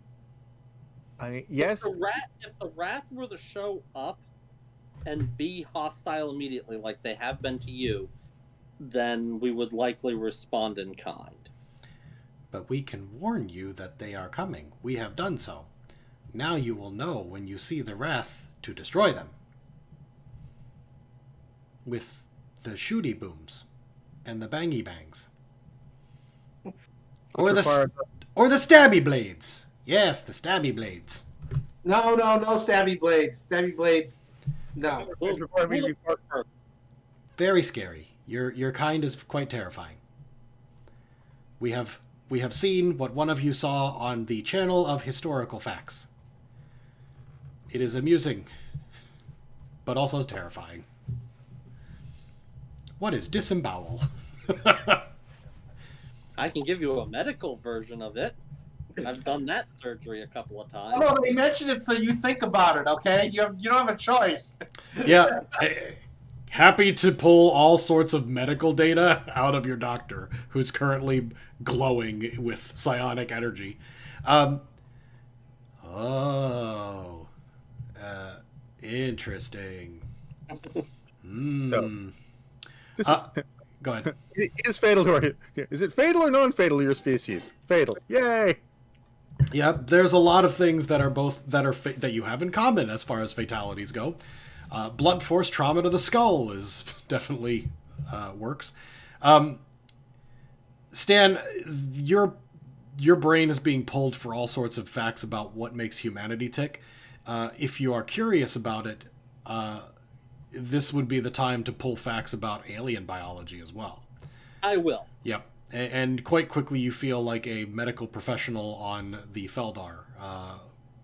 Speaker 4: Yes.
Speaker 3: If the Wrath were to show up and be hostile immediately, like they have been to you, then we would likely respond in kind.
Speaker 1: But we can warn you that they are coming. We have done so. Now you will know when you see the Wrath to destroy them. With the shooty booms and the bangy bangs. Or the stabby blades. Yes, the stabby blades.
Speaker 2: No stabby blades. Stabby blades. No.
Speaker 1: Very scary. Your kind is quite terrifying. We have seen what one of you saw on the channel of historical facts. It is amusing, but also terrifying. What is disembowel?
Speaker 3: I can give you a medical version of it. I've done that surgery a couple of times.
Speaker 2: Oh, they mentioned it so you think about it, okay? You don't have a choice.
Speaker 1: Yeah. Happy to pull all sorts of medical data out of your doctor, who's currently glowing with psionic energy. Interesting. Go ahead.
Speaker 4: Is it fatal or non-fatal to your species? Fatal. Yay!
Speaker 1: Yep, there's a lot of things that are that you have in common as far as fatalities go. Blunt force trauma to the skull is definitely works. Stan, your brain is being pulled for all sorts of facts about what makes humanity tick. If you are curious about it, this would be the time to pull facts about alien biology as well.
Speaker 3: I will.
Speaker 1: Yep. And quite quickly you feel like a medical professional on the Feldar.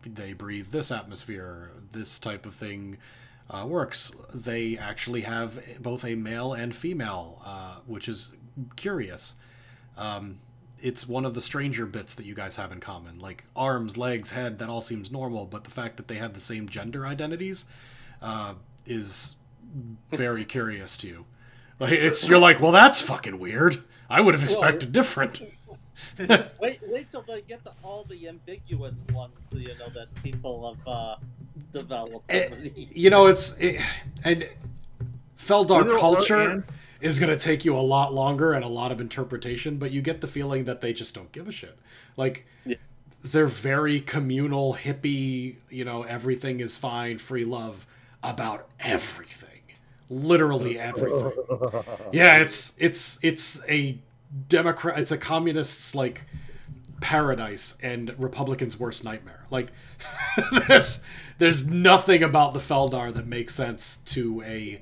Speaker 1: They breathe this atmosphere, this type of thing works. They actually have both a male and female, which is curious. It's one of the stranger bits that you guys have in common. Like arms, legs, head, that all seems normal, but the fact that they have the same gender identities is very curious to you. Like you're like, well, that's fucking weird. I would have expected different.
Speaker 3: wait till they get to all the ambiguous ones, that people have developed.
Speaker 1: And Feldar culture is going to take you a lot longer and a lot of interpretation, but you get the feeling that they just don't give a shit. Like, they're very communal, hippie, everything is fine, free love about everything. Literally everything. Yeah, it's a Democrat, it's a communist's like paradise and Republicans' worst nightmare. Like there's nothing about the Feldar that makes sense to a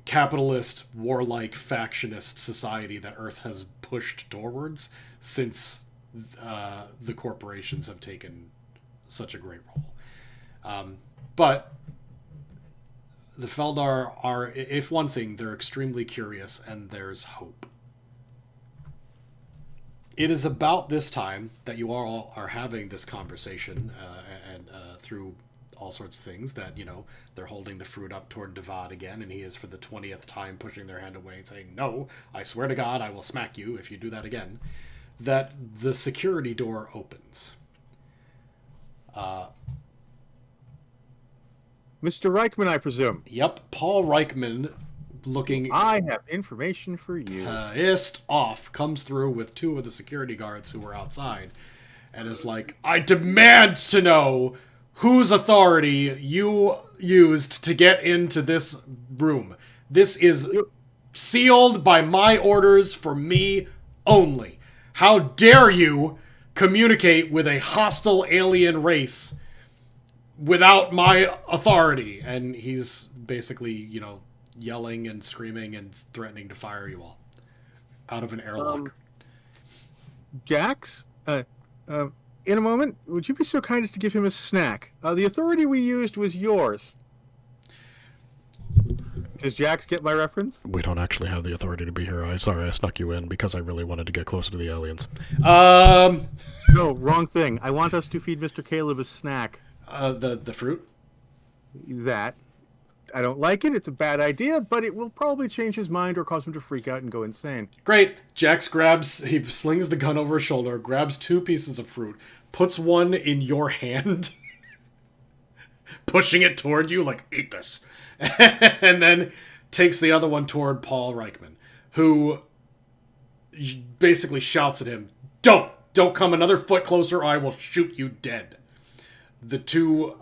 Speaker 1: capitalist, warlike, factionist society that Earth has pushed towards since the corporations have taken such a great role. But the Feldar are, if one thing, they're extremely curious and there's hope. It is about this time that you all are having this conversation and through all sorts of things that, they're holding the fruit up toward Devad again, and he is for the 20th time pushing their hand away and saying, no, I swear to God, I will smack you if you do that again. That the security door opens.
Speaker 4: Mr. Reichman, I presume.
Speaker 1: Yep, Paul Reichman, looking...
Speaker 4: I have information for you.
Speaker 1: Pissed off, comes through with two of the security guards who were outside, and is like, I demand to know whose authority you used to get into this room. This is sealed by my orders for me only. How dare you communicate with a hostile alien race without my authority? And he's basically, yelling and screaming and threatening to fire you all out of an airlock.
Speaker 4: Jax, in a moment, would you be so kind as to give him a snack? The authority we used was yours. Does Jax get my reference?
Speaker 1: We don't actually have the authority to be here. I snuck you in because I really wanted to get closer to the aliens.
Speaker 4: No, wrong thing. I want us to feed Mr. Caleb a snack.
Speaker 1: The fruit?
Speaker 4: That. I don't like it. It's a bad idea, but it will probably change his mind or cause him to freak out and go insane.
Speaker 1: Great. Jax he slings the gun over his shoulder, grabs 2 pieces of fruit, puts one in your hand, pushing it toward you, like, eat this. And then takes the other one toward Paul Reichman, who basically shouts at him, Don't come another foot closer or I will shoot you dead. The 2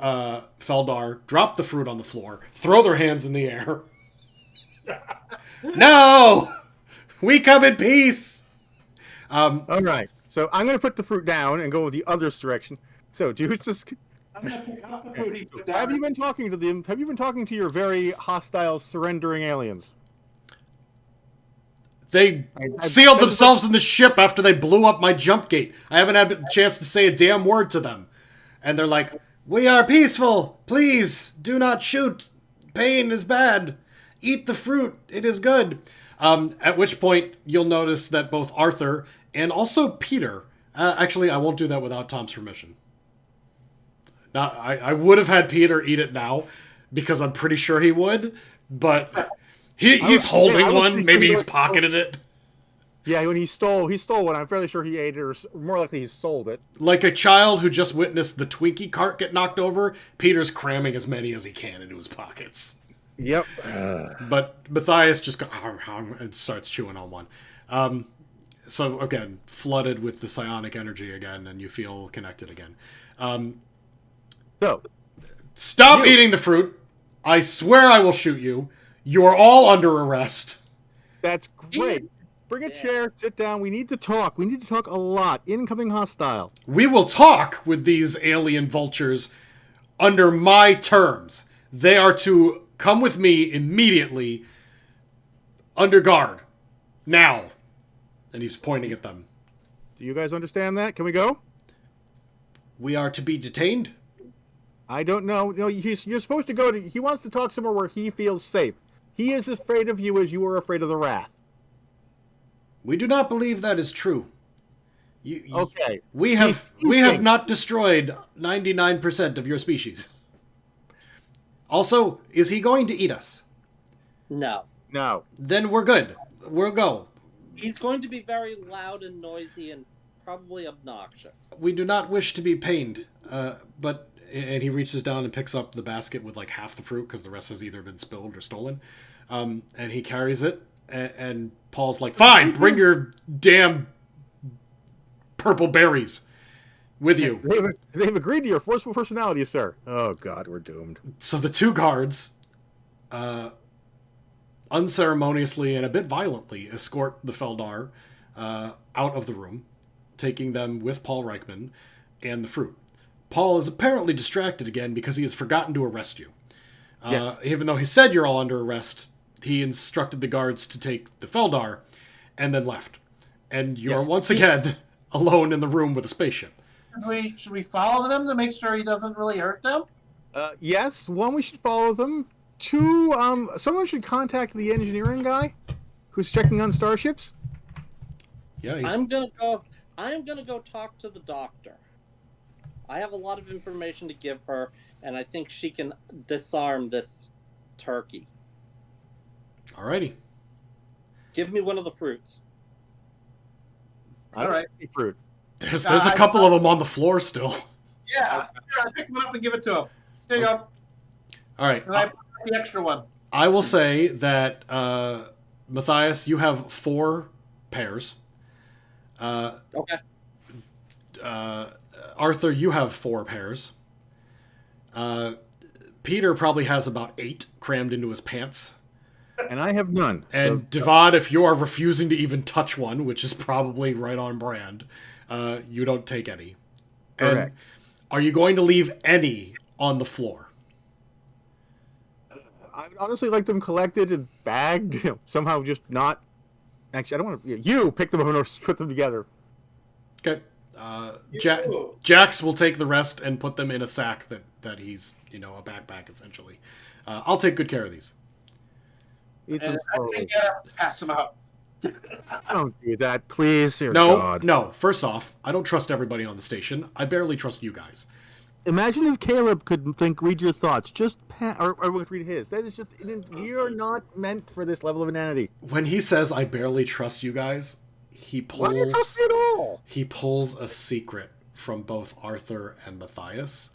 Speaker 1: Feldar drop the fruit on the floor, throw their hands in the air. No! We come in peace!
Speaker 4: All right. So I'm going to put the fruit down and go with the other direction. So, dude, just...
Speaker 2: I'm going to pick up the food he put down.
Speaker 4: Have you been talking to them? Have you been talking to your very hostile, surrendering aliens?
Speaker 1: They sealed themselves in the ship after they blew up my jump gate. I haven't had a chance to say a damn word to them. And they're like, we are peaceful. Please, do not shoot. Pain is bad. Eat the fruit. It is good. At which point, you'll notice that both Arthur and also Peter... actually, I won't do that without Tom's permission. Now, I would have had Peter eat it now, because I'm pretty sure he would, but he's holding one. Maybe he's pocketed it.
Speaker 4: Yeah, when he stole one, I'm fairly sure he ate it, or more likely he sold it.
Speaker 1: Like a child who just witnessed the Twinkie cart get knocked over, Peter's cramming as many as he can into his pockets.
Speaker 4: Yep.
Speaker 1: But Matthias just goes and starts chewing on one. So, again, flooded with the psionic energy again, and you feel connected again.
Speaker 4: So,
Speaker 1: stop eating the fruit. I swear I will shoot you. You are all under arrest.
Speaker 4: That's great. Bring a chair, sit down. We need to talk. We need to talk a lot. Incoming hostile.
Speaker 1: We will talk with these alien vultures under my terms. They are to come with me immediately. Under guard. Now. And he's pointing at them.
Speaker 4: Do you guys understand that? Can we go?
Speaker 1: We are to be detained?
Speaker 4: I don't know. No, you're supposed to go to... He wants to talk somewhere where he feels safe. He is as afraid of you as you are afraid of the Wrath.
Speaker 1: We do not believe that is true.
Speaker 4: Okay.
Speaker 1: We have not destroyed 99% of your species. Also, is he going to eat us?
Speaker 3: No.
Speaker 4: No.
Speaker 1: Then we're good. We'll go.
Speaker 3: He's going to be very loud and noisy and probably obnoxious.
Speaker 1: We do not wish to be pained. But and he reaches down and picks up the basket with like half the fruit because the rest has either been spilled or stolen. And he carries it. And Paul's like, "Fine, bring your damn purple berries with you."
Speaker 4: They've agreed to your forceful personality, sir. Oh, God, we're doomed.
Speaker 1: So the two guards, unceremoniously and a bit violently, escort the Feldar out of the room, taking them with Paul Reichman and the fruit. Paul is apparently distracted again because he has forgotten to arrest you.
Speaker 4: Yes.
Speaker 1: Even though he said you're all under arrest, he instructed the guards to take the Feldar and then left. And you're once again alone in the room with a spaceship.
Speaker 2: Should we follow them to make sure he doesn't really hurt them?
Speaker 4: Yes, one, we should follow them. Two, someone should contact the engineering guy who's checking on starships.
Speaker 1: Yeah,
Speaker 3: I'm gonna go talk to the doctor. I have a lot of information to give her, and I think she can disarm this turkey.
Speaker 1: Alrighty.
Speaker 3: Give me one of the fruits.
Speaker 4: All right, fruit.
Speaker 1: There's a couple of them on the floor still.
Speaker 2: Yeah, I pick one up and give it to him. Here you go.
Speaker 1: All right.
Speaker 2: And I put the extra one.
Speaker 1: I will say that, Matthias, you have 4 pairs.
Speaker 3: Okay.
Speaker 1: Arthur, you have 4 pairs. Peter probably has about 8 crammed into his pants.
Speaker 4: And I have none.
Speaker 1: And Devad, if you are refusing to even touch one, which is probably right on brand, you don't take any.
Speaker 4: Correct.
Speaker 1: And are you going to leave any on the floor?
Speaker 4: I would honestly like them collected and bagged. Somehow just not... Actually, I don't want to... You pick them up and put them together.
Speaker 1: Okay. Jax will take the rest and put them in a sack that he's, a backpack, essentially. I'll take good care of these.
Speaker 4: Eat
Speaker 2: And
Speaker 4: them
Speaker 2: I
Speaker 4: slowly.
Speaker 2: can get him, pass them out.
Speaker 4: Don't do that, please. Dear
Speaker 1: No,
Speaker 4: God.
Speaker 1: no. First off, I don't trust everybody on the station. I barely trust you guys.
Speaker 4: Imagine if Caleb could read your thoughts. Just or read his. That is just... We are not meant for this level of inanity.
Speaker 1: When he says, "I barely trust you guys," he
Speaker 4: Why do you trust
Speaker 1: pulls...
Speaker 4: me at all?
Speaker 1: He pulls a secret from both Arthur and Matthias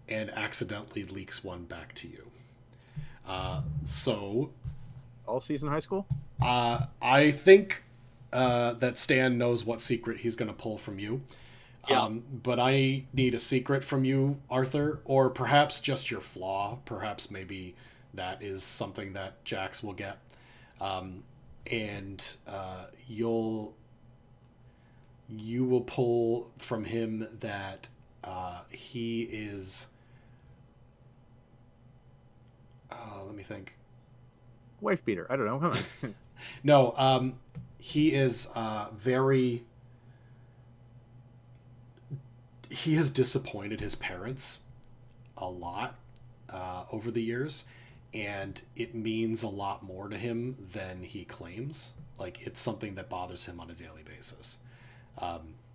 Speaker 1: and accidentally leaks one back to you. So...
Speaker 4: All season high school?
Speaker 1: I think that Stan knows what secret he's going to pull from you.
Speaker 3: Yeah.
Speaker 1: But I need a secret from you, Arthur, or perhaps just your flaw. Perhaps maybe that is something that Jax will get. And you will pull from him that he is... let me think.
Speaker 4: Wife beater. I don't know. Come on.
Speaker 1: No, he is very... He has disappointed his parents a lot over the years, and it means a lot more to him than he claims. Like, it's something that bothers him on a daily basis.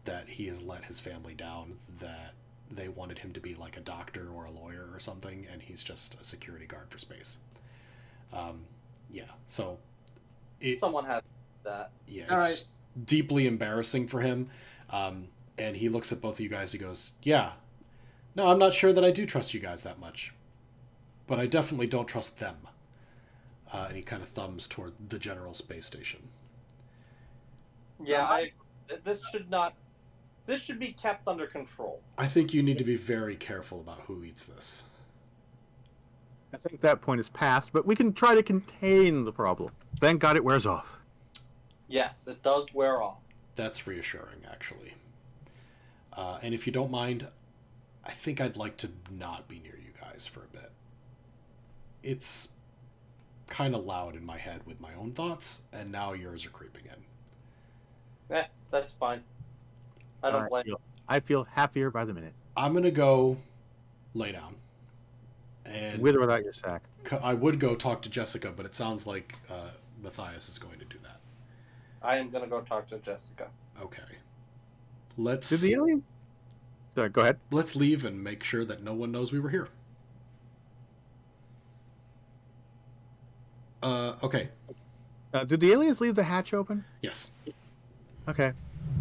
Speaker 1: That he has let his family down, that they wanted him to be like a doctor or a lawyer or something, and he's just a security guard for space. Yeah, so...
Speaker 3: Someone has that.
Speaker 1: Yeah,
Speaker 2: All
Speaker 1: it's
Speaker 2: right.
Speaker 1: deeply embarrassing for him. And he looks at both of you guys. He goes, "Yeah, no, I'm not sure that I do trust you guys that much. But I definitely don't trust them." And he kind of thumbs toward the General Space Station.
Speaker 3: Yeah, this should be kept under control.
Speaker 1: I think you need to be very careful about who eats this.
Speaker 4: I think that point is past, but we can try to contain the problem. Thank God it wears off.
Speaker 3: Yes, it does wear off.
Speaker 1: That's reassuring, actually. And if you don't mind, I think I'd like to not be near you guys for a bit. It's kind of loud in my head with my own thoughts, and now yours are creeping in.
Speaker 3: That's fine. I don't blame you.
Speaker 4: I feel happier by the minute.
Speaker 1: I'm going to go lay down. And
Speaker 4: with or without your sack.
Speaker 1: I would go talk to Jessica, but it sounds like Matthias is going to do that.
Speaker 3: I am going to go talk to Jessica.
Speaker 1: Okay. Let's...
Speaker 4: Did the alien... Sorry, go ahead.
Speaker 1: Let's leave and make sure that no one knows we were here. Okay.
Speaker 4: Did the aliens leave the hatch open?
Speaker 1: Yes.
Speaker 4: Okay.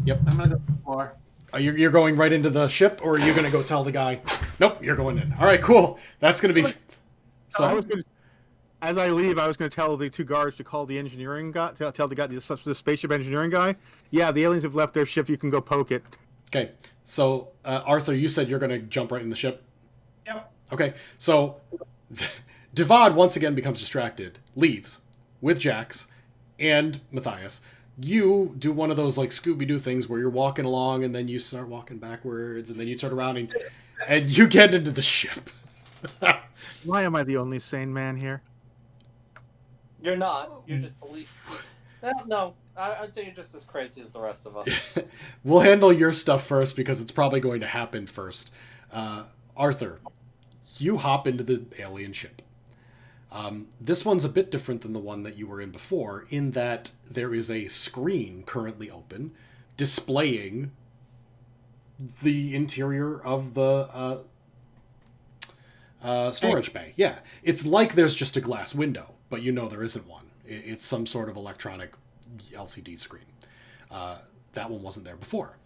Speaker 1: Yep.
Speaker 2: I'm gonna go to the floor.
Speaker 1: You're going right into the ship, or are you going to go tell the guy? Nope, you're going in. All right, cool. That's going to be... So
Speaker 4: I was going to... As I leave, I was going to tell the two guards to call the engineering guy, tell the guy, the spaceship engineering guy. Yeah, the aliens have left their ship. You can go poke it.
Speaker 1: Okay, so Arthur, you said you're going to jump right in the ship?
Speaker 2: Yep.
Speaker 1: Okay, so Devad once again becomes distracted, leaves with Jax and Matthias. You do one of those like Scooby-Doo things where you're walking along and then you start walking backwards and then you turn around and you get into the ship.
Speaker 4: Why am I the only sane man here?
Speaker 3: You're not. You're just the least... No, I'd say you're just as crazy as the rest of us.
Speaker 1: We'll handle your stuff first because it's probably going to happen first. Arthur, you hop into the alien ship. This one's a bit different than the one that you were in before in that there is a screen currently open displaying the interior of the storage bay. Yeah, it's like there's just a glass window, but you know there isn't one. It's some sort of electronic LCD screen. That one wasn't there before.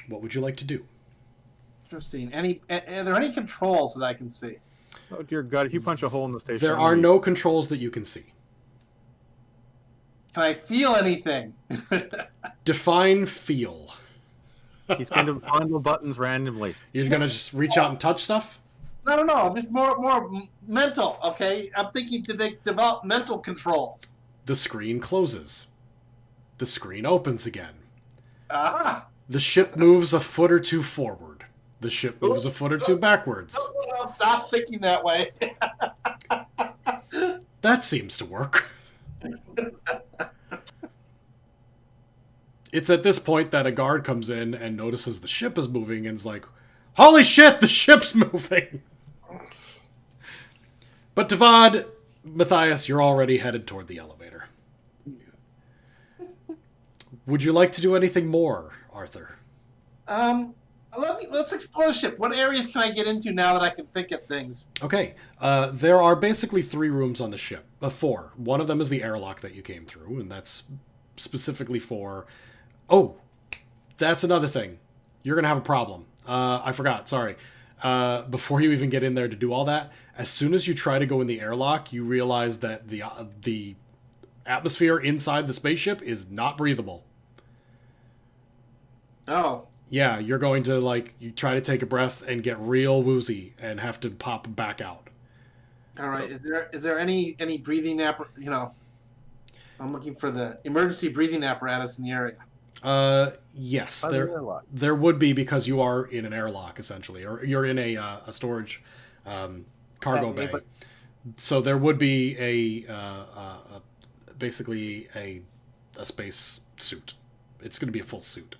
Speaker 1: What would you like to do?
Speaker 2: Interesting. Are there any controls that I can see?
Speaker 4: Oh dear God! If you punch a hole in the station,
Speaker 1: There are no controls that you can see.
Speaker 2: Can I feel anything?
Speaker 1: Define feel.
Speaker 4: He's going to fondle buttons randomly.
Speaker 1: You're gonna just reach out and touch stuff?
Speaker 2: No. Just more mental. Okay, I'm thinking, did they develop mental controls?
Speaker 1: The screen closes. The screen opens again.
Speaker 2: Ah.
Speaker 1: The ship moves a foot or two forward. The ship moves a foot or two backwards.
Speaker 2: Stop thinking that way.
Speaker 1: That seems to work. It's at this point that a guard comes in and notices the ship is moving and is like, holy shit, the ship's moving! But Devad, Matthias, you're already headed toward the elevator. Would you like to do anything more, Arthur?
Speaker 2: Let's explore the ship. What areas can I get into now that I can think of things?
Speaker 1: Okay, there are basically 3 rooms on the ship. 4. One of them is the airlock that you came through, and that's specifically for... Oh, that's another thing. You're going to have a problem. I forgot, sorry. Before you even get in there to do all that, as soon as you try to go in the airlock, you realize that the atmosphere inside the spaceship is not breathable.
Speaker 2: Oh.
Speaker 1: Yeah, you're going to, you try to take a breath and get real woozy and have to pop back out.
Speaker 2: All right. Is there any breathing I'm looking for the emergency breathing apparatus in the area.
Speaker 1: Yes, there would be because you are in an airlock essentially, or you're in a storage cargo bay. So there would be basically a space suit. It's going to be a full suit.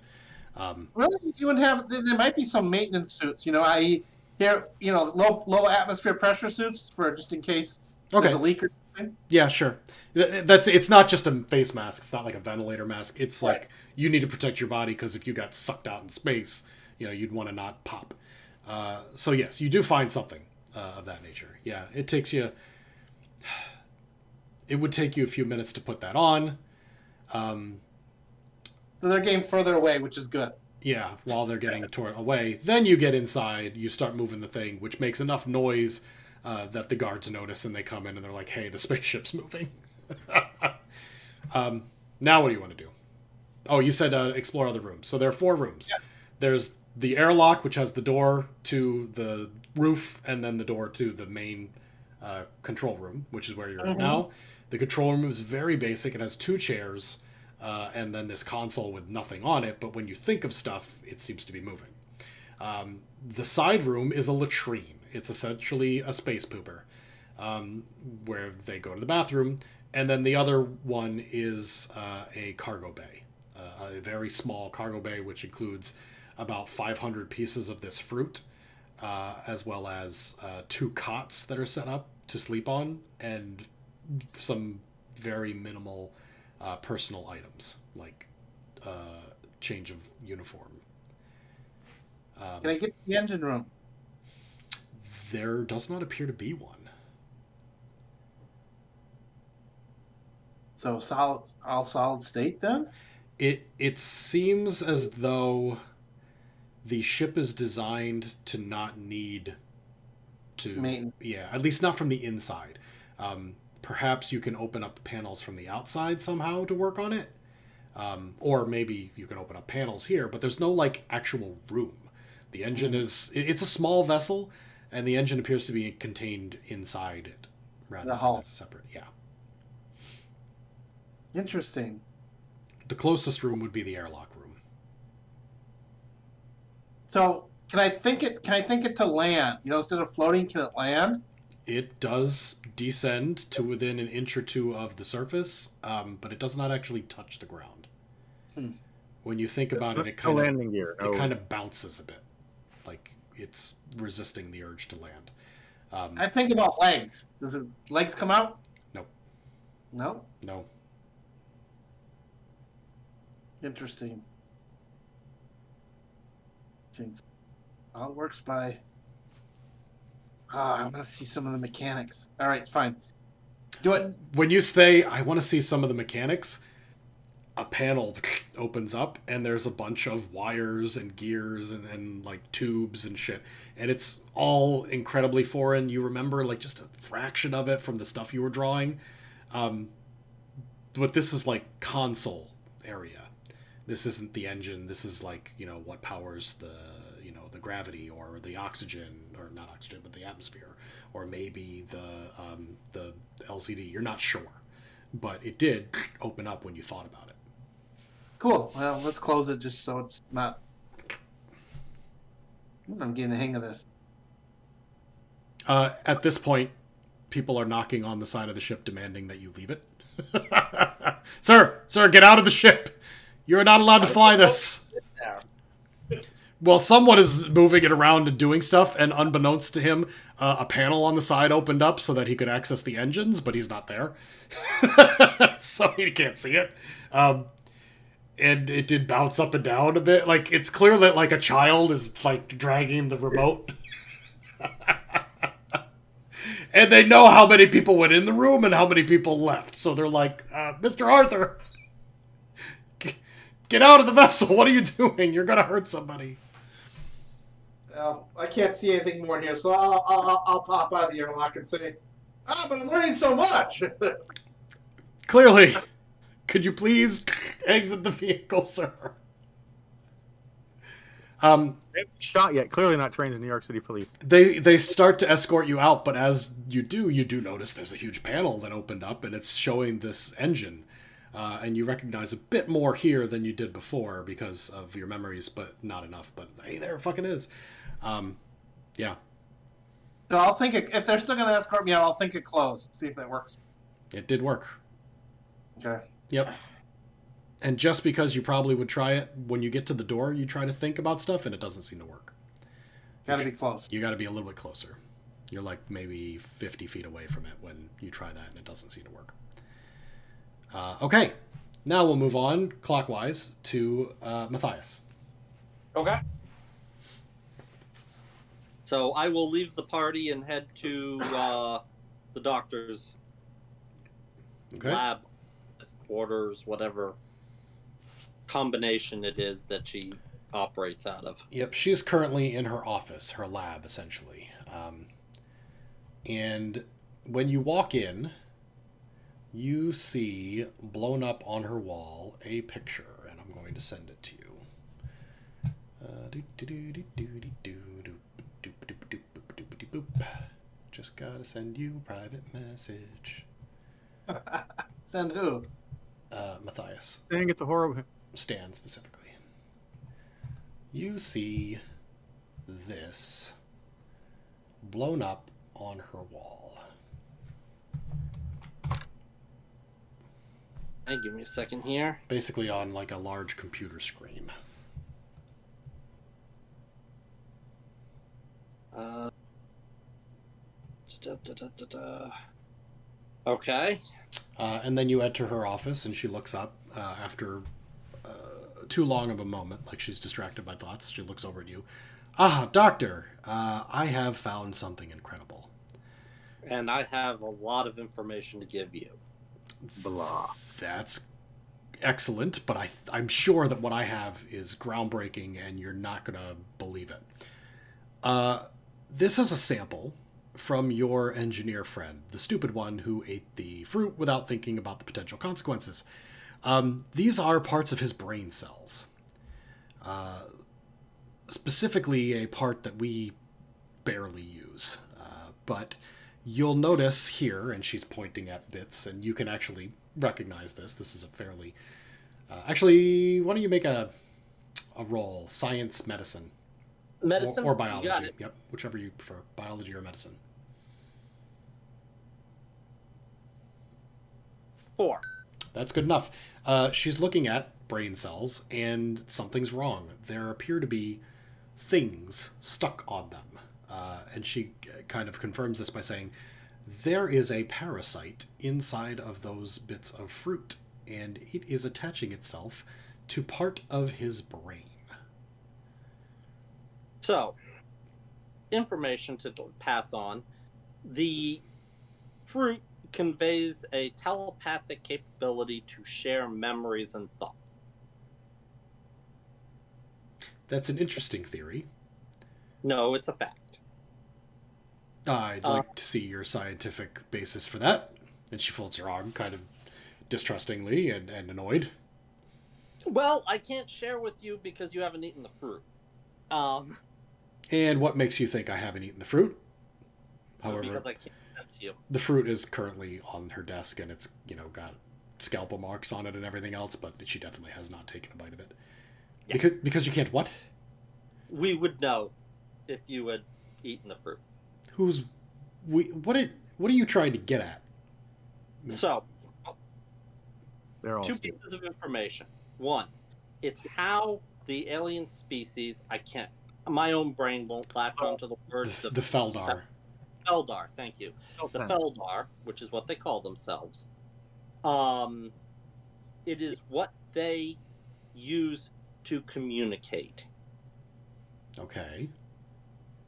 Speaker 2: Really, you would have. There might be some maintenance suits. I here. Low atmosphere pressure suits for just in case there's a leak or something.
Speaker 1: Yeah, sure. It's not just a face mask. It's not like a ventilator mask. It's like you need to protect your body because if you got sucked out in space, you'd want to not pop. So yes, you do find something of that nature. Yeah, it takes you. It would take you a few minutes to put that on.
Speaker 2: So they're getting further away, which is good.
Speaker 1: Yeah, while they're getting away. Then you get inside, you start moving the thing, which makes enough noise that the guards notice, and they come in and they're like, hey, the spaceship's moving. Now what do you want to do? Oh, you said explore other rooms. So there are 4 rooms. Yeah. There's the airlock, which has the door to the roof, and then the door to the main control room, which is where you're at now. The control room is very basic. It has 2 chairs, and then this console with nothing on it, but when you think of stuff, it seems to be moving. The side room is a latrine. It's essentially a space pooper, where they go to the bathroom. And then the other one is a cargo bay, a very small cargo bay, which includes about 500 pieces of this fruit, as well as 2 cots that are set up to sleep on, and some very minimal personal items, like change of uniform.
Speaker 2: Can I get to the engine room?
Speaker 1: There does not appear to be one.
Speaker 2: So solid state then?
Speaker 1: It seems as though the ship is designed to not need to
Speaker 2: Maintenance.
Speaker 1: Yeah, at least not from the inside. Perhaps you can open up panels from the outside somehow to work on it, or maybe you can open up panels here, but there's no like actual room. The engine it's a small vessel, and the engine appears to be contained inside it rather
Speaker 2: The
Speaker 1: than
Speaker 2: hull.
Speaker 1: as a separate. Yeah.
Speaker 2: Interesting.
Speaker 1: The closest room would be the airlock room.
Speaker 2: So can I think it to land? Instead of floating, can it land?
Speaker 1: It does descend to within an inch or 2 of the surface, but it does not actually touch the ground. When you think about it, it kind of
Speaker 4: landing gear.
Speaker 1: it kind of bounces a bit, like it's resisting the urge to land.
Speaker 2: I think about legs. Does it legs come out?
Speaker 1: No.
Speaker 2: No?
Speaker 1: No.
Speaker 2: Interesting. Things. All it works by. I want to see some of the mechanics. All right, fine. Do it.
Speaker 1: When you say, I want to see some of the mechanics, a panel opens up and there's a bunch of wires and gears and like tubes and shit. And it's all incredibly foreign. You remember like just a fraction of it from the stuff you were drawing. But this is like console area. This isn't the engine. This is like, what powers the gravity or the oxygen, or not oxygen, but the atmosphere, or maybe the LCD. You're not sure, but it did open up when you thought about it.
Speaker 2: Cool. Well, let's close it just so it's not. I'm getting the hang of this.
Speaker 1: At this point, people are knocking on the side of the ship demanding that you leave it. Sir, get out of the ship. You're not allowed to fly this. Well, someone is moving it around and doing stuff, and unbeknownst to him, a panel on the side opened up so that he could access the engines, but he's not there. So he can't see it. And it did bounce up and down a bit. Like, it's clear that, like, a child is, like, dragging the remote. And they know how many people went in the room and how many people left. So they're like, Mr. Arthur, get out of the vessel. What are you doing? You're going to hurt somebody.
Speaker 2: I can't see anything more in here, so I'll pop out of the airlock and say, but I'm learning so much.
Speaker 1: Clearly. Could you please exit the vehicle, sir?
Speaker 4: They haven't shot yet. Clearly not trained in New York City police.
Speaker 1: They start to escort you out, but as you do notice there's a huge panel that opened up, and it's showing this engine. And you recognize a bit more here than you did before because of your memories, but not enough. But hey, there it fucking is. Yeah.
Speaker 2: So I'll think if they're still going to escort me out, I'll think it closed. See if that works.
Speaker 1: It did work.
Speaker 2: Okay.
Speaker 1: Yep. And just because you probably would try it, when you get to the door, you try to think about stuff, and it doesn't seem to work.
Speaker 2: Got to be close.
Speaker 1: You got to be a little bit closer. You're like maybe 50 feet away from it when you try that, and it doesn't seem to work. Okay. Now we'll move on clockwise to Matthias.
Speaker 3: Okay. So I will leave the party and head to the doctor's lab, quarters, whatever combination it is that she operates out of.
Speaker 1: Yep, she's currently in her office, her lab, essentially. And when you walk in, you see blown up on her wall a picture, and I'm going to send it to you. Just gotta send you a private message.
Speaker 2: Send who?
Speaker 1: Matthias.
Speaker 4: I think it's a horror.
Speaker 1: Stan specifically. You see this blown up on her wall.
Speaker 3: Hey, give me a second here.
Speaker 1: Basically on like a large computer screen.
Speaker 3: Okay.
Speaker 1: And then you enter her office, and she looks up after too long of a moment, like she's distracted by thoughts. She looks over at you. Ah, doctor, I have found something incredible.
Speaker 3: And I have a lot of information to give you.
Speaker 4: Blah.
Speaker 1: That's excellent, but I'm sure that what I have is groundbreaking, and you're not going to believe it. This is a sample from your engineer friend, the stupid one who ate the fruit without thinking about the potential consequences. These are parts of his brain cells. Specifically a part that we barely use. But you'll notice here, and she's pointing at bits, and you can actually recognize this. This is a fairly... actually, why don't you make a roll? Science, medicine.
Speaker 3: Medicine?
Speaker 1: Or biology.
Speaker 3: You got it.
Speaker 1: Yep, whichever you prefer. Biology or medicine.
Speaker 3: 4.
Speaker 1: That's good enough. She's looking at brain cells, and something's wrong. There appear to be things stuck on them. And she kind of confirms this by saying, there is a parasite inside of those bits of fruit, and it is attaching itself to part of his brain.
Speaker 3: So, information to pass on. The fruit conveys a telepathic capability to share memories and thoughts.
Speaker 1: That's an interesting theory.
Speaker 3: No, it's a fact.
Speaker 1: I'd like to see your scientific basis for that. And she folds her arm kind of distrustingly and annoyed.
Speaker 3: Well, I can't share with you because you haven't eaten the fruit.
Speaker 1: And what makes you think I haven't eaten the fruit? However,
Speaker 3: because I can't sense you.
Speaker 1: the fruit is currently on her desk, and it's, got scalpel marks on it and everything else, but she definitely has not taken a bite of it. Yeah. Because you can't what?
Speaker 3: We would know if you had eaten the fruit.
Speaker 1: What are you trying to get at?
Speaker 3: So,
Speaker 4: They're all
Speaker 3: 2 pieces of information. 1, it's how the alien species, my own brain won't latch onto the word.
Speaker 1: The Feldar.
Speaker 3: Feldar, thank you. The Feldar, which is what they call themselves. It is what they use to communicate.
Speaker 1: Okay.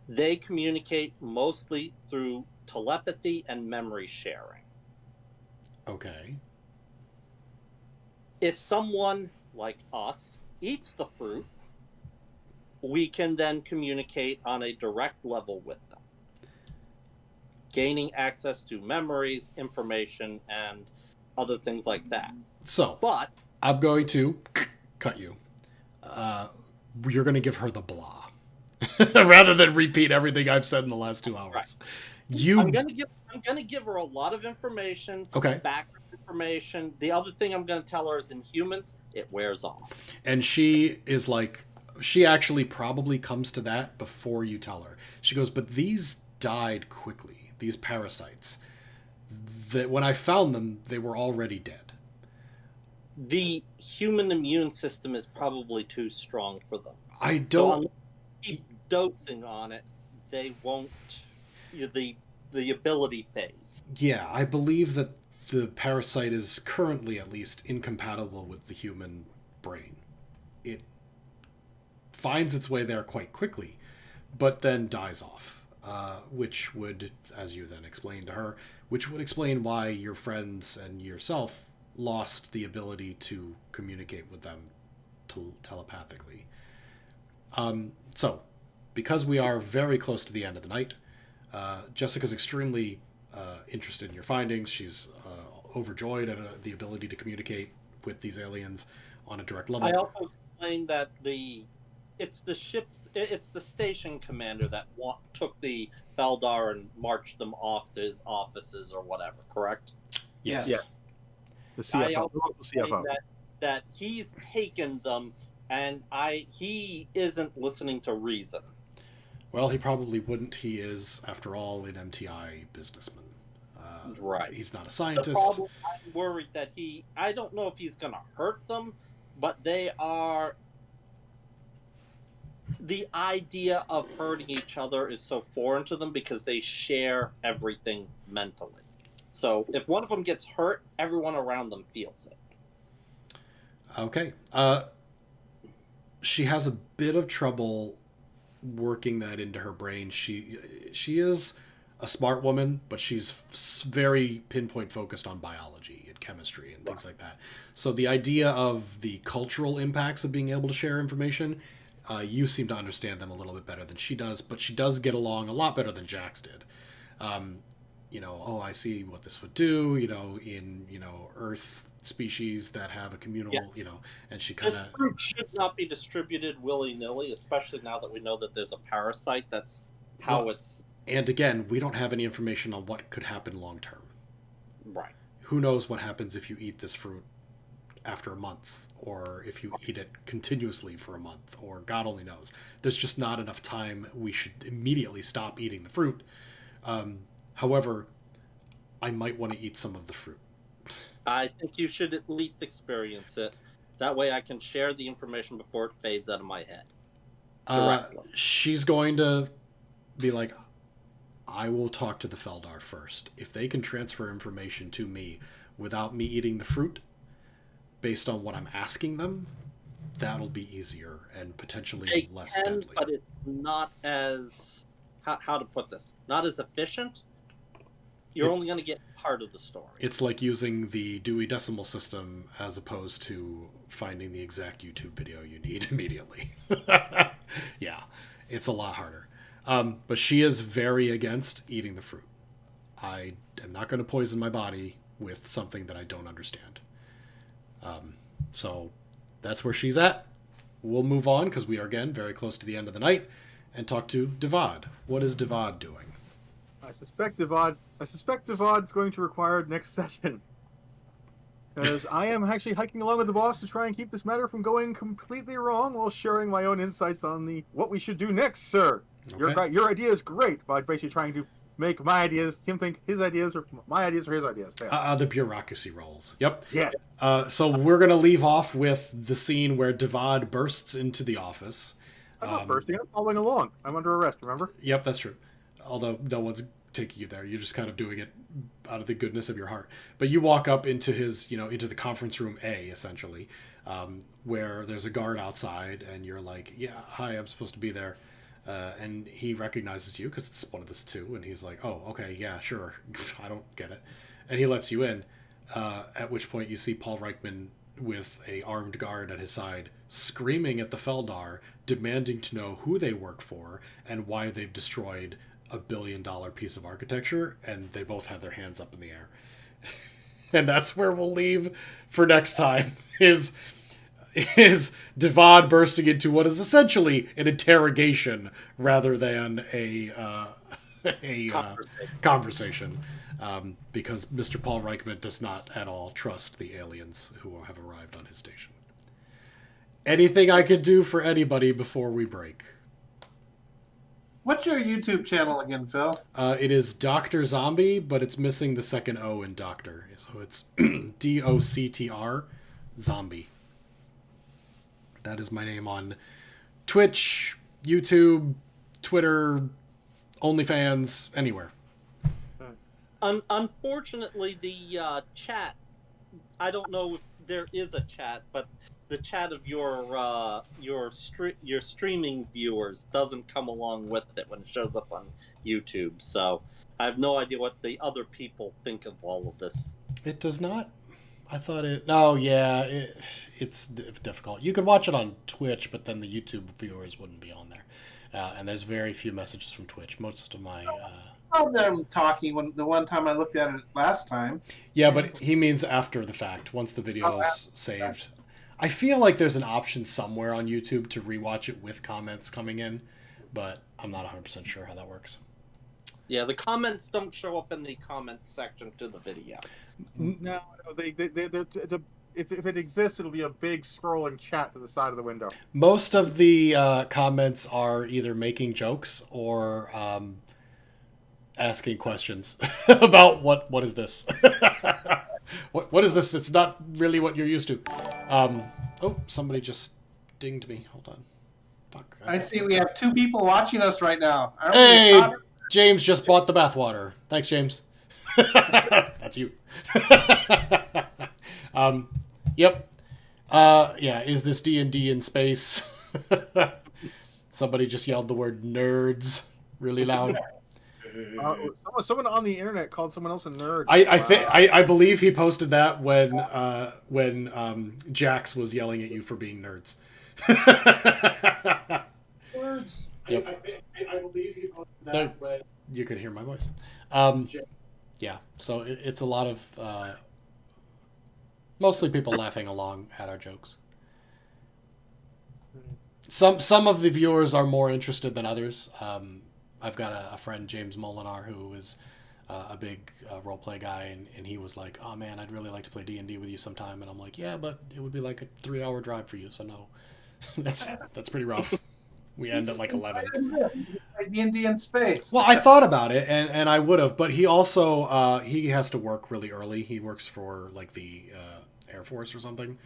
Speaker 3: They communicate mostly through telepathy and memory sharing.
Speaker 1: Okay.
Speaker 3: If someone like us eats the fruit, we can then communicate on a direct level with them, gaining access to memories, information, and other things like that.
Speaker 1: So,
Speaker 3: but
Speaker 1: I'm going to cut you. You're going to give her the blah. Rather than repeat everything I've said in the last 2 hours. Right.
Speaker 3: I'm gonna give her a lot of information.
Speaker 1: Okay.
Speaker 3: Background information. The other thing I'm gonna tell her is in humans, it wears off. And
Speaker 1: she is like, she actually probably comes to that before you tell her. She goes, but these died quickly. These parasites. That when I found them, they were already dead.
Speaker 3: The human immune system is probably too strong for them.
Speaker 1: I don't.
Speaker 3: So keep dosing on it, they won't. The ability fades.
Speaker 1: Yeah, I believe that the parasite is currently, at least, incompatible with the human brain. It finds its way there quite quickly, but then dies off. Which would, as you then explained to her, which would explain why your friends and yourself lost the ability to communicate with them telepathically. So, because we are very close to the end of the night, Jessica's extremely interested in your findings. She's overjoyed at the ability to communicate with these aliens on a direct level.
Speaker 3: I also explained that it's the station commander that took the Feldar and marched them off to his offices or whatever, correct?
Speaker 1: Yes.
Speaker 4: Yeah. The CFO.
Speaker 3: I also
Speaker 4: CFO.
Speaker 3: that he's taken them, and he isn't listening to reason.
Speaker 1: Well, he probably wouldn't. He is, after all, an MTI businessman.
Speaker 3: Right.
Speaker 1: He's not a
Speaker 3: The
Speaker 1: scientist.
Speaker 3: problem, I'm worried that I don't know if he's going to hurt them, but they are. The idea of hurting each other is so foreign to them because they share everything mentally. So if one of them gets hurt, everyone around them feels it.
Speaker 1: Okay. She has a bit of trouble working that into her brain. She is a smart woman, but she's very pinpoint focused on biology and chemistry and things like that. So the idea of the cultural impacts of being able to share information, you seem to understand them a little bit better than she does, but she does get along a lot better than Jax did. I see what this would do, in, Earth species that have a communal, and she kind
Speaker 3: This
Speaker 1: of...
Speaker 3: fruit should not be distributed willy-nilly, especially now that we know that there's a parasite. That's how it's...
Speaker 1: And again, we don't have any information on what could happen long term.
Speaker 3: Right.
Speaker 1: Who knows what happens if you eat this fruit after a month, or if you eat it continuously for a month, or God only knows. There's just not enough time. We should immediately stop eating the fruit. However, I might want to eat some of the fruit.
Speaker 3: I think you should at least experience it. That way I can share the information before it fades out of my head. Directly.
Speaker 1: She's going to be like, I will talk to the Feldar first. If they can transfer information to me without me eating the fruit, based on what I'm asking them, that'll be easier and potentially less deadly.
Speaker 3: But it's not as... How to put this? Not as efficient. You're only going to get part of the story.
Speaker 1: It's like using the Dewey Decimal System as opposed to finding the exact YouTube video you need immediately. Yeah, it's a lot harder. But she is very against eating the fruit. I am not going to poison my body with something that I don't understand. So that's where she's at. We'll move on because we are, again, very close to the end of the night, and talk to Devad. What is Devad doing?
Speaker 4: I suspect Devad's going to require next session. Because I am actually hiking along with the boss to try and keep this matter from going completely wrong while sharing my own insights on what we should do next, sir.
Speaker 1: Okay.
Speaker 4: Your idea is great, by basically trying to make my ideas, him think his ideas, or my ideas are his ideas.
Speaker 1: The bureaucracy rolls. Yep.
Speaker 4: Yeah.
Speaker 1: So we're going to leave off with the scene where Devad bursts into the office.
Speaker 4: I'm not bursting, I'm following along. I'm under arrest, remember?
Speaker 1: Yep, that's true. Although no one's taking you there. You're just kind of doing it out of the goodness of your heart. But you walk up into his, into the conference room A, essentially, where there's a guard outside, and you're like, yeah, hi, I'm supposed to be there. And he recognizes you because it's one of this too. And he's like, oh, okay, yeah, sure. I don't get it. And he lets you in, at which point you see Paul Reichman with a armed guard at his side, screaming at the Feldar, demanding to know who they work for and why they've destroyed $1 billion piece of architecture, and they both have their hands up in the air. And that's where we'll leave for next time, is Devad bursting into what is essentially an interrogation rather than a conversation. Because Mr. Paul Reichman does not at all trust the aliens who have arrived on his station. Anything I could do for anybody before we break?
Speaker 2: What's your YouTube channel again, Phil?
Speaker 1: It is Dr. Zombie, but it's missing the second O in Doctor. So it's DOCTR Zombie. That is my name on Twitch, YouTube, Twitter, OnlyFans, anywhere.
Speaker 3: Unfortunately, the chat, I don't know if there is a chat, but the chat of your streaming viewers doesn't come along with it when it shows up on YouTube. So I have no idea what the other people think of all of this.
Speaker 1: It does not? I thought it... Oh, yeah, it's difficult. You could watch it on Twitch, but then the YouTube viewers wouldn't be on there. And there's very few messages from Twitch. Most of my...
Speaker 2: I saw them talking the one time I looked at it last time.
Speaker 1: Yeah, but he means after the fact, once the video is saved. I feel like there's an option somewhere on YouTube to rewatch it with comments coming in, but I'm not 100% sure how that works.
Speaker 3: Yeah, the comments don't show up in the comment section to the video.
Speaker 4: No, if it exists, it'll be a big scrolling chat to the side of the window.
Speaker 1: Most of the comments are either making jokes or asking questions about what is this? what is this? It's not really what you're used to. Oh, somebody just dinged me. Hold on. Fuck.
Speaker 2: I see we have 2 people watching us right now. Aren't
Speaker 1: Hey,
Speaker 2: we
Speaker 1: James just bought the bathwater. Thanks, James. That's you. Yep. Yeah, is this D&D in space? Somebody just yelled the word nerds really loud.
Speaker 4: Someone on the internet called someone else a nerd.
Speaker 1: I believe he posted that when Jax was yelling at you for being nerds.
Speaker 2: Words.
Speaker 1: Yep.
Speaker 2: I believe you posted
Speaker 1: that when you could hear my voice. Yeah, so it's a lot of mostly people laughing along at our jokes. Some of the viewers are more interested than others. I've got a friend, James Molinar, who is a big roleplay guy, and he was like, "Oh man, I'd really like to play D&D with you sometime." And I'm like, "Yeah, but it would be like a 3-hour drive for you, so no." that's pretty rough. We end at like 11.
Speaker 2: D&D in space.
Speaker 1: Well, I thought about it, and I would have, but he also he has to work really early. He works for like the Air Force or something,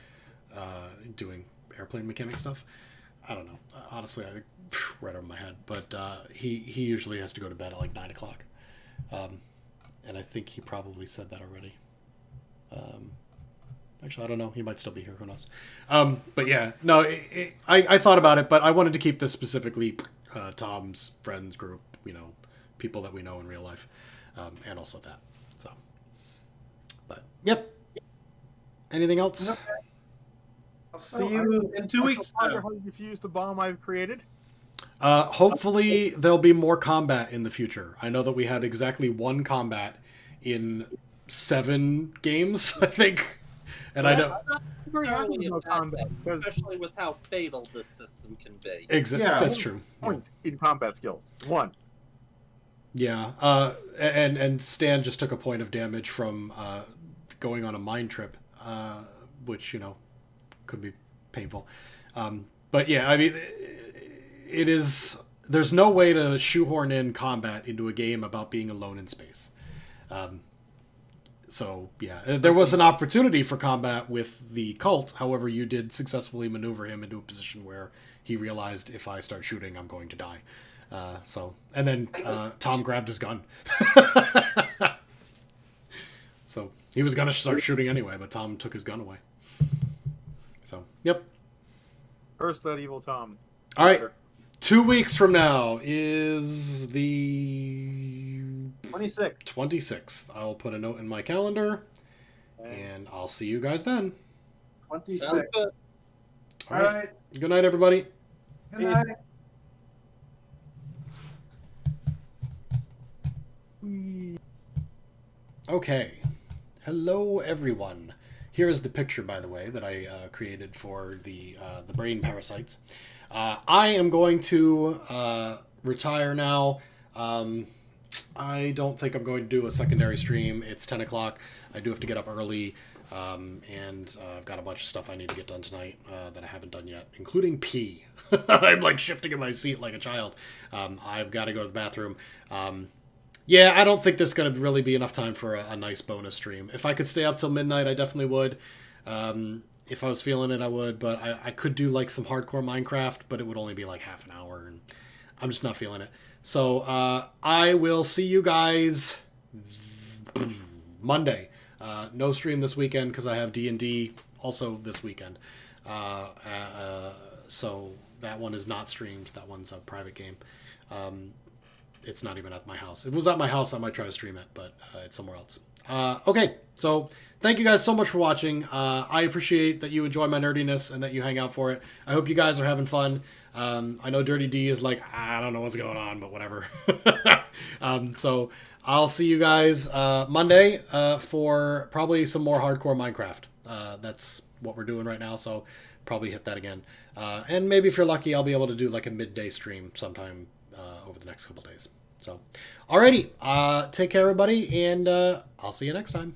Speaker 1: doing airplane mechanic stuff. I don't know. Honestly, I right over my head. But he usually has to go to bed at like 9 o'clock, and I think he probably said that already. Actually, I don't know. He might still be here. Who knows? But yeah, no. I thought about it, but I wanted to keep this specifically Tom's friends group. You know, people that we know in real life, and also that. So, but yep. Anything else?
Speaker 2: Okay. I'll see you in 2 weeks.
Speaker 4: How you defuse the bomb I've created?
Speaker 1: Hopefully, there'll be more combat in the future. I know that we had exactly 1 combat in 7 games, I think. And I know
Speaker 3: Really a bad thing, especially with how fatal this system can be.
Speaker 1: Yeah, that's true.
Speaker 4: Point in combat skills. 1.
Speaker 1: Yeah, and Stan just took a point of damage from going on a mine trip, which could be painful. But yeah, I mean, it is. There's no way to shoehorn in combat into a game about being alone in space. So yeah, there was an opportunity for combat with the cult. However, you did successfully maneuver him into a position where he realized, if I start shooting, I'm going to die. And then Tom grabbed his gun. So he was going to start shooting anyway, but Tom took his gun away. So, yep.
Speaker 4: Curse that evil Tom.
Speaker 1: All right. 2 weeks from now is the 26th. I'll put a note in my calendar, and I'll see you guys then.
Speaker 2: 26.
Speaker 3: Good.
Speaker 2: All right.
Speaker 1: Good night, everybody.
Speaker 2: Good night.
Speaker 1: Okay. Hello, everyone. Here is the picture, by the way, that I created for the brain parasites. I am going to retire now. I don't think I'm going to do a secondary stream. It's 10 o'clock. I do have to get up early, and I've got a bunch of stuff I need to get done tonight that I haven't done yet, including pee. I'm like shifting in my seat like a child. I've got to go to the bathroom. Yeah, I don't think there's going to really be enough time for a nice bonus stream. If I could stay up till midnight, I definitely would. If I was feeling it, I would, but I could do like some hardcore Minecraft, but it would only be like half an hour, and I'm just not feeling it. So I will see you guys Monday. No stream this weekend because I have D&D also this weekend. So that one is not streamed. That one's a private game. It's not even at my house. If it was at my house, I might try to stream it, but it's somewhere else. Okay, so thank you guys so much for watching. I appreciate that you enjoy my nerdiness and that you hang out for it. I hope you guys are having fun. I know Dirty D is like, I don't know what's going on, but whatever. So I'll see you guys Monday for probably some more hardcore Minecraft. That's what we're doing right now, so probably hit that again. And maybe if you're lucky, I'll be able to do like a midday stream sometime over the next couple days. So, alrighty, take care, everybody, and I'll see you next time.